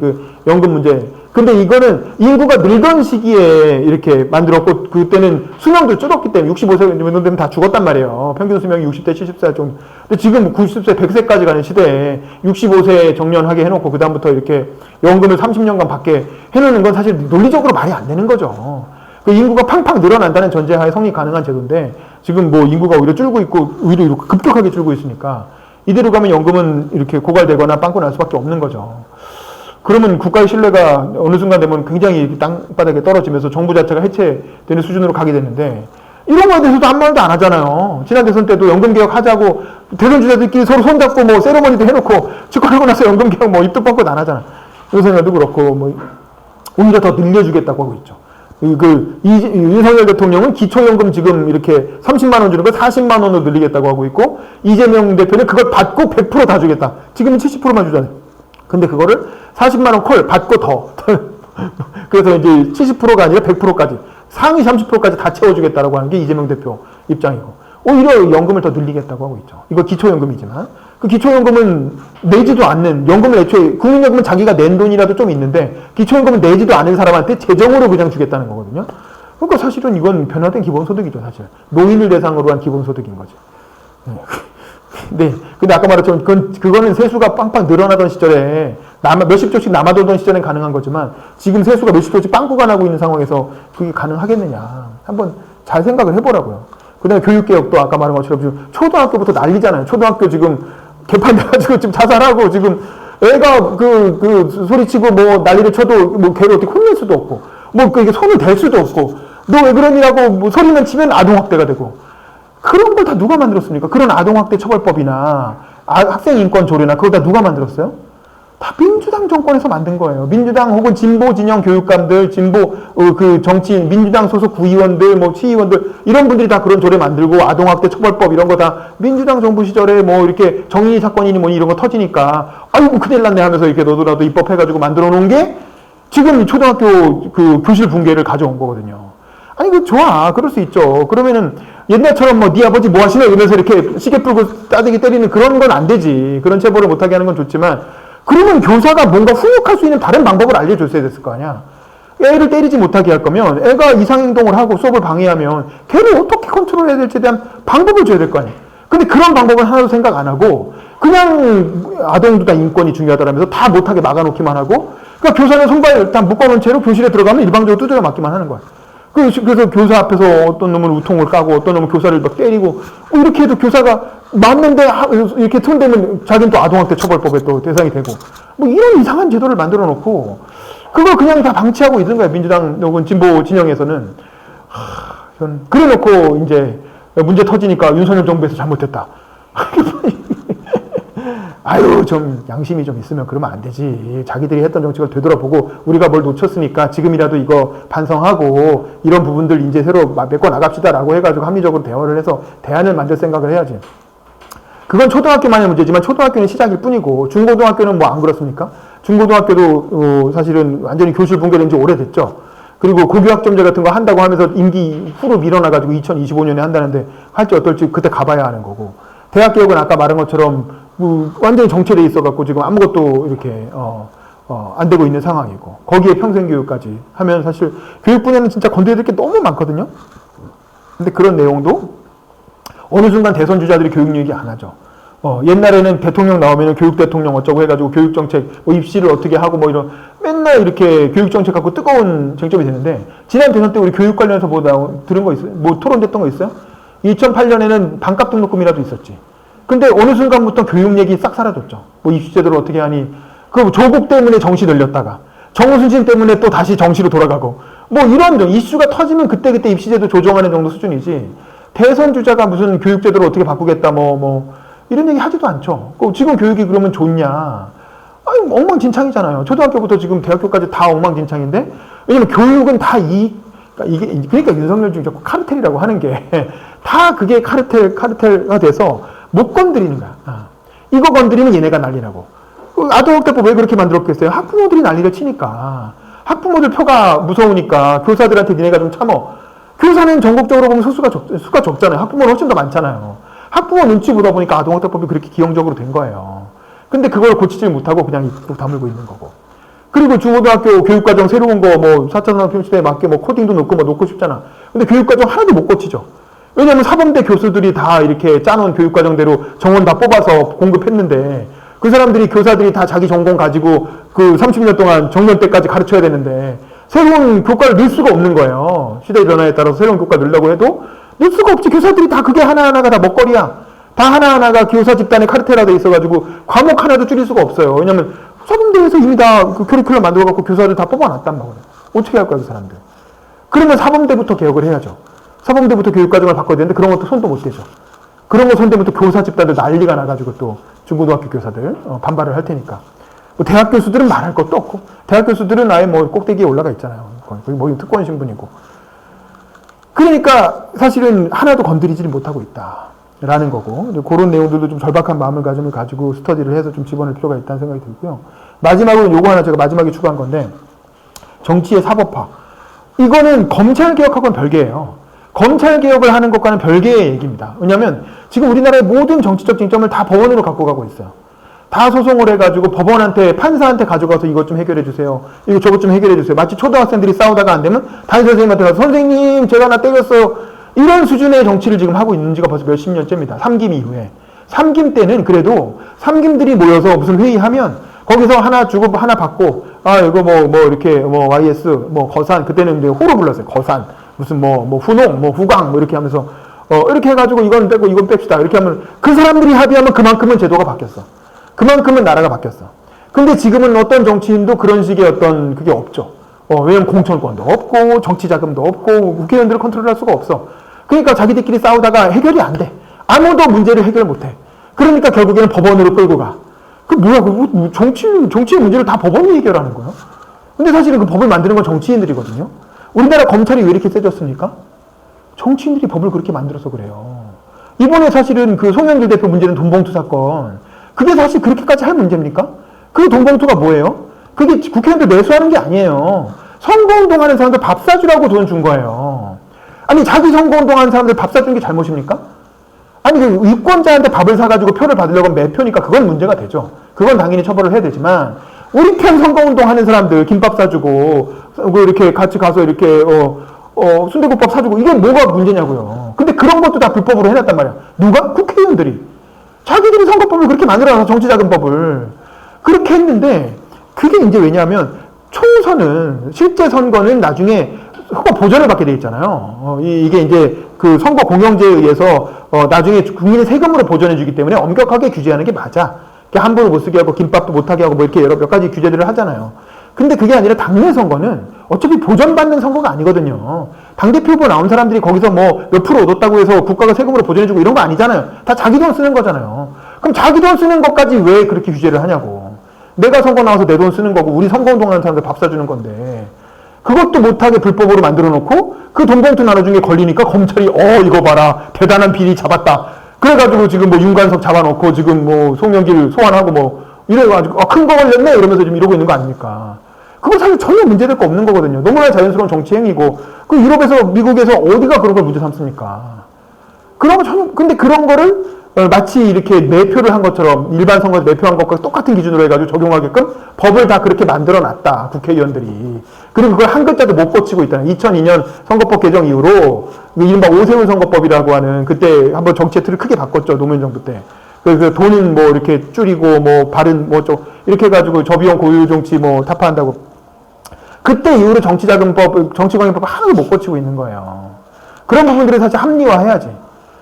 연금 문제. 근데 이거는 인구가 늘던 시기에 이렇게 만들었고 그때는 수명도 줄었기 때문에 65세 정도 되면 다 죽었단 말이에요. 평균 수명이 60대 70세 정도. 근데 지금 90세 100세까지 가는 시대에 65세 정년하게 해놓고 그다음부터 이렇게 연금을 30년간 받게 해놓는 건 사실 논리적으로 말이 안 되는 거죠. 그 인구가 팡팡 늘어난다는 전제하에 성립 가능한 제도인데 지금 뭐 인구가 오히려 줄고 있고 오히려 이렇게 급격하게 줄고 있으니까 이대로 가면 연금은 이렇게 고갈되거나 빵꾸 날 수밖에 없는 거죠. 그러면 국가의 신뢰가 어느 순간 되면 굉장히 땅바닥에 떨어지면서 정부 자체가 해체되는 수준으로 가게 되는데 이런 거에 대해서도 아무 말도 안 하잖아요. 지난 대선 때도 연금개혁 하자고 대선 주자들끼리 서로 손잡고 뭐 세레머니도 해놓고 축하하고 나서 연금개혁 뭐 입도 뻥긋 안 하잖아. 윤석열도 그렇고 뭐 오히려 더 늘려주겠다고 하고 있죠. 윤석열 대통령은 기초연금 지금 이렇게 30만 원 주는 걸 40만 원으로 늘리겠다고 하고 있고 이재명 대표는 그걸 받고 100% 다 주겠다. 지금은 70%만 주잖아요. 근데 그거를 40만 원 콜 받고 더. 그래서 이제 70%가 아니라 100%까지 상위 30%까지 다 채워주겠다라고 하는 게 이재명 대표 입장이고 오히려 연금을 더 늘리겠다고 하고 있죠. 이거 기초연금이지만 그 기초연금은 내지도 않는 연금을 애초에 국민연금은 자기가 낸 돈이라도 좀 있는데 기초연금은 내지도 않은 사람한테 재정으로 그냥 주겠다는 거거든요. 그러니까 사실은 이건 변화된 기본소득이죠. 사실 노인을 대상으로 한 기본소득인 거죠. 네. 근데 아까 말했지만 그거는 세수가 빵빵 늘어나던 시절에 몇십 조씩 남아돌던 시절엔 가능한 거지만 지금 세수가 몇십 조씩 빵꾸가 나고 있는 상황에서 그게 가능하겠느냐. 한번 잘 생각을 해보라고요. 그 다음에 교육개혁도 아까 말한 것처럼 지금 초등학교부터 난리잖아요. 초등학교 지금 개판돼가지고 지금 자살하고 지금 애가 소리치고 뭐 난리를 쳐도 뭐 걔를 어떻게 혼낼 수도 없고 뭐 이게 손을 댈 수도 없고 너 왜 그러니라고 뭐 소리만 치면 아동학대가 되고 그런 걸 다 누가 만들었습니까? 그런 아동학대 처벌법이나 학생 인권 조례나 그걸 다 누가 만들었어요? 다 민주당 정권에서 만든 거예요. 민주당 혹은 진보 진영 교육감들, 진보 정치인, 민주당 소속 구의원들, 뭐 시의원들 이런 분들이 다 그런 조례 만들고 아동학대 처벌법 이런 거 다 민주당 정부 시절에 뭐 이렇게 정의 사건이니 뭐니 이런 거 터지니까 아이고 큰일 났네 하면서 이렇게 너도나도 입법해가지고 만들어 놓은 게 지금 초등학교 교실 붕괴를 가져온 거거든요. 아니 좋아 그럴 수 있죠. 그러면은 옛날처럼 뭐 네 아버지 뭐 하시나 이러면서 이렇게 시계 풀고 따대기 때리는 그런 건 안 되지. 그런 체벌을 못하게 하는 건 좋지만 그러면 교사가 뭔가 훈육할 수 있는 다른 방법을 알려줬어야 됐을 거 아니야. 애를 때리지 못하게 할 거면 애가 이상행동을 하고 수업을 방해하면 걔를 어떻게 컨트롤해야 될지에 대한 방법을 줘야 될 거 아니에요. 근데 그런 방법은 하나도 생각 안 하고 그냥 아동도 다 인권이 중요하다라면서 다 못하게 막아놓기만 하고 그러니까 교사는 손발 다 묶어놓은 채로 교실에 들어가면 일방적으로 두드려 맞기만 하는 거야. 그래서 교사 앞에서 어떤 놈은 우통을 까고 어떤 놈은 교사를 막 때리고 이렇게 해도 교사가 맞는데 이렇게 틈되면 자기는 또 아동학대 처벌법에 또 대상이 되고 뭐 이런 이상한 제도를 만들어 놓고 그걸 그냥 다 방치하고 있는 거야. 민주당 혹은 진보 진영에서는. 그래 놓고 이제 문제 터지니까 윤석열 정부에서 잘못했다. 아유, 좀 양심이 좀 있으면 그러면 안 되지. 자기들이 했던 정책을 되돌아보고 우리가 뭘 놓쳤으니까 지금이라도 이거 반성하고 이런 부분들 이제 새로 메꿔 나갑시다라고 해가지고 합리적으로 대화를 해서 대안을 만들 생각을 해야지. 그건 초등학교만의 문제지만 초등학교는 시작일 뿐이고 중고등학교는 뭐 안 그렇습니까? 중고등학교도 사실은 완전히 교실 붕괴된 지 오래됐죠. 그리고 고교학점제 같은 거 한다고 하면서 임기 후로 밀어놔가지고 2025년에 한다는데 할지 어떨지 그때 가봐야 하는 거고. 대학교육은 아까 말한 것처럼 완전히 정체돼 있어갖고 지금 아무것도 이렇게 안 되고 있는 상황이고 거기에 평생교육까지 하면 사실 교육 분야는 진짜 건드려야 될 게 너무 많거든요. 근데 그런 내용도 어느 순간 대선 주자들이 교육 얘기 안 하죠. 옛날에는 대통령 나오면 교육 대통령 어쩌고 해가지고 교육정책, 뭐 입시를 어떻게 하고 뭐 이런 맨날 이렇게 교육정책 갖고 뜨거운 쟁점이 되는데 지난 대선 때 우리 교육 관련해서 뭐 들은 거 있어요? 뭐 토론됐던 거 있어요? 2008년에는 반값 등록금이라도 있었지. 근데 어느 순간부터 교육 얘기 싹 사라졌죠. 뭐 입시제도를 어떻게 하니? 그 조국 때문에 정시 늘렸다가 정우순신 때문에 또 다시 정시로 돌아가고 뭐 이런 이슈가 터지면 그때그때 입시제도 조정하는 정도 수준이지 대선 주자가 무슨 교육제도를 어떻게 바꾸겠다 뭐 이런 얘기 하지도 않죠. 지금 교육이 그러면 좋냐? 아니 엉망진창이잖아요. 초등학교부터 지금 대학교까지 다 엉망진창인데 왜냐면 교육은 다 그러니까 윤석열 중에 자꾸 카르텔이라고 하는 게 다 그게 카르텔가 돼서 못 건드리는 거야. 이거 건드리면 얘네가 난리나고. 아동학대법 왜 그렇게 만들었겠어요? 학부모들이 난리를 치니까. 학부모들 표가 무서우니까 교사들한테 니네가 좀 참어. 교사는 전국적으로 보면 수가 적잖아요. 학부모는 훨씬 더 많잖아요. 학부모 눈치 보다 보니까 아동학대법이 그렇게 기형적으로 된 거예요. 근데 그걸 고치질 못하고 그냥 입으로 다물고 있는 거고. 그리고 중고등학교 교육과정 새로운 거 4차 산업혁명 시대에 맞게 코딩도 놓고 싶잖아. 근데 교육과정 하나도 못 고치죠. 왜냐면 사범대 교수들이 다 이렇게 짜놓은 교육과정대로 정원 다 뽑아서 공급했는데 그 사람들이 교사들이 다 자기 전공 가지고 그 30년 동안 정년 때까지 가르쳐야 되는데 새로운 교과를 넣을 수가 없는 거예요. 시대의 변화에 따라서 새로운 교과 넣으려고 해도 넣을 수가 없지. 교사들이 다 그게 하나하나가 다 먹거리야. 다 하나하나가 교사 집단의 카르텔화 돼 있어가지고 과목 하나도 줄일 수가 없어요. 왜냐면 사범대에서 이미 다 그 커리큘럼 만들어갖고 교사들 다 뽑아놨단 말이에요. 어떻게 할 거야, 그 사람들. 그러면 사범대부터 개혁을 해야죠. 사범대부터 교육과정을 바꿔야 되는데 그런 것도 손도 못 대죠. 그런 거 손대면 또 교사 집단들 난리가 나가지고 또 중고등학교 교사들 반발을 할 테니까. 대학 교수들은 말할 것도 없고 대학 교수들은 아예 꼭대기에 올라가 있잖아요. 거의 특권 신분이고. 그러니까 사실은 하나도 건드리지 못하고 있다라는 거고 그런 내용들도 좀 절박한 마음을 가지고 스터디를 해서 좀 집어낼 필요가 있다는 생각이 들고요. 마지막으로 요거 하나 제가 마지막에 추가한 건데 정치의 사법화. 이거는 검찰개혁하고는 별개예요. 검찰개혁을 하는 것과는 별개의 얘기입니다. 왜냐하면 지금 우리나라의 모든 정치적 쟁점을 다 법원으로 갖고 가고 있어요. 다 소송을 해가지고 법원한테 판사한테 가져가서 이것 좀 해결해 주세요. 이거 저것 좀 해결해 주세요. 마치 초등학생들이 싸우다가 안 되면 담임 선생님한테 가서 선생님 제가 나 때렸어요. 이런 수준의 정치를 지금 하고 있는 지가 벌써 몇십 년째입니다. 삼김 이후에. 삼김 때는 그래도 삼김들이 모여서 무슨 회의하면 거기서 하나 주고 하나 받고 이거 이렇게 YS 거산 그때는 이제 호로 불렀어요. 거산 무슨 후농 후광 이렇게 하면서 이렇게 해가지고 이건 빼고 이건 뺍시다. 이렇게 하면 그 사람들이 합의하면 그만큼은 제도가 바뀌었어. 그만큼은 나라가 바뀌었어. 근데 지금은 어떤 정치인도 그런 식의 어떤 그게 없죠. 왜냐면 공천권도 없고 정치 자금도 없고 국회의원들을 컨트롤할 수가 없어. 그러니까 자기들끼리 싸우다가 해결이 안 돼. 아무도 문제를 해결 못 해. 그러니까 결국에는 법원으로 끌고 가. 정치의 문제를 다 법원이 해결하는 거예요. 근데 사실은 그 법을 만드는 건 정치인들이거든요. 우리나라 검찰이 왜 이렇게 세졌습니까? 정치인들이 법을 그렇게 만들어서 그래요. 이번에 사실은 그 송영길 대표 문제는 돈봉투 사건. 그게 사실 그렇게까지 할 문제입니까? 그 돈봉투가 뭐예요? 그게 국회의원들 매수하는 게 아니에요. 선거운동 하는 사람들 밥 사주라고 돈 준 거예요. 아니, 자기 선거운동 하는 사람들 밥 사주는 게 잘못입니까? 아니, 그 유권자한테 밥을 사가지고 표를 받으려고 하면 매표니까 그건 문제가 되죠. 그건 당연히 처벌을 해야 되지만, 우리 편 선거운동 하는 사람들 김밥 사주고, 이렇게 같이 가서 이렇게 순대국밥 사주고 이게 뭐가 문제냐고요. 근데 그런 것도 다 불법으로 해놨단 말이야. 누가? 국회의원들이. 자기들이 선거법을 그렇게 만들어놔서 정치자금법을 그렇게 했는데 그게 이제 왜냐하면 총선은 실제 선거는 나중에 선거 보전을 받게 돼 있잖아요. 이게 이제 그 선거 공영제에 의해서 나중에 국민의 세금으로 보전해 주기 때문에 엄격하게 규제하는 게 맞아. 함부로 못 쓰게 하고 김밥도 못 하게 하고 뭐 이렇게 몇 가지 규제들을 하잖아요. 근데 그게 아니라 당내 선거는 어차피 보전받는 선거가 아니거든요. 당대표 후보 나온 사람들이 거기서 뭐 몇 프로 얻었다고 해서 국가가 세금으로 보전해주고 이런 거 아니잖아요. 다 자기 돈 쓰는 거잖아요. 그럼 자기 돈 쓰는 것까지 왜 그렇게 규제를 하냐고. 내가 선거 나와서 내 돈 쓰는 거고 우리 선거운동하는 사람들 밥 사주는 건데 그것도 못하게 불법으로 만들어 놓고 그 돈봉투 나눠준 게 걸리니까 검찰이 이거 봐라 대단한 비리 잡았다. 그래가지고 지금 뭐 윤관석 잡아놓고 지금 뭐 송영길 소환하고 뭐 이래가지고 큰 거 걸렸네 이러면서 지금 이러고 있는 거 아닙니까? 그건 사실 전혀 문제될 거 없는 거거든요. 너무나 자연스러운 정치 행위고 그 유럽에서 미국에서 어디가 그런 걸 문제 삼습니까? 그런 거 전혀 근데 그런 거를 마치 이렇게 매표를 한 것처럼 일반 선거에서 매표한 것과 똑같은 기준으로 해가지고 적용하게끔 법을 다 그렇게 만들어 놨다 국회의원들이. 그리고 그걸 한 글자도 못 고치고 있다는 2002년 선거법 개정 이후로 이른바 오세훈 선거법이라고 하는 그때 한번 정치의 틀을 크게 바꿨죠. 노무현 정부 때. 그래서 돈은 뭐 이렇게 줄이고 뭐 발은 뭐 좀 이렇게 해가지고 저비용 고유 정치 뭐 타파한다고. 그때 이후로 정치자금법, 정치관행법 하나도 못 고치고 있는 거예요. 그런 부분들을 사실 합리화해야지.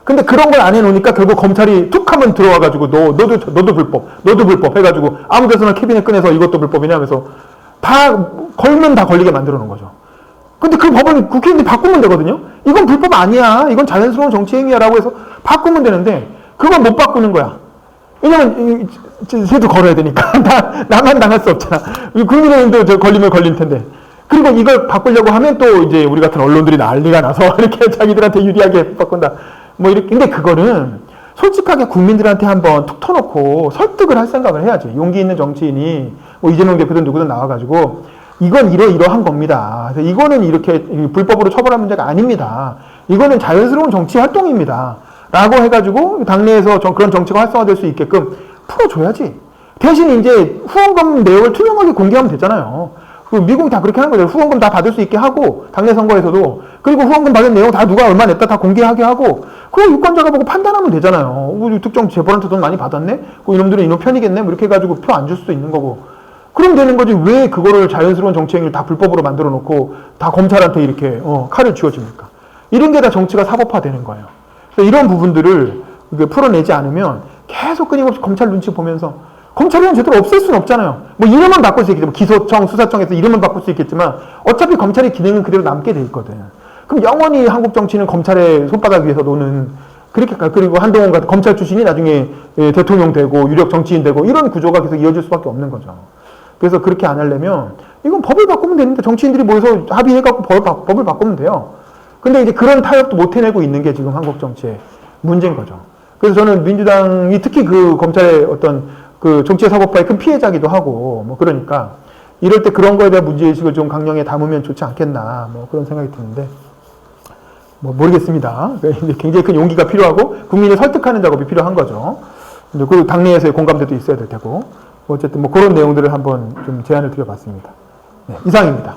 근데 그런 걸 안 해놓으니까 결국 검찰이 툭 하면 들어와가지고 너도 불법 해가지고 아무 데서나 캐비넷 꺼내서 이것도 불법이냐 하면서 다 걸면 다 걸리게 만들어 놓은 거죠. 근데 그 법을 국회의원들이 바꾸면 되거든요. 이건 불법 아니야. 이건 자연스러운 정치 행위야라고 해서 바꾸면 되는데 그건 못 바꾸는 거야. 왜냐면 쟤도 걸어야 되니까 나만 당할 수 없잖아. 국민의힘도 걸리면 걸릴 텐데. 그리고 이걸 바꾸려고 하면 또 이제 우리 같은 언론들이 난리가 나서 이렇게 자기들한테 유리하게 바꾼다. 뭐 이렇게. 근데 그거는 솔직하게 국민들한테 한번 툭 터놓고 설득을 할 생각을 해야지. 용기 있는 정치인이 뭐 이재명 대표든 누구든 나와가지고 이건 이러한 겁니다. 그래서 이거는 이렇게 불법으로 처벌할 문제가 아닙니다. 이거는 자연스러운 정치 활동입니다. 라고 해가지고 당내에서 그런 정치가 활성화될 수 있게끔 풀어줘야지. 대신 이제 후원금 내역을 투명하게 공개하면 되잖아요. 미국이 다 그렇게 하는 거죠. 후원금 다 받을 수 있게 하고 당내 선거에서도. 그리고 후원금 받은 내용 다 누가 얼마 냈다 다 공개하게 하고 그거 유권자가 보고 판단하면 되잖아요. 우리 특정 재벌한테 돈 많이 받았네? 그 이놈들은 이놈 편이겠네? 뭐 이렇게 해가지고 표 안 줄 수도 있는 거고. 그럼 되는 거지. 왜 그거를 자연스러운 정치 행위를 다 불법으로 만들어 놓고 다 검찰한테 이렇게 칼을 쥐어줍니까? 이런 게 다 정치가 사법화되는 거예요. 그래서 이런 부분들을 풀어내지 않으면 계속 끊임없이 검찰 눈치 보면서 검찰이랑 제대로 없앨 수는 없잖아요. 뭐 이름은 바꿀 수 있겠지만 기소청, 수사청에서 이름은 바꿀 수 있겠지만 어차피 검찰의 기능은 그대로 남게 돼 있거든. 그럼 영원히 한국 정치는 검찰의 손바닥 위에서 노는 그렇게 그리고 한동훈 같은 검찰 출신이 나중에 대통령 되고 유력 정치인 되고 이런 구조가 계속 이어질 수밖에 없는 거죠. 그래서 그렇게 안 하려면 이건 법을 바꾸면 되는데 정치인들이 모여서 합의해갖고 법을 바꾸면 돼요. 근데 이제 그런 타협도 못 해내고 있는 게 지금 한국 정치의 문제인 거죠. 그래서 저는 민주당이 특히 그 검찰의 어떤 그 정치의 사법화의 큰 피해자기도 하고 뭐 그러니까 이럴 때 그런 거에 대한 문제의식을 좀 강령에 담으면 좋지 않겠나 뭐 그런 생각이 드는데 뭐 모르겠습니다. 굉장히 큰 용기가 필요하고 국민을 설득하는 작업이 필요한 거죠. 그리고 당내에서의 공감대도 있어야 될 테고 어쨌든 뭐 그런 내용들을 한번 좀 제안을 드려봤습니다. 네, 이상입니다.